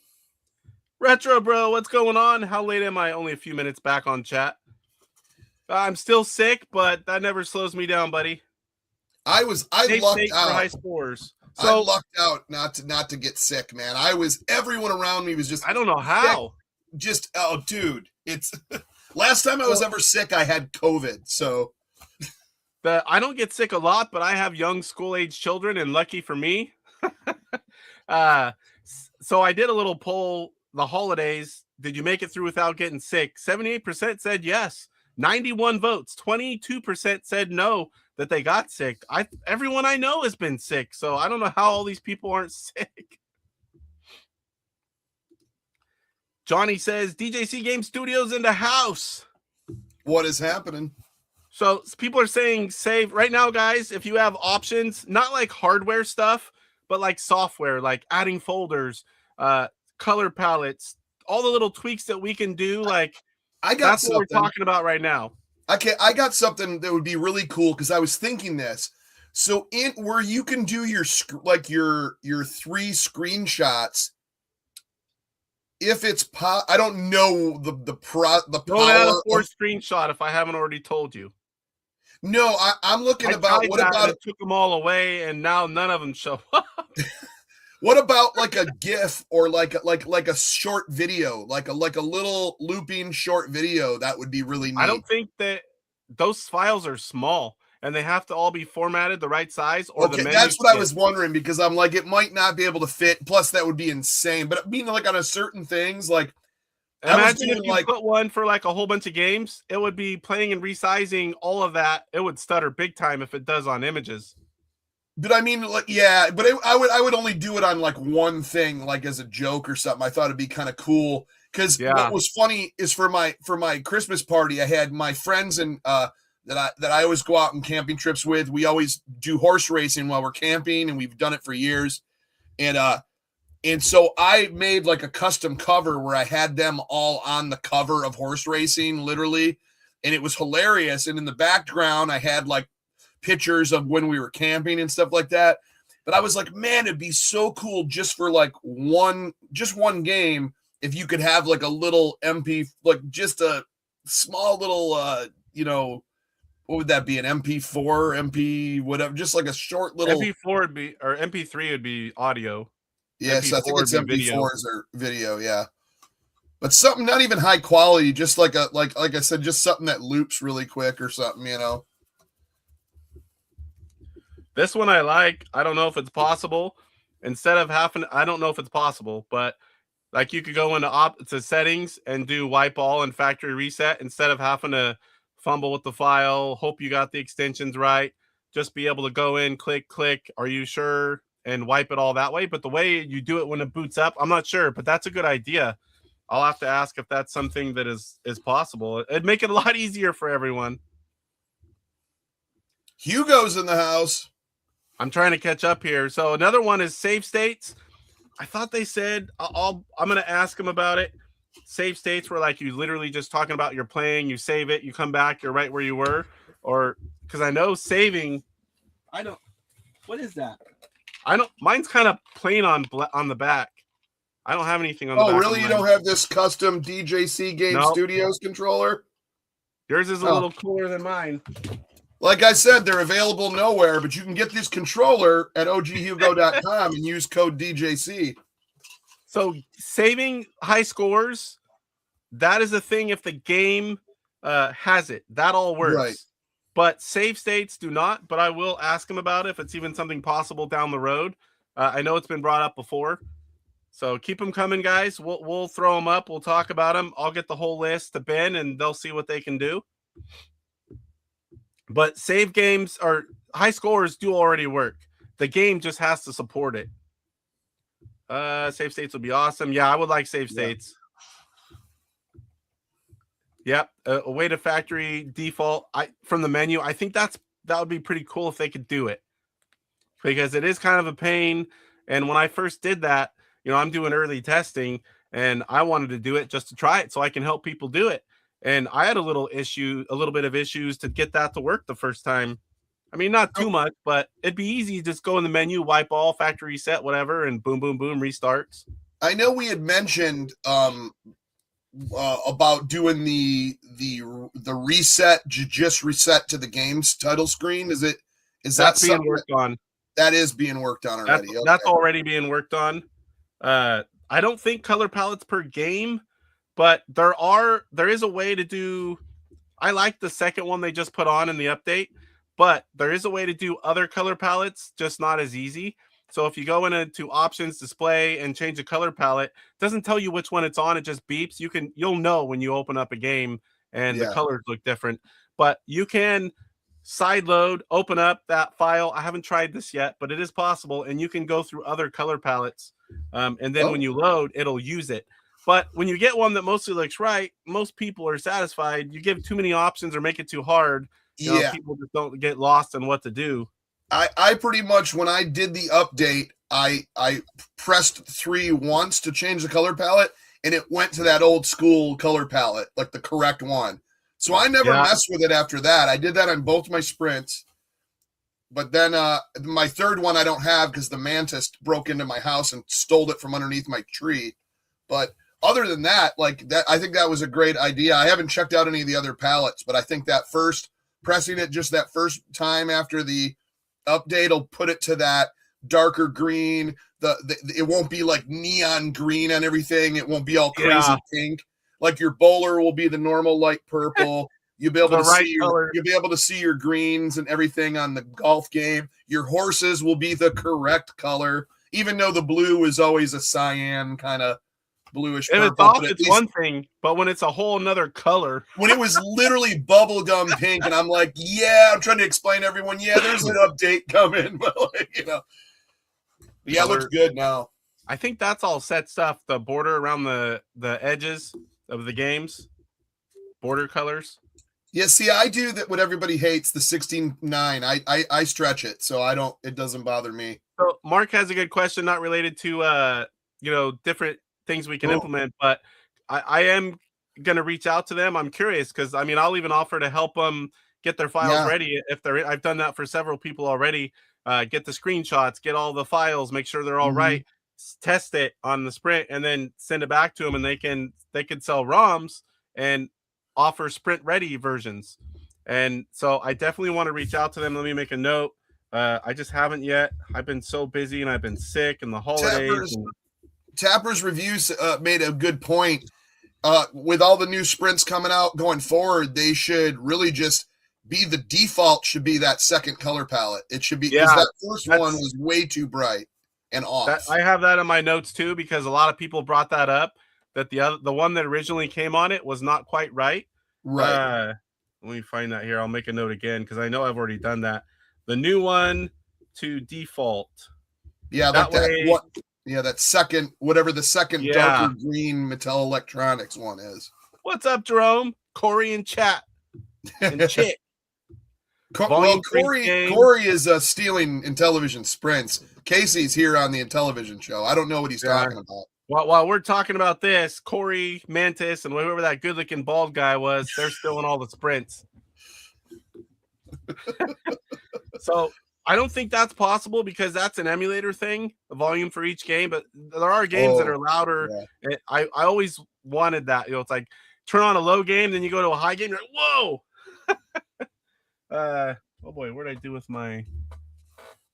Retro Bro, what's going on? How late am I? Only a few minutes back on chat. I'm still sick, but that never slows me down, buddy. I lucked out for high scores. So I lucked out not to get sick, man. Everyone around me was just I don't know how. Dude, it's last time I was ever sick, I had COVID. So I don't get sick a lot, but I have young school-age children, and lucky for me. So I did a little poll the holidays. Did you make it through without getting sick? 78% said yes. 91 votes. 22% said no, that they got sick. Everyone I know has been sick, so I don't know how all these people aren't sick. Johnny says DJC Game Studios in the house. What is happening? So people are saying save right now, guys. If you have options, not like hardware stuff, but like software, like adding folders, color palettes, all the little tweaks that we can do. Like that's what we're talking about right now. Okay, I got something that would be really cool because I was thinking this. So where you can do your 3 screenshots. If it's I don't know the power. Don't add a 4th screenshot if I haven't already told you. No, I'm looking about what about it took them all away and now none of them show up. What about like a GIF or like a short video, like a little looping short video? That would be really neat. I don't think that those files are small and they have to all be formatted the right size or the menu. That's what I was wondering because I'm like, it might not be able to fit. Plus, that would be insane. But I mean, like on a certain things, like imagine if you put one for like a whole bunch of games, it would be playing and resizing all of that. It would stutter big time if it does on images. But I mean, like, yeah, but I would only do it on like one thing, like as a joke or something. I thought it'd be kind of cool because what was funny is for my Christmas party, I had my friends and that I always go out on camping trips with. We always do horse racing while we're camping, and we've done it for years. And so I made like a custom cover where I had them all on the cover of horse racing, literally, and it was hilarious. And in the background, I had like pictures of when we were camping and stuff like that. But I was like, man, it'd be so cool just for like one game if you could have like a little MP, like just a small little what would that be, an MP4, MP whatever, just like a short little MP4 would be, or MP3 would be audio. Yes, I think it's MP4s or video, yeah. But something not even high quality, just like I said, just something that loops really quick or something, This one I like. I don't know if it's possible. instead of having, I don't know if it's possible, but like you could go into settings and do wipe all and factory reset instead of having to fumble with the file, hope you got the extensions right. Just be able to go in, click, are you sure, and wipe it all that way. But the way you do it when it boots up, I'm not sure, but that's a good idea. I'll have to ask if that's something that is possible. It'd make it a lot easier for everyone. Hugo's in the house. I'm trying to catch up here. So another one is save states. I thought they said I'm going to ask them about it. Save states were like you literally just talking about you're playing, you save it, you come back, you're right where you were. Or because I know saving, what is that? Mine's kind of plain on the back. I don't have anything on the back. Oh, really? You don't have this custom DJC Game Studios controller? Yours is a little cooler than mine. Like I said, they're available nowhere, but you can get this controller at oghugo.com and use code DJC. So saving high scores, that is a thing if the game has it. That all works. Right. But save states do not, but I will ask them about it if it's even something possible down the road. I know it's been brought up before. So keep them coming, guys. We'll throw them up. We'll talk about them. I'll get the whole list to Ben, and they'll see what they can do. But save games or high scores do already work. The game just has to support it. Save states would be awesome. Yeah, I would like save states. Yep, a way to factory default from the menu. I think that would be pretty cool if they could do it, because it is kind of a pain. And when I first did that, I'm doing early testing, and I wanted to do it just to try it so I can help people do it. And I had a little bit of issues to get that to work the first time. I mean, not too much, but it'd be easy. Just go in the menu, wipe all, factory reset, whatever, and boom, boom, boom, restarts. I know we had mentioned about doing the reset, just reset to the game's title screen. Is that being worked on? That is being worked on already. That's already being worked on. I don't think color palettes per game, but there is a way to do. I like the second one they just put on in the update, but there is a way to do other color palettes, just not as easy. So if you go into options, display, and change the color palette, it doesn't tell you which one it's on. It just beeps. You'll know when you open up a game and the colors look different. But you can side load, open up that file. I haven't tried this yet, but it is possible, and you can go through other color palettes. And then when you load, it'll use it. But when you get one that mostly looks right, most people are satisfied. You give too many options or make it too hard. People just don't get lost in what to do. I pretty much, when I did the update, I pressed 3 once to change the color palette, and it went to that old school color palette, like the correct one. So I never messed with it after that. I did that on both my sprints. But then my third one I don't have because the mantis broke into my house and stole it from underneath my tree. But other than that, I think that was a great idea. I haven't checked out any of the other palettes, but I think that pressing it just that first time after the update will put it to that darker green. It won't be like neon green on everything. It won't be all crazy pink. Like your bowler will be the normal light purple. You'll be able to see your greens and everything on the golf game. Your horses will be the correct color, even though the blue is always a cyan kind of bluish purple. If it's off, it's one thing, but when it's a whole another color. When it was literally bubblegum pink, and I'm like, I'm trying to explain to everyone, there's an update coming, but it looks good now. I think that's all set stuff. The border around the edges of the games, border colors. Yeah, see, I do that. What everybody hates, the 16:9. I stretch it, so it doesn't bother me. So Mark has a good question, not related to different things we can implement, but I am going to reach out to them. I'm curious because I'll even offer to help them get their files ready if they're. I've done that for several people already. Get the screenshots, get all the files, make sure they're all right, test it on the sprint, and then send it back to them, and they can sell ROMs and offer sprint ready versions. And so I definitely want to reach out to them. Let me make a note. I just haven't yet. I've been so busy and I've been sick and the holidays. Tapper's reviews made a good point. With all the new sprints coming out going forward, they should really just be the default should be that second color palette. It should be because that first one was way too bright. and off. I have that in my notes too, because a lot of people brought that up, that the one that originally came on it was not quite right. Right. Let me find that here. I'll make a note again because I know I've already done that. The new one to default. Yeah, that way. That second, whatever the second darker green Mattel Electronics one is. What's up, Jerome? Corey in chat. And Chick. Corey is stealing Intellivision sprints. Casey's here on the Intellivision Show. I don't know what he's talking about. While we're talking about this, Corey, Mantis, and whoever that good-looking bald guy was, they're stealing all the sprints. So I don't think that's possible because that's an emulator thing, the volume for each game. But there are games that are louder. Yeah. I always wanted that. It's like turn on a low game, then you go to a high game. You're like, whoa. Oh boy, what did I do with my?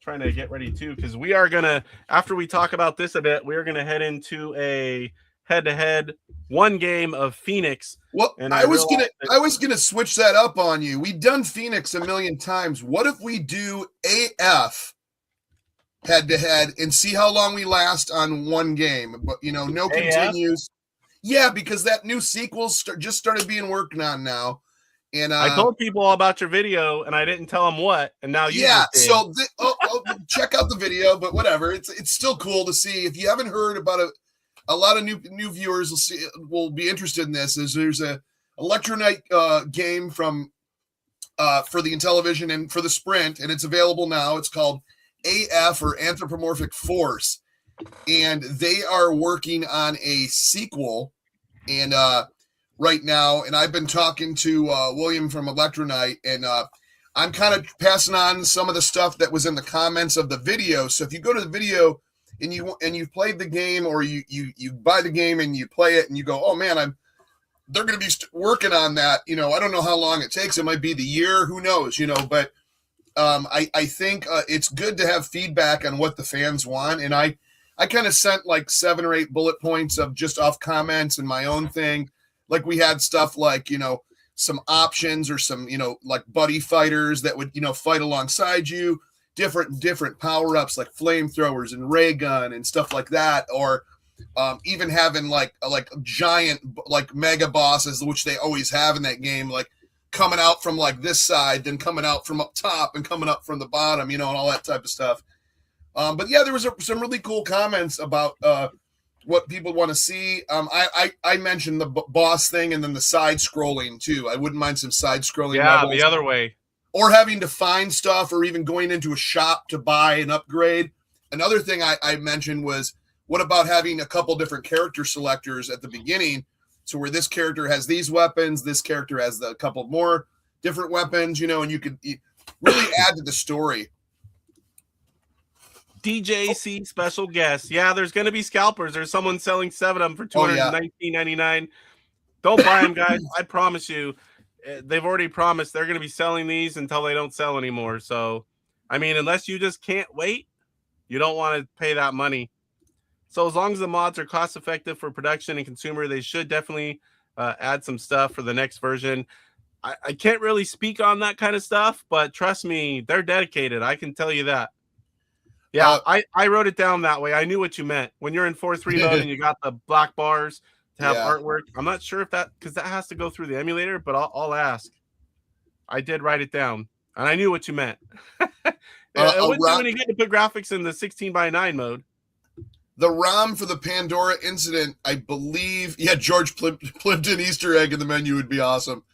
Trying to get ready too, because we are gonna, after we talk about this a bit, we're gonna head into a head-to-head one game of Phoenix. Well, and I was gonna switch that up on you. We've done Phoenix a million times. What if we do AF head-to-head and see how long we last on one game? But no continues. Yeah, because that new sequel just started being worked on now. And I told people all about your video, and I didn't tell them what. And now you so check out the video. But whatever, it's still cool to see. If you haven't heard about a lot of new viewers will be interested in this. There's a Electronite game from for the Intellivision and for the Sprint, and it's available now. It's called AF or Anthropomorphic Force, and they are working on a sequel. And right now, and I've been talking to William from Electronite, and I'm kind of passing on some of the stuff that was in the comments of the video. So if you go to the video and you've played the game, or you buy the game and you play it and you go, oh man, they're going to be working on that. I don't know how long it takes. It might be the year, who knows, but I think it's good to have feedback on what the fans want. And I kind of sent like 7 or 8 bullet points of just off comments and my own thing. Like we had stuff like, some options or some, like buddy fighters that would, fight alongside you, different power-ups like flamethrowers and ray gun and stuff like that. Or even having like giant, like mega bosses, which they always have in that game, like coming out from like this side, then coming out from up top and coming up from the bottom, and all that type of stuff. But yeah, there was some really cool comments about, what people want to see. I mentioned the boss thing and then the side scrolling too. I wouldn't mind some side scrolling. Yeah, levels. the other way. Or having to find stuff, or even going into a shop to buy an upgrade. Another thing I mentioned was, what about having a couple different character selectors at the beginning? So where this character has these weapons, this character has a couple more different weapons, and you could really add to the story. DJC special guest. Yeah, there's going to be scalpers. There's someone selling 7 of them for $219.99. Don't buy them, guys. I promise you. They've already promised they're going to be selling these until they don't sell anymore. So, I mean, unless you just can't wait, you don't want to pay that money. So as long as the mods are cost effective for production and consumer, they should definitely add some stuff for the next version. I can't really speak on that kind of stuff, but trust me, they're dedicated. I can tell you that. Yeah, I wrote it down that way. I knew what you meant. When you're in 4.3 mode and you got the black bars to have artwork, I'm not sure if because that has to go through the emulator, but I'll ask. I did write it down, and I knew what you meant. It wouldn't do any good to put graphics in the 16:9 mode. The ROM for the Pandora incident, I believe, George Plimpton Easter egg in the menu would be awesome.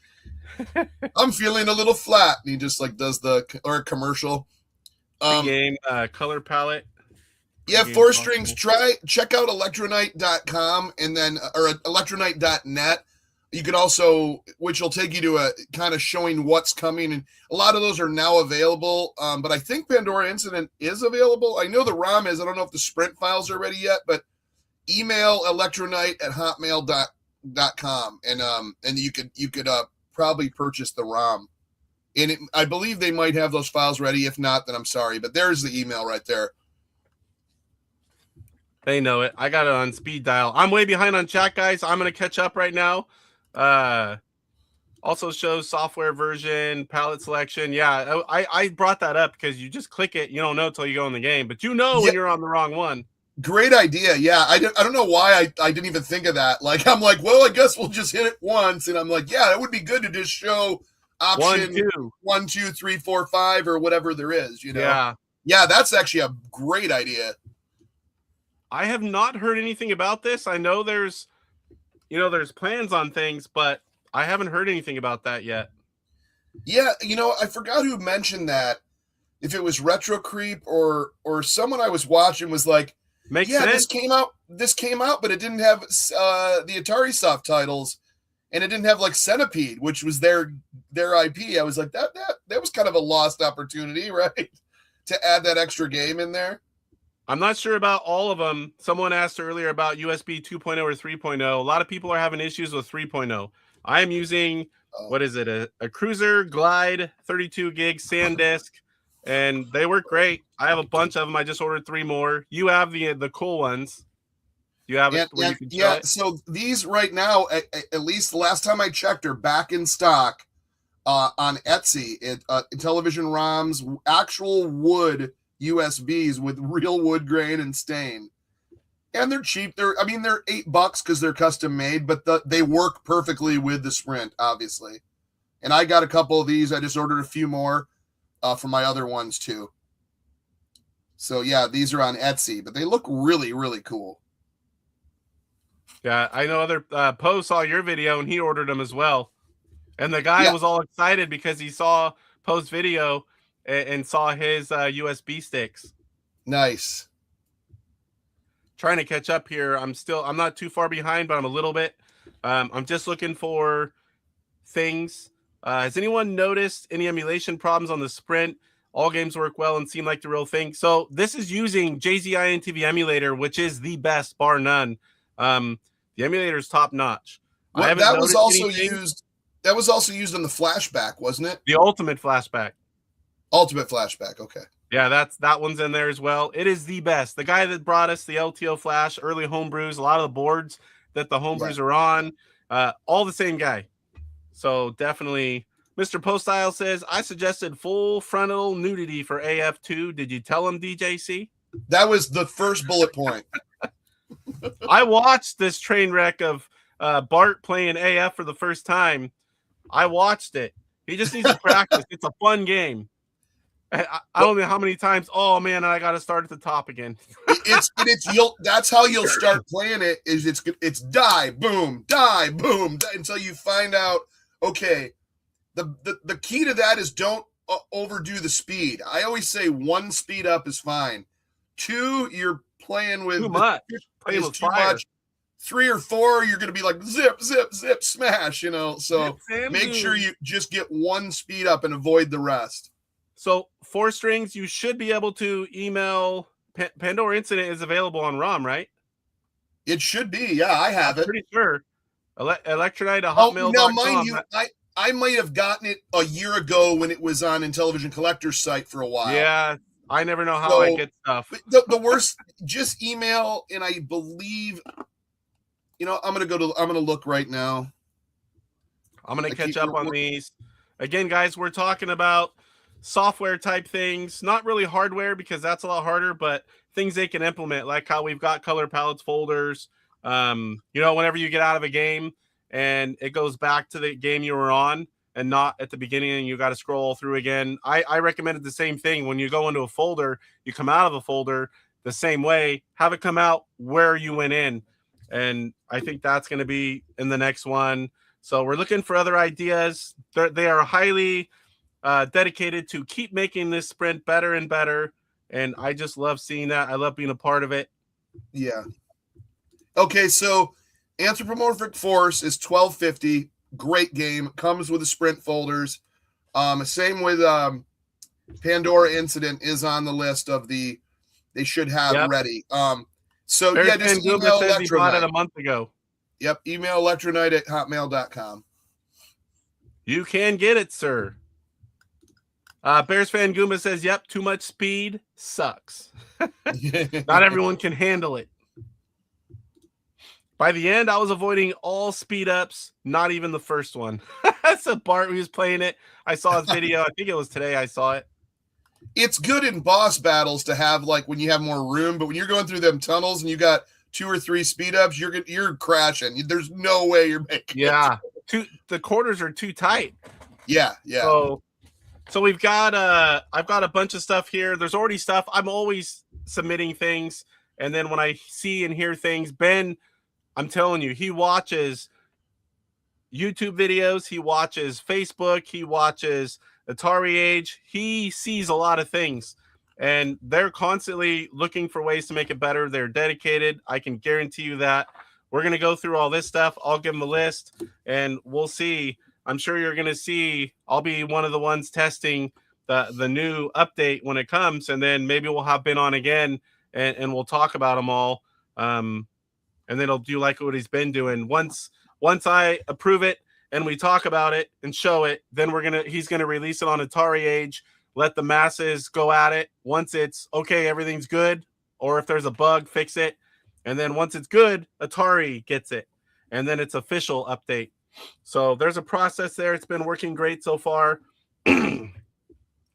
I'm feeling a little flat, and he just like does or a commercial. The game color palette. Yeah, 4 strings. Check out electronite.com and then or electronite.net. You could also, which will take you to a kind of showing what's coming, and a lot of those are now available. But I think Pandora Incident is available. I know the ROM is. I don't know if the Sprint files are ready yet, but email electronite@hotmail.com and you could probably purchase the ROM. And I believe they might have those files ready. If not, then I'm sorry. But there's the email right there. They know it. I got it on speed dial. I'm way behind on chat, guys. I'm going to catch up right now. Also shows software version, palette selection. Yeah, I brought that up because you just click it. You don't know until you go in the game, but you know when you're on the wrong one. Great idea. Yeah, I don't know why I didn't even think of that. Like, I'm like, well, I guess we'll just hit it once. And I'm like, yeah, it would be good to just show option 1, 2, 3, 4, 5 or whatever there is, you know? Yeah, that's actually a great idea. I have not heard anything about this. I know there's plans on things, but I haven't heard anything about that yet. Yeah, I forgot who mentioned that. If it was Retro Creep or someone I was watching was like, Makes sense. This came out, but it didn't have the Atari soft titles, and it didn't have like Centipede, which was their IP. I was like, that was kind of a lost opportunity, right? To add that extra game in there. I'm not sure about all of them. Someone asked earlier about USB 2.0 or 3.0. A lot of people are having issues with 3.0. I am using, what is it? A Cruiser Glide 32 gig SanDisk, and they work great. I have a bunch of them. I just ordered 3 more. You have the cool ones. You have it where you can try it? So these right now, at least the last time I checked, are back in stock on Etsy. Intellivision ROMs, actual wood USBs with real wood grain and stain, and they're cheap. They're $8 because they're custom made, but they work perfectly with the Sprint, obviously. And I got a couple of these. I just ordered a few more for my other ones too. So yeah, these are on Etsy, but they look really, really cool. Yeah, I know other Poe saw your video and he ordered them as well, and the guy was all excited because he saw Poe's video and saw his USB sticks. Nice. Trying to catch up here. I'm not too far behind, but I'm a little bit. I'm just looking for things. Has anyone noticed any emulation problems on the Sprint? All games work well and seem like the real thing. So this is using JZI Intv emulator, which is the best, bar none. The emulator is top notch. Well, that was also used on the flashback, wasn't it? The ultimate flashback. Ultimate flashback. Okay. Yeah, that one's in there as well. It is the best. The guy that brought us the LTO Flash, early Homebrews, a lot of the boards that the Homebrews are on, all the same guy. So definitely, Mr. Postile says, I suggested full frontal nudity for AF2. Did you tell him, DJC? That was the first bullet point. I watched this train wreck of Bart playing AF for the first time. I watched it. He just needs to practice. It's a fun game. I don't know how many times. Oh man, I got to start at the top again. That's how you'll start playing it. Is it's die boom until you find out. Okay, the key to that is don't overdo the speed. I always say 1 speed up is fine. 2, you're playing with too much. Playing with too much. 3 or 4, you're going to be like zip, zip, zip, smash. So make sure you just get 1 speed up and avoid the rest. So 4 strings, you should be able to email. Pandora Incident is available on ROM, right? It should be. Yeah, I have it. Pretty sure. Electronite at hotmail.com. Now, mind you, I might have gotten it a year ago when it was on Intellivision Collector's site for a while. Yeah, I never know how I get stuff. The worst, just email, and I believe, I'm gonna look right now. I'm gonna catch up on these. Again, guys, we're talking about software type things, not really hardware because that's a lot harder, but things they can implement, like how we've got color palettes folders. Whenever you get out of a game and it goes back to the game you were on and not at the beginning and you got to scroll through again. I recommended the same thing. When you go into a folder, you come out of a folder the same way, have it come out where you went in. And I think that's going to be in the next one. So we're looking for other ideas. They are highly dedicated to keep making this Sprint better and better. And I just love seeing that. I love being a part of it. Yeah. Okay, so Anthropomorphic Force is $12.50. Great game. Comes with the Sprint folders. Same with Pandora Incident is on the list of they should have ready. So Barry just email says he bought it Electronite. a month ago. Yep, email electronite@hotmail.com. You can get it, sir. Bears fan Goomba says, yep, too much speed sucks. Not everyone can handle it. By the end, I was avoiding all speed ups, not even the first one. So Bart was playing it. I saw his video. I think it was today I saw it. It's good in boss battles to have like when you have more room, but when you're going through them tunnels and you got 2 or 3 speed ups, you're crashing. There's no way you're making Yeah. The quarters are too tight. Yeah. So we've got I've got a bunch of stuff here. There's already stuff. I'm always submitting things, and then when I see and hear things, Ben, I'm telling you, he watches YouTube videos, he watches Facebook, he watches AtariAge. He sees a lot of things, and they're constantly looking for ways to make it better. They're dedicated. I can guarantee you that. We're going to go through all this stuff. I'll give them a list, and we'll see. I'm sure you're going to see. I'll be one of the ones testing the new update when it comes, and then maybe we'll have Ben on again, and we'll talk about them all. And then he'll do like what he's been doing. Once I approve it and we talk about it and show it, then he's gonna release it on AtariAge, let the masses go at it. Once it's okay, everything's good, or if there's a bug, fix it. And then once it's good, Atari gets it, and then it's official update. So there's a process there. It's been working great so far.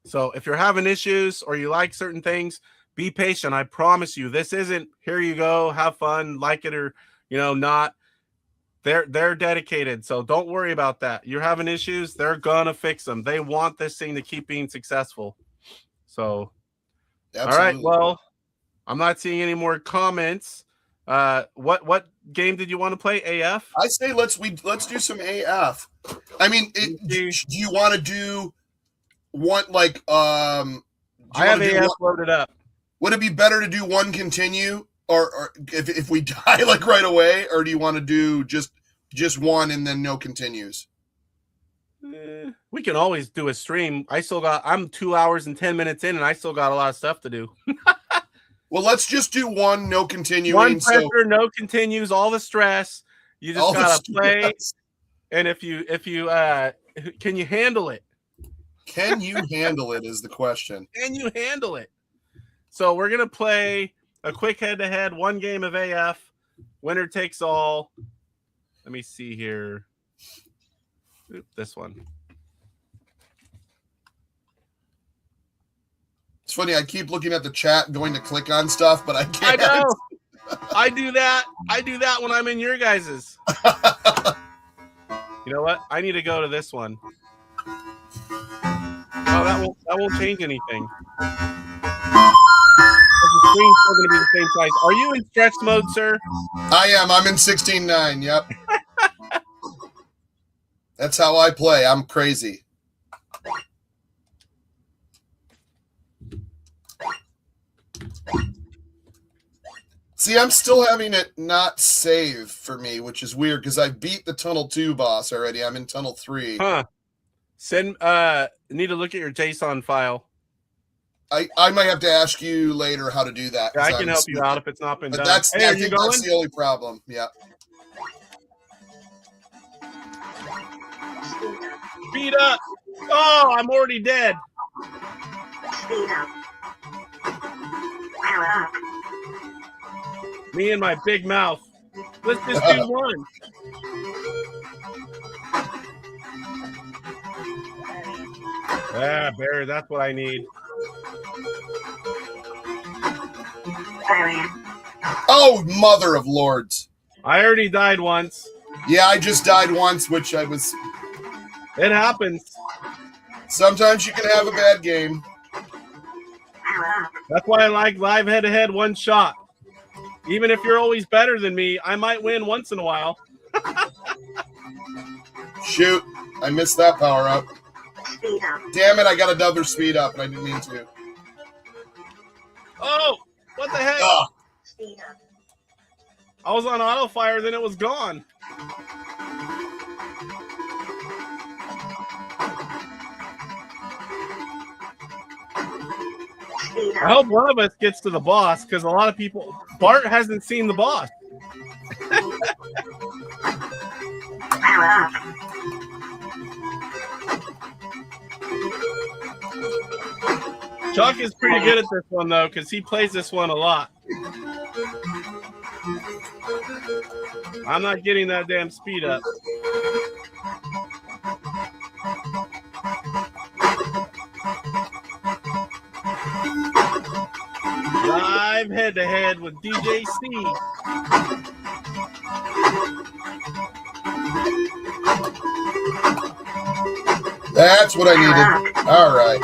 So if you're having issues or you like certain things, be patient. I promise you, this isn't here you go, have fun, like it or not. They're dedicated, so don't worry about that. You're having issues, they're gonna fix them. They want this thing to keep being successful. So Absolutely. All right, well, I'm not seeing any more comments. What game did you want to play? AF? I say let's do some AF. I mean, do you want to do one like I have AF loaded up. Would it be better to do one continue, or if we die like right away, or do you want to do just one and then no continues? We can always do a stream. I'm 2 hours and 10 minutes in, and I still got a lot of stuff to do. Well, let's just do one, no continuing. One pressure, no continues, all the stress. You just gotta play. And if you can you handle it? Can you handle it is the question. Can you handle it? So we're gonna play a quick head-to-head, one game of AF, winner takes all. Let me see here. This one. It's funny, I keep looking at the chat, going to click on stuff, but I can't. I know. I do that when I'm in your guys's. You know what? I need to go to this one. Oh, that won't change anything. The screen's still going to be the same size. Are you in stretch mode, sir? I am. I'm in 16:9. Yep. That's how I play. I'm crazy. See, I'm still having it not save for me, which is weird because I beat the Tunnel 2 boss already. I'm in Tunnel 3. Huh. Need to look at your JSON file. I might have to ask you later how to do that. Yeah, I can help you out if it's not been done. I think that's the only problem. Yeah. Speed up. Oh, I'm already dead. Speed up. Power up. Me and my big mouth. Let's just do one. Yeah, Barry, that's what I need. Oh, mother of lords. I already died once. Yeah, I just died once, which I was... It happens. Sometimes you can have a bad game. That's why I like live head-to-head one shot. Even if you're always better than me, I might win once in a while. Shoot, I missed that power up. Damn it, I got another speed up, and I didn't mean to. Oh, what the heck? Ugh. I was on auto fire, then it was gone. I hope one of us gets to the boss, because a lot of people... Bart hasn't seen the boss. Chuck is pretty good at this one, though, because he plays this one a lot. I'm not getting that damn speed up. Live head-to-head with DJ C. That's what I needed. All right.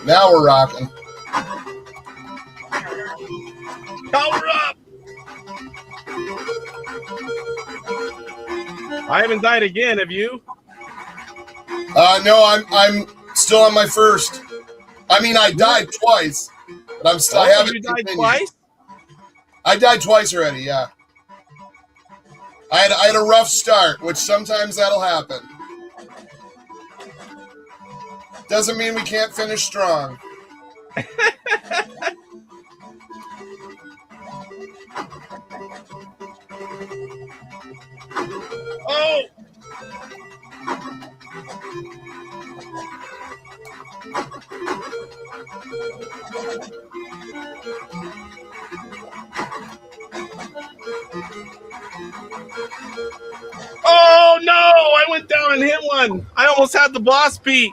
Now we're rocking. Power up! I haven't died again, have you? No, I'm still on my first. I mean, I died twice, but I'm still. I haven't. You died continued. twice? I died twice already. Yeah. I had a rough start, which sometimes that'll happen. Doesn't mean we can't finish strong. Oh! Oh no! I went down and hit one. I almost had the boss beat.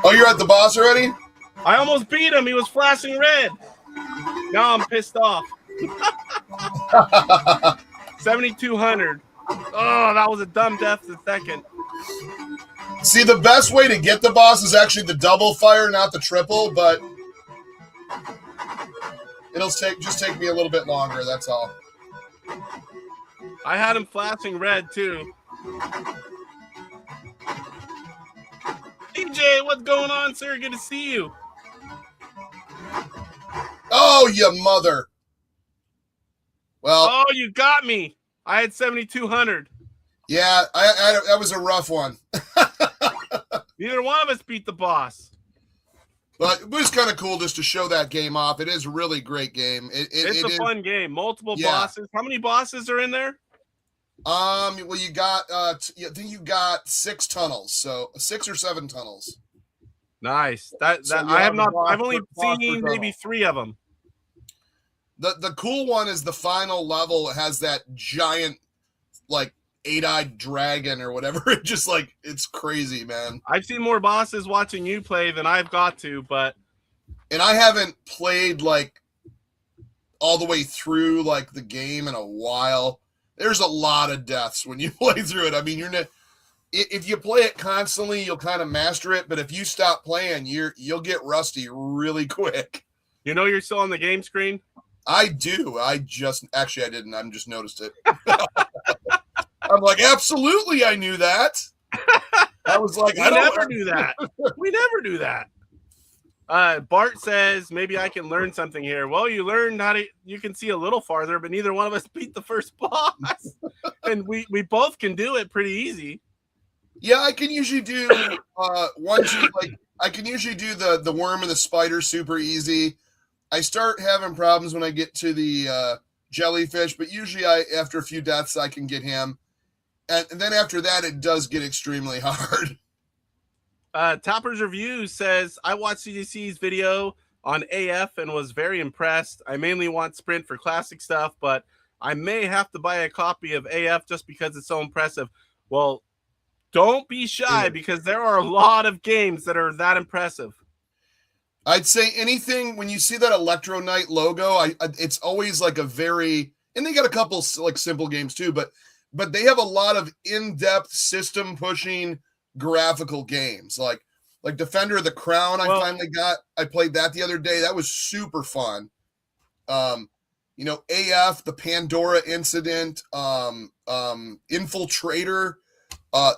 Oh, you're at the boss already? I almost beat him. He was flashing red. Now I'm pissed off. 7,200. Oh, that was a dumb death the second. See, the best way to get the boss is actually the double fire, not the triple, but it'll just take me a little bit longer, that's all. I had him flashing red, too. DJ, what's going on, sir? Good to see you. Oh, you mother. Well, Oh, you got me. I had 7,200. yeah, that was a rough one. Neither one of us beat the boss. But it was kind of cool just to show that game off. It is a really great game. It's a fun game. Multiple Yeah. bosses. How many bosses are in there? Well, you got, I think you got 6 tunnels, so 6 or 7 tunnels. Nice. So you I have have not. boss I've only per seen tunnel. maybe 3 of them. The cool one is the final level. It has that giant, like, 8-eyed dragon or whatever. It just like, it's crazy, man. I've seen more bosses watching you play than I've got to, but And I haven't played like all the way through like the game in a while. There's a lot of deaths when you play through it. I mean, if you play it constantly, you'll kind of master it. But if you stop playing, you'll get rusty really quick. you know you're still on the game screen. I do. I didn't. I'm just noticed it. I'm like, absolutely, I knew that. I was like, We never do that. We never do that. Bart says maybe I can learn something here. Well, you learned you can see a little farther, but neither one of us beat the first boss, and we both can do it pretty easy. Yeah, I can usually do I can usually do the worm and the spider super easy. I start having problems when I get to the jellyfish, but usually after a few deaths I can get him. And then after that it does get extremely hard. Topper's Review says, I watched CDC's video on AF and was very impressed. I mainly want Sprint for classic stuff, but I may have to buy a copy of AF just because it's so impressive. Well, don't be shy because there are a lot of games that are that impressive. I'd say anything when you see that Electro Knight logo, it's always like a very, and they got a couple like simple games too, but they have a lot of in-depth system pushing graphical games like Defender of the Crown. I played that the other day. That was super fun. AF, the Pandora Incident, Infiltrator.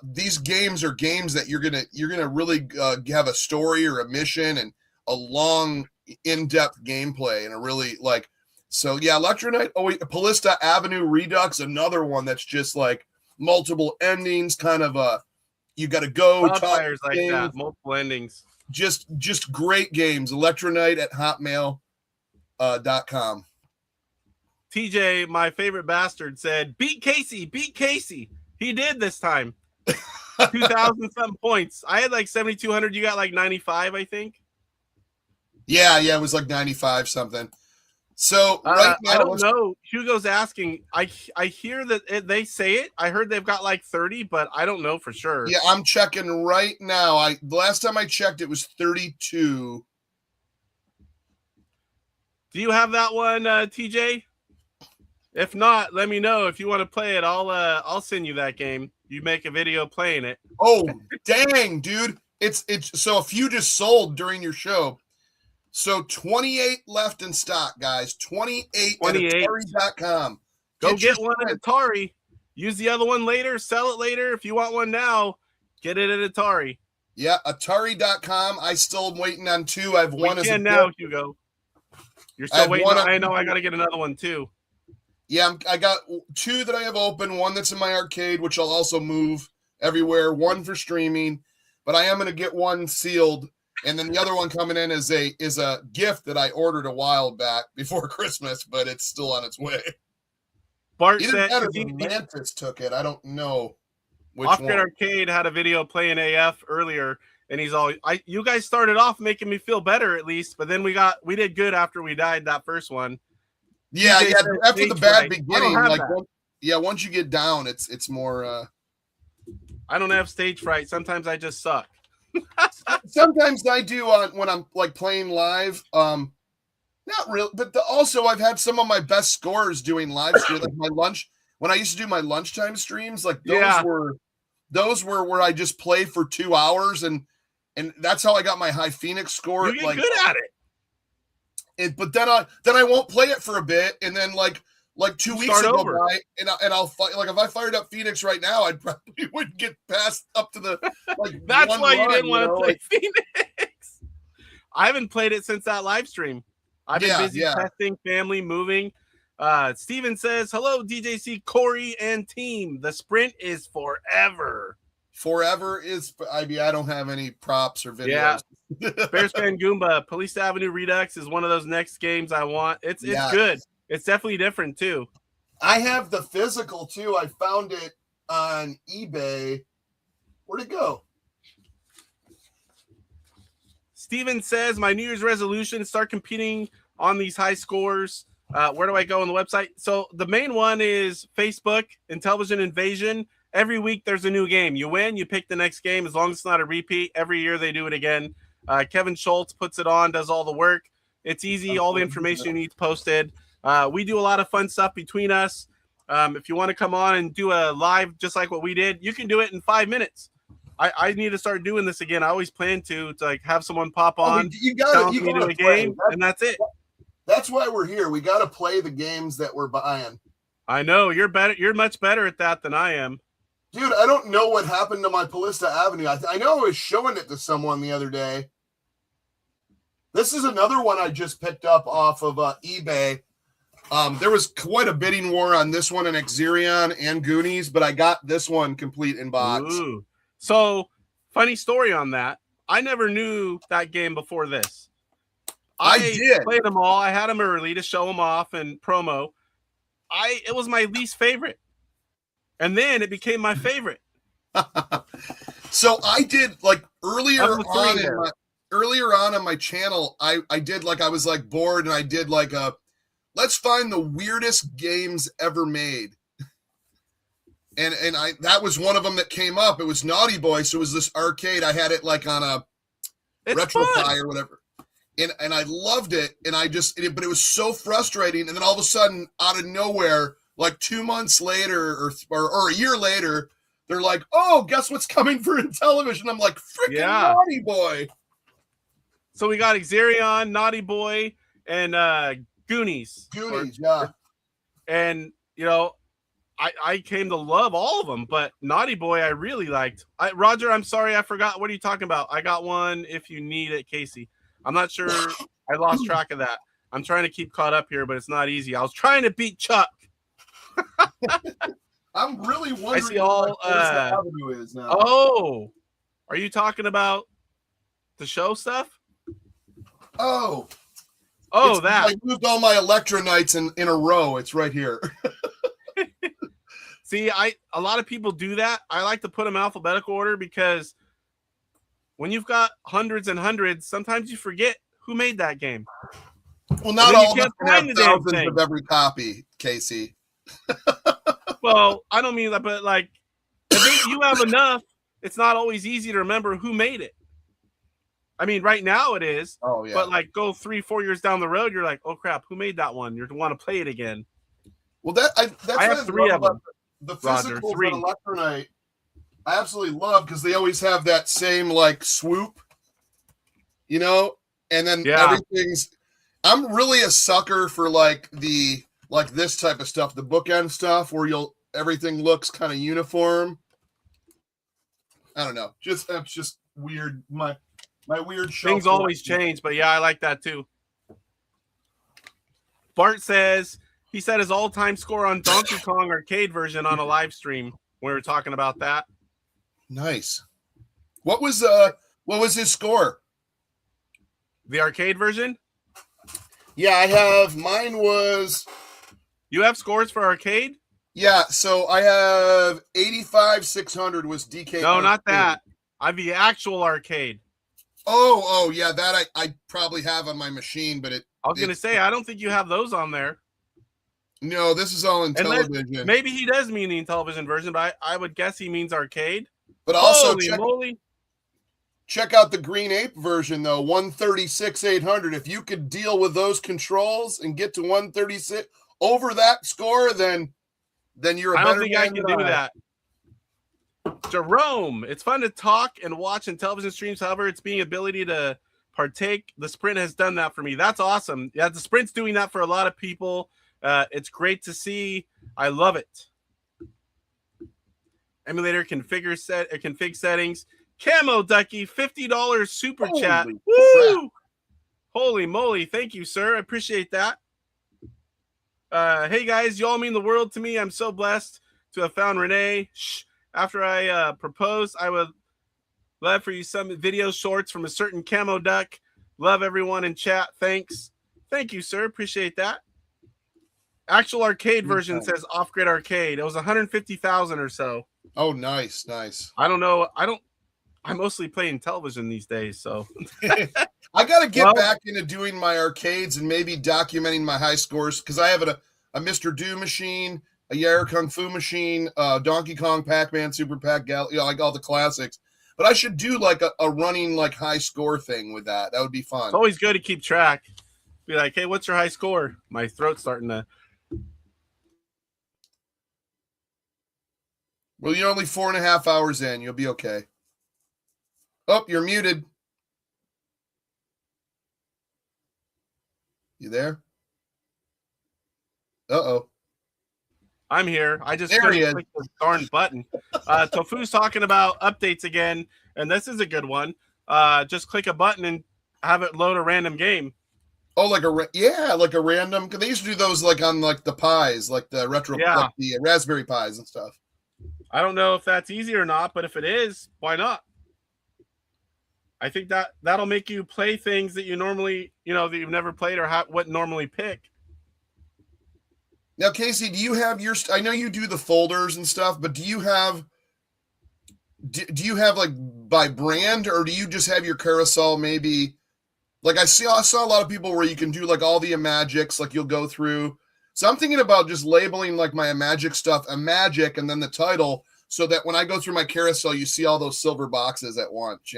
These games are games that you're gonna really have a story or a mission and a long in-depth gameplay and a really like. So yeah, Electronite. Oh, Ballista Avenue Redux, another one that's just like multiple endings, kind of you got to go fires like that, multiple endings. Just great games. Electronite at hotmail.com. TJ, my favorite bastard, said, beat Casey. He did this time. 2,000 something points. I had like 7,200. You got like 95, I think. Yeah, it was like 95 something. So right now, I don't know. Hugo's asking. I hear that they say it. I heard they've got like 30, but I don't know for sure. Yeah, I'm checking right now. The last time I checked, it was 32. Do you have that one, TJ? If not, let me know. If you want to play it, I'll send you that game. You make a video playing it. Oh, dang, dude. It's so a few just sold during your show. So 28 left in stock, guys. 28 at Atari.com. Go get one at Atari. Use the other one later. Sell it later. If you want one now, get it at Atari. Yeah, Atari.com. I still am waiting on 2. I've one as a now, gift. Hugo. You're still waiting. I know. I got to get another one too. Yeah, I got 2 that I have open. One that's in my arcade, which I'll also move everywhere. One for streaming, but I am going to get one sealed. And then the other one coming in is a gift that I ordered a while back before Christmas, but it's still on its way. Bart Either said that or the Mantis took it. I don't know which one. OpCode Arcade had a video playing AF earlier, and he's all, you guys started off making me feel better at least, but then we did good after we died that first one. Yeah, after the bad beginning, like once you get down, it's more. I don't have stage fright. Sometimes I just suck. Sometimes I do when I'm like playing live. Not real, but also I've had some of my best scores doing live stream, like my lunch. When I used to do my lunchtime streams, like those were where I just play for 2 hours, and that's how I got my high Phoenix score. You get good at it. But then I won't play it for a bit, and then like 2 weeks will go by, and I'll fight. Like if I fired up Phoenix right now, I probably wouldn't get past up to the like. That's why you didn't want to play Phoenix. I haven't played it since that live stream. I've been busy testing, family, moving. Steven says, hello, DJC, Corey, and team. The sprint is forever. Forever is, I don't have any props or videos. Yeah. Bears Fan Goomba, Police Avenue Redux is one of those next games I want. It's good. It's definitely different, too. I have the physical, too. I found it on eBay. Where'd it go? Steven says, my New Year's resolution is start competing on these high scores. Where do I go on the website? So the main one is Facebook, Intellivision Invasion. Every week there's a new game. You win, you pick the next game. As long as it's not a repeat, every year they do it again. Kevin Schultz puts it on, does all the work. It's easy. All the information you need posted. We do a lot of fun stuff between us. If you want to come on and do a live just like what we did, you can do it in 5 minutes. I need to start doing this again. I always plan to like have someone pop on, you gotta a game, and that's it. That's why we're here. We got to play the games that we're buying. I know you're better. You're much better at that than I am, dude. I don't know what happened to my Palista Avenue. I know I was showing it to someone the other day. This is another one I just picked up off of eBay. There was quite a bidding war on this one and Exerion and Goonies, but I got this one complete in box. Ooh. So, funny story on that. I never knew that game before this. I did play them all. I had them early to show them off and promo. It was my least favorite, and then it became my favorite. So I did like earlier on my channel. I did like I was like bored, and I did like let's find the weirdest games ever made. And that was one of them that came up. It was Naughty Boy, so it was this arcade. I had it like on a RetroPie or whatever, and I loved it. And but it was so frustrating. And then all of a sudden, out of nowhere, like 2 months later or a year later, they're like, "Oh, guess what's coming for Intellivision?" I'm like, "Freaking Naughty Boy!" So we got Exerion, Naughty Boy, and Goonies. And you know. I came to love all of them, but Naughty Boy I really liked. Roger, I'm sorry, I forgot. What are you talking about? I got one if you need it, Casey. I'm not sure. I lost track of that. I'm trying to keep caught up here, but it's not easy. I was trying to beat Chuck. I'm really wondering I see all, what Avenue is now. Oh, are you talking about the show stuff? Oh, that. I moved all my Electronites in a row. It's right here. See, a lot of people do that. I like to put them alphabetical order because when you've got hundreds and hundreds, sometimes you forget who made that game. Well, not all of them have thousands of every copy, Casey. Well, I don't mean that, but like, if you have enough, it's not always easy to remember who made it. I mean, right now it is. Oh yeah. But like go 3-4 years down the road, you're like, oh crap, who made that one? You want to play it again. Well, that's I have 3 of them. The Roger, physicals 3. at Electronite, I absolutely love because they always have that same like swoop, you know, and then everything's. I'm really a sucker for like this type of stuff, the bookend stuff where everything looks kind of uniform. I don't know, that's just weird. My weird things always change, but yeah, I like that too. Bart says he set his all-time score on Donkey Kong arcade version on a live stream. We were talking about that. Nice. What was his score? The arcade version? Yeah, I have. Mine was. You have scores for arcade? Yeah, so I have 85,600 was DK. No, not that. I have the actual arcade. Oh, yeah, that I probably have on my machine, but I was gonna say I don't think you have those on there. No, this is all Intellivision. Maybe he does mean the Intellivision version, but I would guess he means arcade. But also Holy moly. Check out the Green Ape version though, 136,800. If you could deal with those controls and get to 136 over that score, then you're a better man. I don't think I can do that. Jerome, it's fun to talk and watch Intellivision streams. However, it's being ability to partake. The Sprint has done that for me. That's awesome. Yeah, the Sprint's doing that for a lot of people. It's great to see. I love it. Emulator config settings. Camo Ducky, $50 super chat. Woo! Holy moly. Thank you, sir. I appreciate that. Hey guys, you all mean the world to me. I'm so blessed to have found Renee. After I proposed, I would love for you some video shorts from a certain Camo Duck. Love everyone in chat. Thanks. Thank you, sir. Appreciate that. Actual arcade version says off-grid arcade. It was 150,000 or so. Oh, nice. I don't know. I mostly play Intellivision these days, so I got to get back into doing my arcades and maybe documenting my high scores because I have a Mr. Do machine, a Yara Kung Fu machine, Donkey Kong, Pac-Man, Super Pac-Gal, like all the classics. But I should do like a running like high score thing with that. That would be fun. It's always good to keep track. Be like, hey, what's your high score? My throat's starting to. Well, you're only 4.5 hours in. You'll be okay. Oh, you're muted. You there? Uh-oh. I'm here. I just clicked the darn button. Tofu's talking about updates again, and this is a good one. Just click a button and have it load a random game. Oh, like a random. Cause they used to do those like on like the Pis, like the retro, like the Raspberry Pis and stuff. I don't know if that's easy or not, but if it is, why not? I think that'll make you play things that you normally, that you've never played or wouldn't normally pick. Now, Casey, do you have I know you do the folders and stuff, but do you have like by brand or do you just have your carousel maybe? Like I saw a lot of people where you can do like all the Imagics, like you'll go through. So I'm thinking about just labeling like my Imagic stuff, Imagic, and then the title so that when I go through my carousel, you see all those silver boxes at once,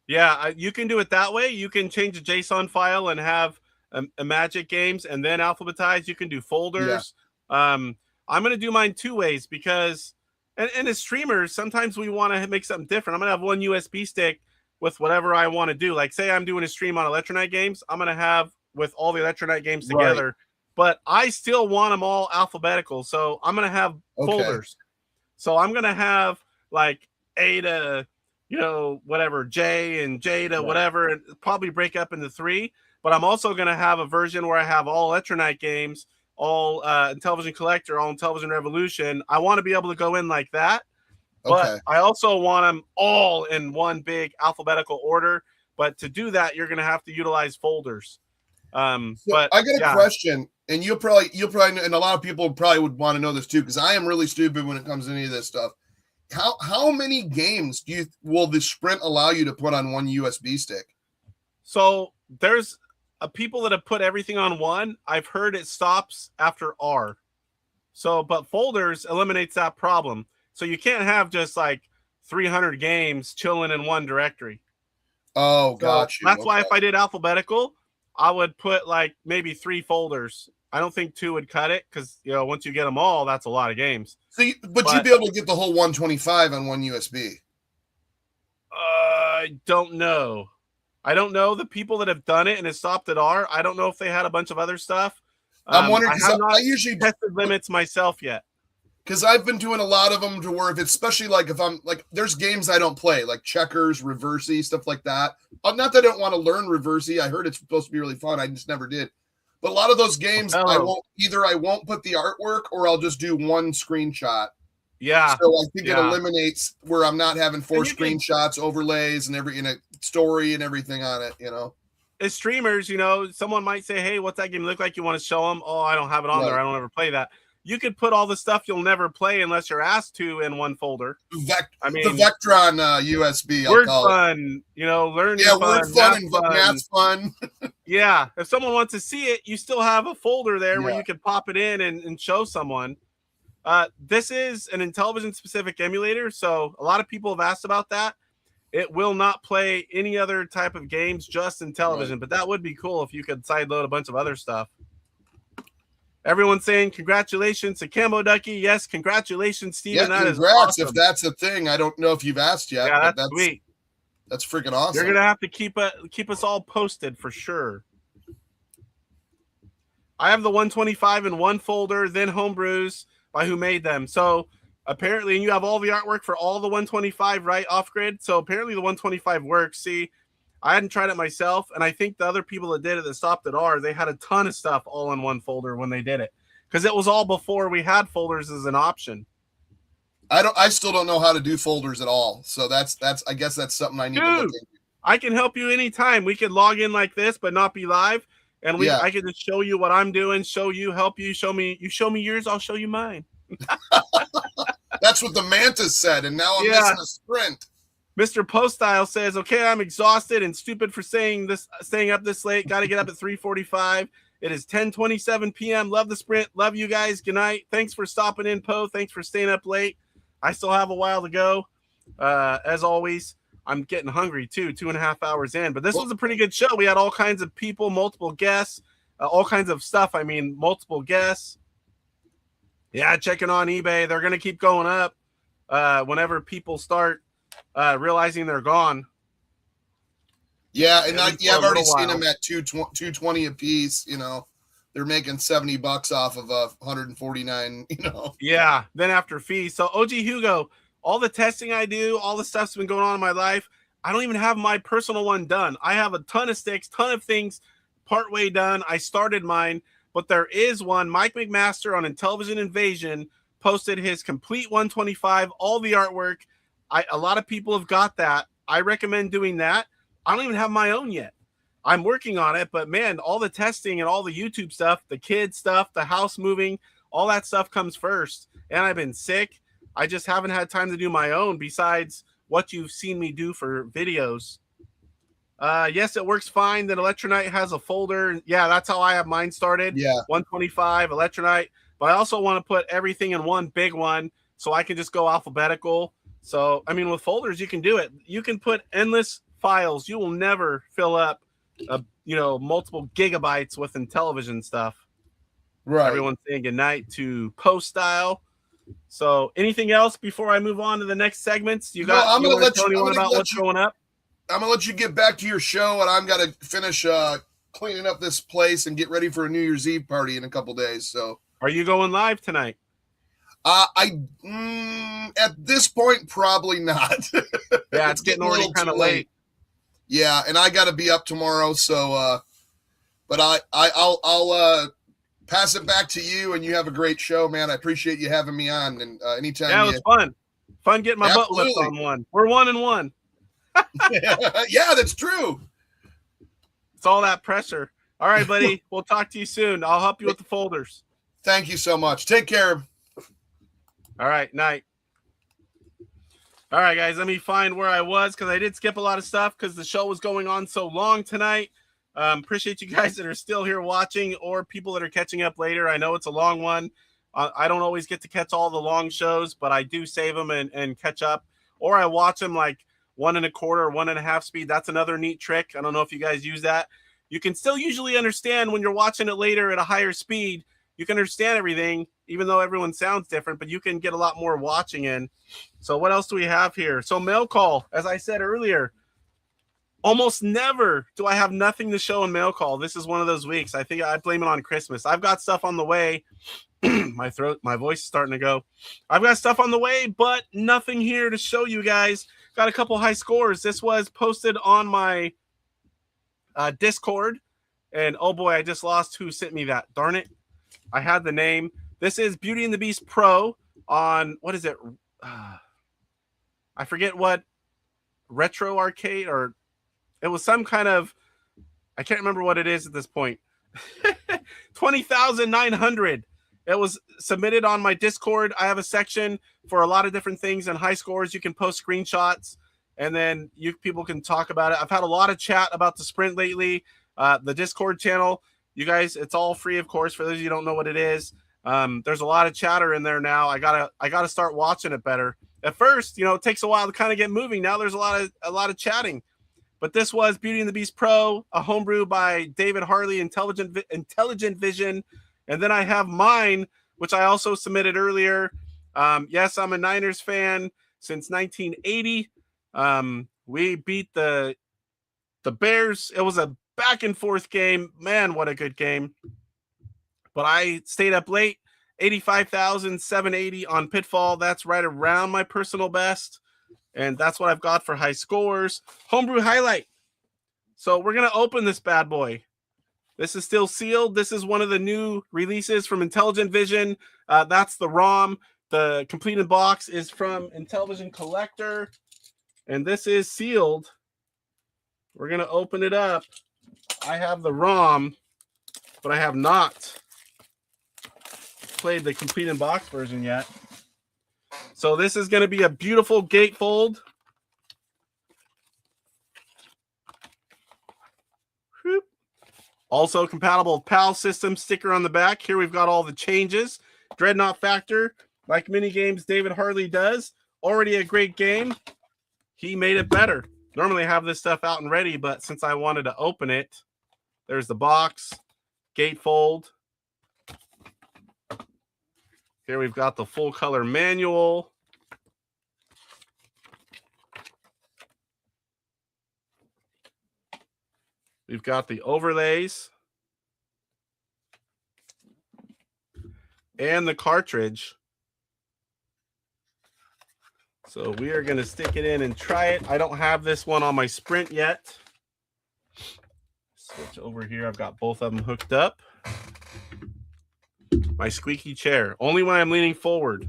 Yeah, you can do it that way. You can change a JSON file and have Imagic games and then alphabetize. You can do folders. Yeah. I'm going to do mine 2 ways because, and as streamers, sometimes we want to make something different. I'm going to have one USB stick with whatever I want to do. Like say I'm doing a stream on Electronite games. I'm going to have with all the Electronite games together. Right. But I still want them all alphabetical. So I'm going to have folders. So I'm going to have like A to, whatever, J and J to whatever, and probably break up into 3. But I'm also going to have a version where I have all Electronite games, all Intellivision Collector, all Intellivision Revolution. I want to be able to go in like that. But I also want them all in one big alphabetical order. But to do that, you're going to have to utilize folders. But I got a question, and you'll probably, and a lot of people probably would want to know this too, because I am really stupid when it comes to any of this stuff. How many games will the Sprint allow you to put on one USB stick? So there's people that have put everything on one. I've heard it stops after R. So, but folders eliminates that problem. So you can't have just like 300 games chilling in one directory. Oh, So got you. that's why if Okay. I did alphabetical, I would put like maybe 3 folders. I don't think 2 would cut it because, you know, once you get them all, that's a lot of games. So but you'd be able to get the whole 125 on one USB. I don't know. I don't know the people that have done it and have stopped at R. I don't know if they had a bunch of other stuff. I'm wondering I because have not I usually tested limits myself yet. because I've been doing a lot of them to where if it's especially like if I'm like there's games I don't play like checkers, reversey, stuff like that. Not that I don't want to learn reversey. I heard it's supposed to be really fun. I just never did. But a lot of those games I won't put the artwork or I'll just do one screenshot. Yeah. So I think it eliminates where I'm not having 4 screenshots, overlays, and every in a story and everything on it, you know. As streamers, you know, someone might say, "Hey, what's that game look like?" You want to show them? Oh, I don't have it on there. I don't ever play that. You could put all the stuff you'll never play unless you're asked to in one folder. I mean, the Vectron USB. Word fun, you know, learning. Yeah, word fun and math fun. Yeah, if someone wants to see it, you still have a folder there where you can pop it in and show someone. This is an Intellivision specific emulator, so a lot of people have asked about that. It will not play any other type of games, just Intellivision, but that would be cool if you could sideload a bunch of other stuff. Everyone's saying congratulations to Camo Ducky. Yes, congratulations, Steven. Yeah, that congrats. is awesome. If that's a thing, I don't know if you've asked yet. Yeah, but that's sweet. That's freaking awesome. You're gonna have to keep us all posted for sure. I have the 125 in one folder, then Homebrews by who made them. So apparently, and you have all the artwork for all the 125, right, off grid. So apparently the 125 works. See, I hadn't tried it myself, and I think the other people that did it that stopped at R, they had a ton of stuff all in one folder when they did it, because it was all before we had folders as an option. I still don't know how to do folders at all. So that's I guess that's something I need to look into. I can help you anytime. We could log in like this, but not be live. And I can just show you what I'm doing, show you, help you, show me. You show me yours, I'll show you mine. That's what the Mantis said, and now I'm missing a sprint. Mr. Poststyle says, "Okay, I'm exhausted and stupid for staying up this late. Got to get up at 3:45. It is 10:27 p.m. Love the sprint. Love you guys. Good night. Thanks for stopping in, Poe. Thanks for staying up late. I still have a while to go. As always, I'm getting hungry too. 2.5 hours in, but this was a pretty good show. We had all kinds of people, multiple guests, all kinds of stuff. I mean, multiple guests. Yeah, checking on eBay. They're gonna keep going up whenever people start realizing they're gone. Yeah, and I've already seen them at $220 a piece. You know, they're making $70 off of 149. You know. Yeah. Then after fees. So OG Hugo, all the testing I do, all the stuff's been going on in my life. I don't even have my personal one done. I have a ton of sticks, ton of things partway done. I started mine, but there is one. Mike McMaster on Intellivision Invasion posted his complete 125, all the artwork. A lot of people have got that. I recommend doing that. I don't even have my own yet. I'm working on it, but man, all the testing and all the YouTube stuff, the kids stuff, the house moving, all that stuff comes first. And I've been sick. I just haven't had time to do my own besides what you've seen me do for videos. Yes, it works fine. Then Electronite has a folder. Yeah, that's how I have mine started. Yeah. 125 Electronite. But I also want to put everything in one big one so I can just go alphabetical. So, I mean, with folders, you can do it. You can put endless files. You will never fill up, multiple gigabytes with Intellivision stuff. Right. Everyone's saying goodnight to Post Style. So, anything else before I move on to the next segments? I'm going to let you about what's going up. I'm going to let you get back to your show, and I'm going to finish cleaning up this place and get ready for a New Year's Eve party in a couple days. So, are you going live tonight? At this point, probably not. Yeah, it's getting already kind of late. Yeah, and I got to be up tomorrow, so but I'll pass it back to you, and you have a great show, man. I appreciate you having me on, and anytime. Yeah, it was fun getting my butt whipped on one. We're 1-1. Yeah, that's true. It's all that pressure. All right, buddy. We'll talk to you soon. I'll help you with the folders. Thank you so much. Take care. All right, night. All right, guys, let me find where I was because I did skip a lot of stuff because the show was going on so long tonight. Appreciate you guys that are still here watching or people that are catching up later. I know it's a long one. I don't always get to catch all the long shows, but I do save them and catch up. Or I watch them like 1.25 or 1.5 speed. That's another neat trick. I don't know if you guys use that. You can still usually understand when you're watching it later at a higher speed. You can understand everything, even though everyone sounds different, but you can get a lot more watching in. So what else do we have here? So mail call, as I said earlier, almost never do I have nothing to show in mail call. This is one of those weeks. I think I blame it on Christmas. I've got stuff on the way. My voice is starting to go. I've got stuff on the way, but nothing here to show you guys. Got a couple high scores. This was posted on my Discord, and oh boy, I just lost who sent me that. Darn it. I had the name. This is Beauty and the Beast Pro on, what is it? I forget what, Retro Arcade, or it was some kind of, I can't remember what it is at this point. 20,900. It was submitted on my Discord. I have a section for a lot of different things and high scores. You can post screenshots, and then people can talk about it. I've had a lot of chat about the Sprint lately. The Discord channel, you guys, it's all free, of course, for those of you who don't know what it is. There's a lot of chatter in there now. I gotta start watching it better. At first, it takes a while to kind of get moving. Now there's a lot of chatting. But this was Beauty and the Beast Pro, a homebrew by David Harley, Intelligent Vision. And then I have mine, which I also submitted earlier. Yes, I'm a Niners fan since 1980. We beat the Bears. It was a back and forth game. Man, what a good game. But I stayed up late. 85,780 on Pitfall. That's right around my personal best. And that's what I've got for high scores. Homebrew Highlight. So we're going to open this bad boy. This is still sealed. This is one of the new releases from Intelligent Vision. That's the ROM. The completed box is from Intellivision Collector. And this is sealed. We're going to open it up. I have the ROM, but I have not played the completed box version yet. So this is going to be a beautiful gatefold. Also compatible with PAL system sticker on the back. Here we've got all the changes. Dreadnaught Factor, like mini games David Harley does. Already a great game. He made it better. Normally I have this stuff out and ready, but since I wanted to open it, there's the box, gatefold. Here we've got the full color manual. We've got the overlays and the cartridge. So we are going to stick it in and try it. I don't have this one on my Sprint yet. Switch over here. I've got both of them hooked up. My squeaky chair, only when I'm leaning forward.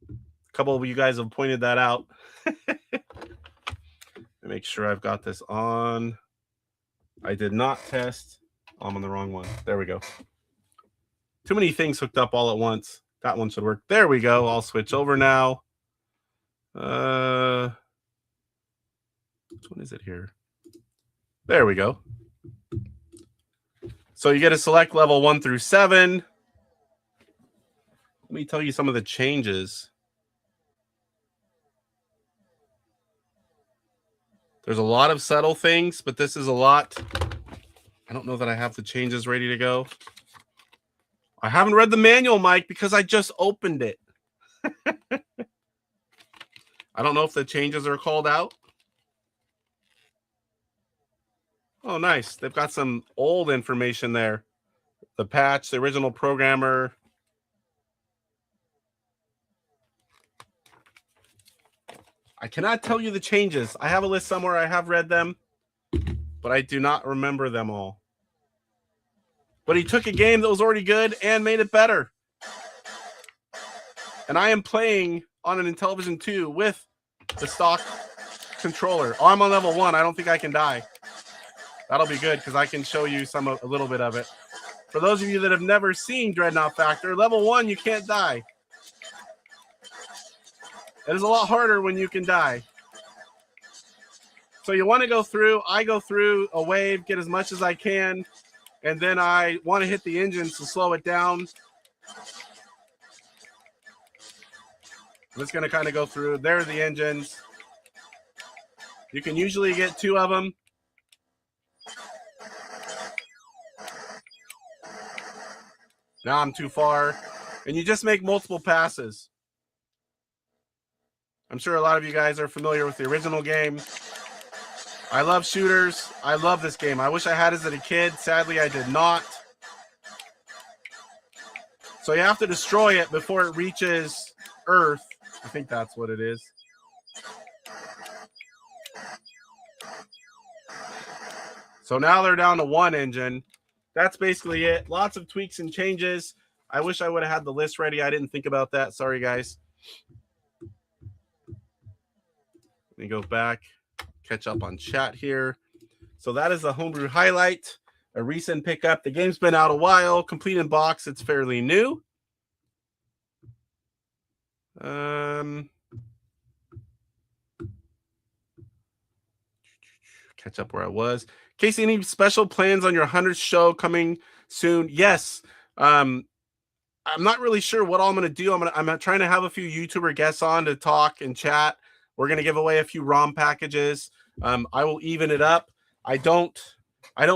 A couple of you guys have pointed that out. Make sure I've got this on. I did not test. Oh, I'm on the wrong one. There we go. Too many things hooked up all at once. That one should work. There we go. I'll switch over now. Which one is it here? There we go. So you get to select level 1 through 7. Let me tell you some of the changes. There's a lot of subtle things, but this is a lot. I don't know that I have the changes ready to go. I haven't read the manual, Mike, because I just opened it. I don't know if the changes are called out. Oh, nice. They've got some old information there. The patch, the original programmer. I cannot tell you the changes. I have a list somewhere. I have read them, but I do not remember them all. But he took a game that was already good and made it better. And I am playing on an Intellivision 2 with the stock controller. Oh, I'm on level 1. I don't think I can die. That'll be good because I can show you a little bit of it. For those of you that have never seen Dreadnaught Factor, level 1, you can't die. It is a lot harder when you can die. So you want to go through. I go through a wave, get as much as I can, and then I want to hit the engines to slow it down. I'm just going to kind of go through. There are the engines. You can usually get 2 of them. Now I'm too far. And you just make multiple passes. I'm sure a lot of you guys are familiar with the original game. I love shooters. I love this game. I wish I had it as a kid. Sadly, I did not. So you have to destroy it before it reaches Earth. I think that's what it is. So now they're down to 1 engine. That's basically it. Lots of tweaks and changes. I wish I would have had the list ready. I didn't think about that. Sorry, guys. Let me go back, catch up on chat here. So that is the Homebrew Highlight, a recent pickup. The game's been out a while. Complete in box. It's fairly new. Catch up where I was. Casey, any special plans on your 100th show coming soon? Yes. I'm not really sure what all I'm going to do. I'm trying to have a few YouTuber guests on to talk and chat. We're going to give away a few ROM packages. I will even it up. I don't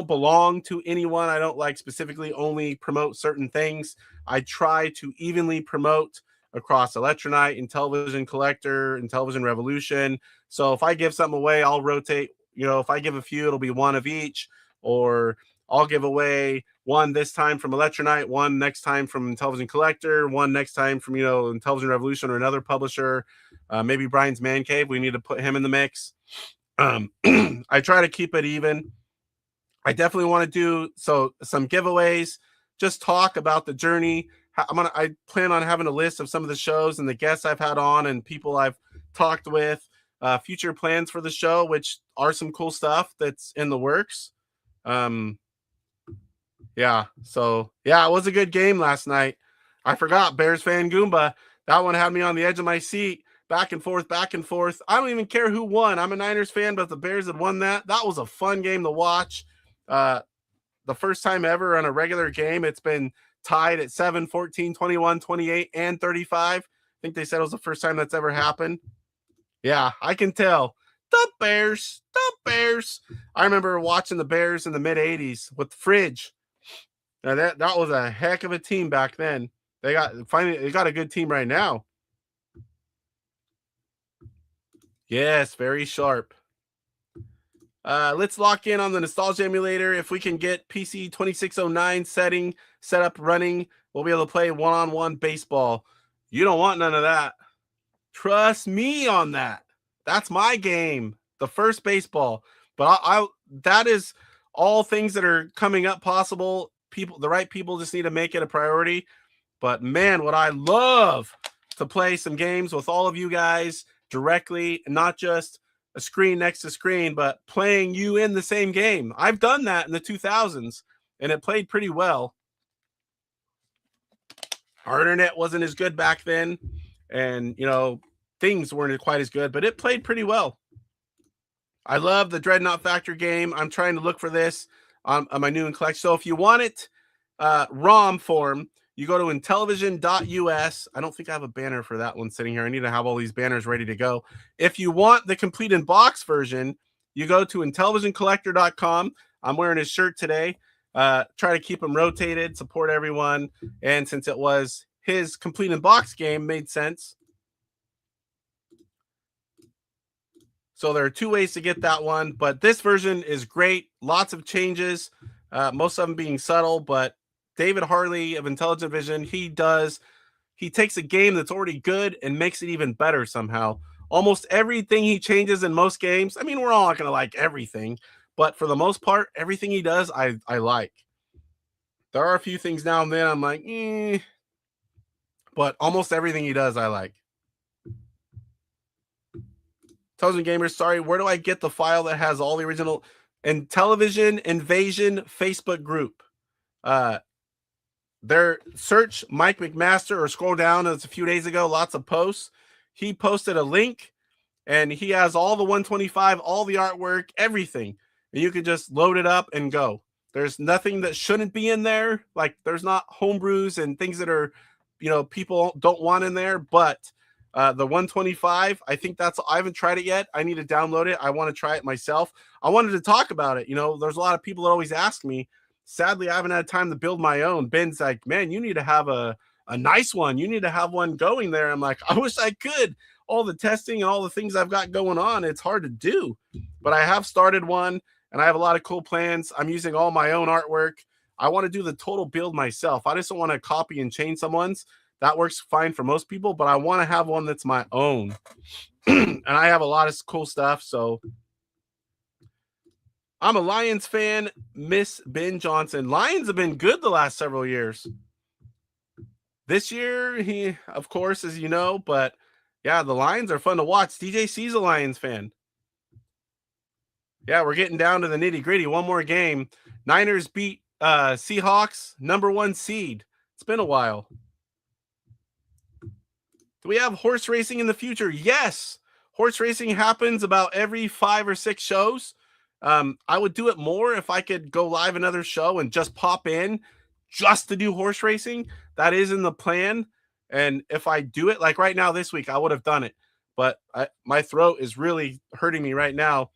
belong to anyone. I don't like specifically only promote certain things. I try to evenly promote across Electronite, Intellivision Collector, Intellivision Revolution. So if I give something away, I'll rotate. If I give a few, it'll be one of each, or I'll give away one this time from Electronite, one next time from Intellivision Collector, one next time from, Intellivision Revolution or another publisher. Maybe Brian's Man Cave. We need to put him in the mix. I try to keep it even. I definitely want to do some giveaways, just talk about the journey. I plan on having a list of some of the shows and the guests I've had on and people I've talked with, future plans for the show, which are some cool stuff that's in the works. It was a good game last night. I forgot Bears fan Goomba. That one had me on the edge of my seat, back and forth, back and forth. I don't even care who won. I'm a Niners fan, but the Bears had won that. That was a fun game to watch. The first time ever on a regular game, it's been tied at 7, 14, 21, 28, and 35. I think they said it was the first time that's ever happened. Yeah, I can tell. The Bears. I remember watching the Bears in the mid-'80s with the Fridge. Now that was a heck of a team back then. They got a good team right now. Yes, very sharp. Let's lock in on the nostalgia emulator. If we can get PC 2609 set up running, we'll be able to play one-on-one baseball. You don't want none of that. Trust me on that. That's my game, the first baseball. But that is all things that are coming up possible. The right people just need to make it a priority. But man, would I love to play some games with all of you guys directly, and not just a screen next to screen, but playing you in the same game. I've done that in the 2000s, and it played pretty well. Our internet wasn't as good back then, and, things weren't quite as good, but it played pretty well. I love the Dreadnaught Factor game. I'm trying to look for this on my new collection. So if you want it ROM form, you go to Intellivision.us. I don't think I have a banner for that one sitting here. I need to have all these banners ready to go. If you want the complete in box version, you go to IntellivisionCollector.com. I'm wearing his shirt today. Try to keep him rotated, support everyone. And since it was his complete in box game, made sense. So there are 2 ways to get that one, but this version is great. Lots of changes, most of them being subtle, but David Harley of IntelliVision, he takes a game that's already good and makes it even better somehow. Almost everything he changes in most games, I mean, we're all not going to like everything, but for the most part, everything he does, I like. There are a few things now and then I'm like, but almost everything he does, I like. Intellivision Gamers, sorry, where do I get the file that has all the original Intellivision Invasion Facebook group? There, search Mike McMaster or scroll down. It's a few days ago, lots of posts. He posted a link, and he has all the 125, all the artwork, everything. And you can just load it up and go. There's nothing that shouldn't be in there. Like, there's not homebrews and things that are, people don't want in there, but The 125, I think I haven't tried it yet. I need to download it. I want to try it myself. I wanted to talk about it. You know, there's a lot of people that always ask me. Sadly, I haven't had time to build my own. Ben's like, man, you need to have a nice one. You need to have one going there. I'm like, I wish I could. All the testing and all the things I've got going on, it's hard to do. But I have started one, and I have a lot of cool plans. I'm using all my own artwork. I want to do the total build myself. I just don't want to copy and change someone's. That works fine for most people, but I want to have one that's my own. And I have a lot of cool stuff. So I'm a Lions fan, Miss Ben Johnson. Lions have been good the last several years. This year, he, of course, as you know, but yeah, the Lions are fun to watch. DJC's a Lions fan. Yeah, we're getting down to the nitty gritty. One more game. Niners beat Seahawks, #1 seed. It's been a while. Do we have horse racing in the future? Yes. Horse racing happens about every 5 or 6 shows. I would do it more if I could go live another show and just pop in just to do horse racing. That is in the plan. And if I do it, like right now this week, I would have done it. But my throat is really hurting me right now.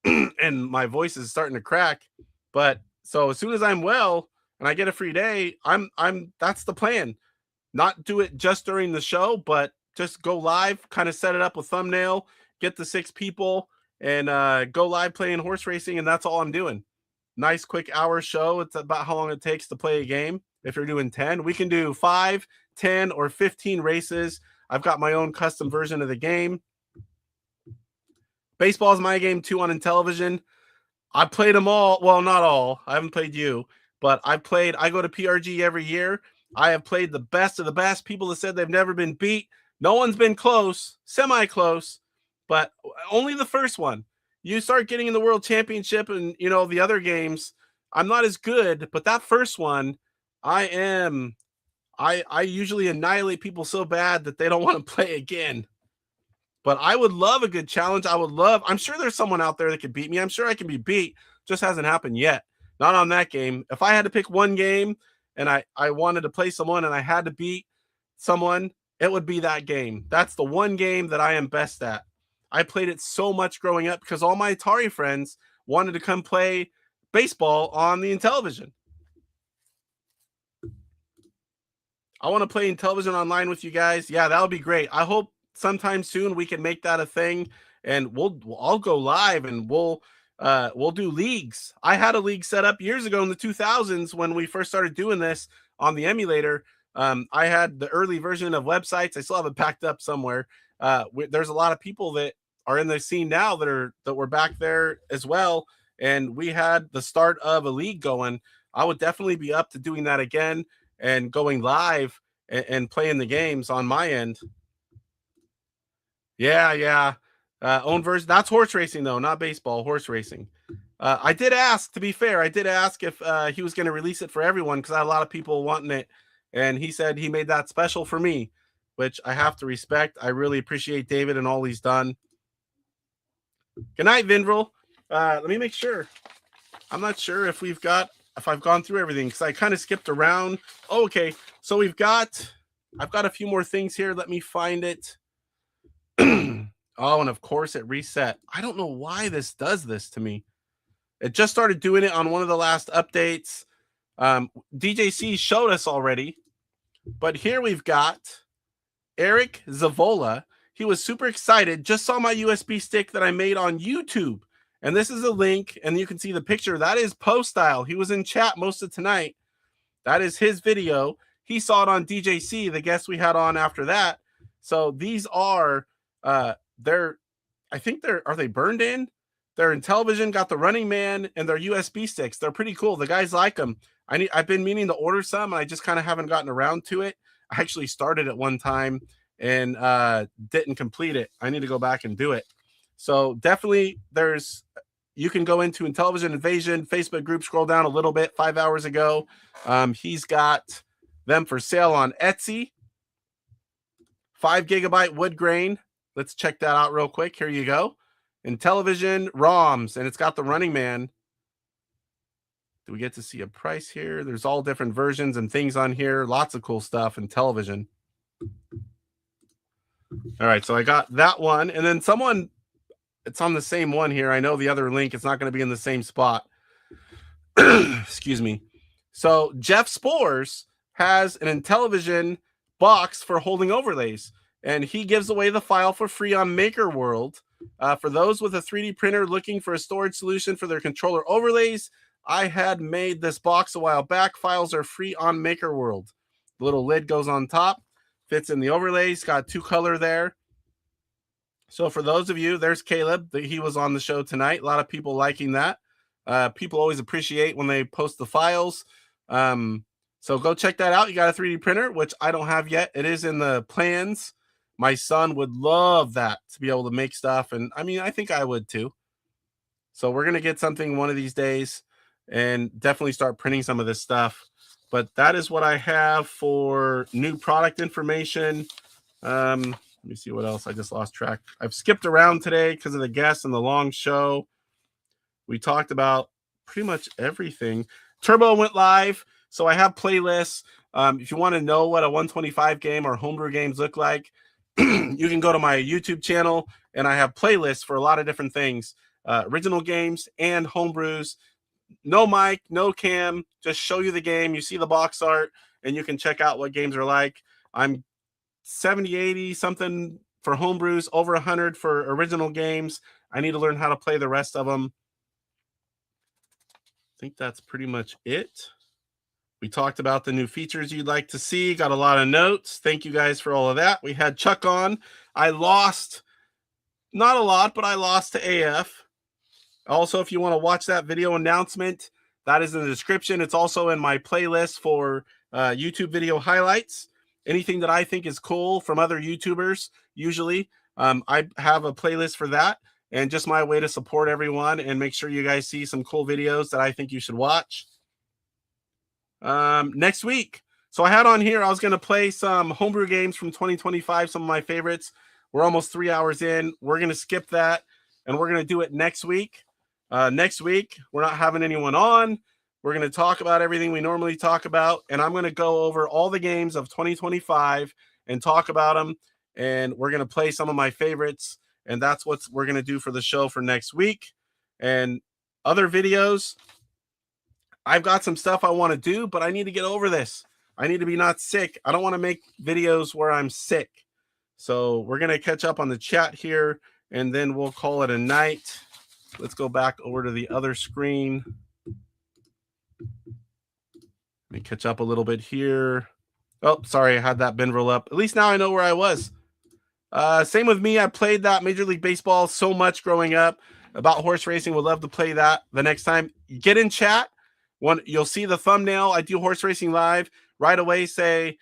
And my voice is starting to crack. But so as soon as I'm well and I get a free day, that's the plan. Not do it just during the show, but just go live, kind of set it up with thumbnail, get the 6 people, and go live playing horse racing, and that's all I'm doing. Nice quick hour show. It's about how long it takes to play a game. If you're doing 10, we can do 5, 10, or 15 races. I've got my own custom version of the game. Baseball is my game too on Intellivision. I played them all. Well, not all. I haven't played you, but I go to PRG every year. I have played the best of the best. People that said they've never been beat. No one's been close, semi-close, but only the first one. You start getting in the World Championship and, you know, the other games, I'm not as good, but that first one, I usually annihilate people so bad that they don't want to play again. But I would love a good challenge. I'm sure there's someone out there that could beat me. I'm sure I can be beat. Just hasn't happened yet. Not on that game. If I had to pick one game, and I wanted to play someone and I had to beat someone, it would be that game. That's the one game that I am best at. I played it so much growing up because all my Atari friends wanted to come play baseball on the Intellivision. I want to play Intellivision online with you guys. Yeah, that would be great. I hope sometime soon we can make that a thing, and I'll go live and we'll do leagues. I had a league set up years ago in the 2000s when we first started doing this on the emulator. I had the early version of websites. I still have it packed up somewhere. There's a lot of people that are in the scene now that were back there as well. And we had the start of a league going. I would definitely be up to doing that again and going live and playing the games on my end. Yeah. Own version. That's horse racing though, not baseball. Horse racing. I did ask, to be fair, if he was going to release it for everyone because I had a lot of people wanting it, and he said he made that special for me, which I have to respect. I really appreciate David and all he's done. Good night, Vinvril. Let me make sure. I'm not sure if I've gone through everything because I kind of skipped around. Oh, okay, so I've got a few more things here. Let me find it. Oh, and of course it reset. I don't know why this does this to me. It just started doing it on one of the last updates. DJC showed us already, but here we've got Eric Zavola. He was super excited. Just saw my USB stick that I made on YouTube. And this is a link, and you can see the picture. That is Post Style. He was in chat most of tonight. That is his video. He saw it on DJC, the guest we had on after that. So these are are they burned in? They're Intellivision, got the Running Man, and they're USB sticks. They're pretty cool. The guys like them. I've been meaning to order some, and I just kind of haven't gotten around to it. I actually started it one time and didn't complete it. I need to go back and do it. So definitely you can go into Intellivision Invasion Facebook group, scroll down a little bit 5 hours ago. He's got them for sale on Etsy. 5 gigabyte wood grain. Let's check that out real quick. Here you go. Intellivision ROMs, and it's got the Running Man. Do we get to see a price here? There's all different versions and things on here. Lots of cool stuff in Intellivision. All right, so I got that one, and then someone, it's on the same one here. I know the other link is not going to be in the same spot. Excuse me. So Jeff Spores has an Intellivision box for holding overlays, and he gives away the file for free on Maker World. For those with a 3D printer looking for a storage solution for their controller overlays, I had made this box a while back. Files are free on Maker World. The little lid goes on top, fits in the overlays, got 2 color there. So for those of you, there's Caleb. He was on the show tonight. A lot of people liking that. People always appreciate when they post the files. So go check that out. You got a 3D printer, which I don't have yet. It is in the plans. My son would love that, to be able to make stuff. And I mean, I think I would too. So we're going to get something one of these days and definitely start printing some of this stuff. But that is what I have for new product information. Let me see what else. I just lost track. I've skipped around today because of the guests and the long show. We talked about pretty much everything. Turbo went live, so I have playlists. If you want to know what a 125 game or homebrew games look like, you can go to my YouTube channel, and I have playlists for a lot of different things. Original games and homebrews. No mic, no cam, just show you the game. You see the box art, and you can check out what games are like. I'm 70, 80 something for homebrews, over 100 for original games. I need to learn how to play the rest of them. I think that's pretty much it. We talked about the new features you'd like to see. Got a lot of notes. Thank you guys for all of that. We had Chuck on. I lost, not a lot, but I lost to AF. Also, if you want to watch that video announcement, that is in the description. It's also in my playlist for YouTube video highlights. Anything that I think is cool from other YouTubers, usually, I have a playlist for that, and just my way to support everyone and make sure you guys see some cool videos that I think you should watch. Next week, so I had on here, I was going to play some homebrew games from 2025, some of my favorites. We're almost 3 hours in. We're going to skip that, and we're going to do it next week. Next week, we're not having anyone on. We're going to talk about everything we normally talk about, and I'm going to go over all the games of 2025 and talk about them, and we're going to play some of my favorites, and that's what we're going to do for the show for next week. And other videos, I've got some stuff I want to do, but I need to get over this. I need to be not sick. I don't want to make videos where I'm sick. So we're going to catch up on the chat here, and then we'll call it a night. Let's go back over to the other screen. Let me catch up a little bit here. Oh, sorry, I had that bin roll up. At least now I know where I was. Same with me. I played that Major League Baseball so much growing up. About horse racing, would love to play that the next time. Get in chat. You'll see the thumbnail. I do horse racing live. Right away say,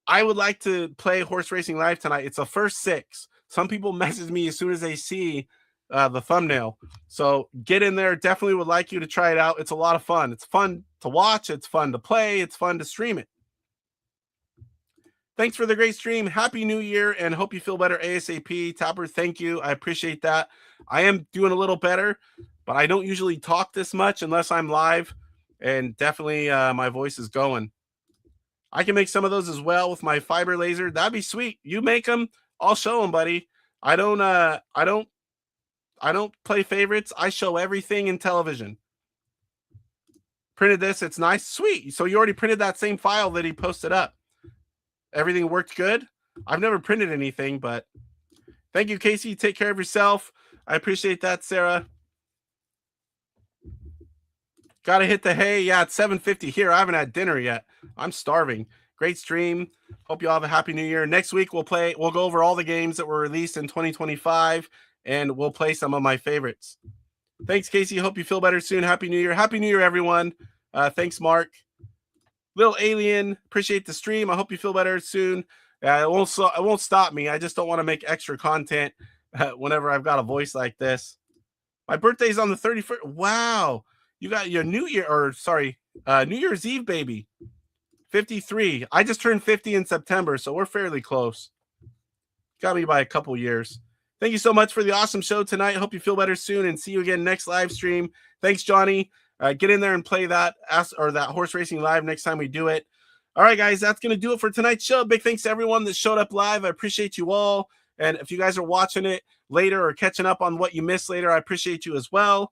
I would like to play horse racing live tonight. It's a first 6. Some people message me as soon as they see the thumbnail. So get in there. Definitely would like you to try it out. It's a lot of fun. It's fun to watch. It's fun to play. It's fun to stream it. Thanks for the great stream. Happy New Year, and hope you feel better ASAP. Tapper, thank you. I appreciate that. I am doing a little better, but I don't usually talk this much unless I'm live, and definitely my voice is going. I can make some of those as well with my fiber laser. That'd be sweet. You make them, I'll show them, buddy. I don't play favorites. I show everything in television. Printed this. It's nice. Sweet. So you already printed that same file that he posted up. Everything worked good. I've never printed anything, but thank you, Casey. Take care of yourself. I appreciate that, Sarah. Got to hit the hay. Yeah, it's 7:50 here. I haven't had dinner yet. I'm starving. Great stream. Hope you all have a happy new year. Next week, we'll go over all the games that were released in 2025, and we'll play some of my favorites. Thanks, Casey. Hope you feel better soon. Happy New Year. Happy New Year, everyone. Thanks, Mark. Little Alien, appreciate the stream. I hope you feel better soon. It won't stop me. I just don't want to make extra content whenever I've got a voice like this. My birthday's on the 31st. Wow. You got your New Year's Eve, baby. 53. I just turned 50 in September, so we're fairly close. Got me by a couple years. Thank you so much for the awesome show tonight. Hope you feel better soon, and see you again next live stream. Thanks, Johnny. Get in there and play that horse racing live next time we do it. All right, guys, that's going to do it for tonight's show. Big thanks to everyone that showed up live. I appreciate you all. And if you guys are watching it later or catching up on what you missed later, I appreciate you as well.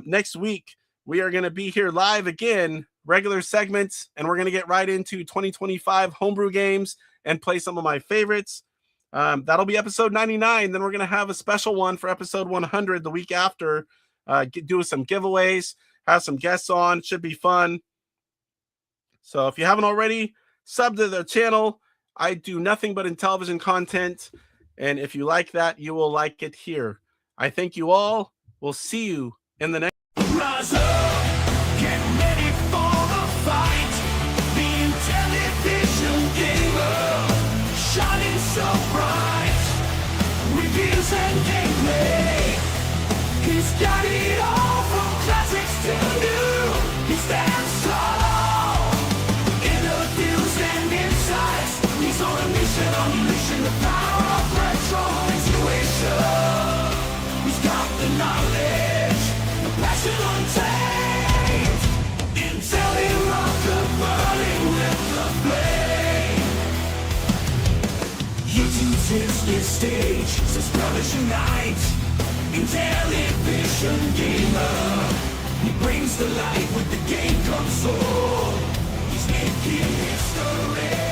Next week, we are going to be here live again, regular segments, and we're going to get right into 2025 homebrew games and play some of my favorites. That'll be episode 99. Then we're going to have a special one for episode 100 the week after, do some giveaways, have some guests on. Should be fun. So if you haven't already, sub to the channel. I do nothing but Intellivision content. And if you like that, you will like it here. I thank you all. We'll see you in the next. Rise up, get ready for the fight. The Intellivision gamer, shining so bright. Reviews and gameplay, he's got it all from classics to new. He stands tall, interviews and insights. He's on a mission, unleashing the power of retro intuition. He's got the knowledge, the passion untamed. IntelliVision burning with the flame. YouTube's his stage, says brothers unite. Intellivision gamer, he brings the light with the game console. He's making history.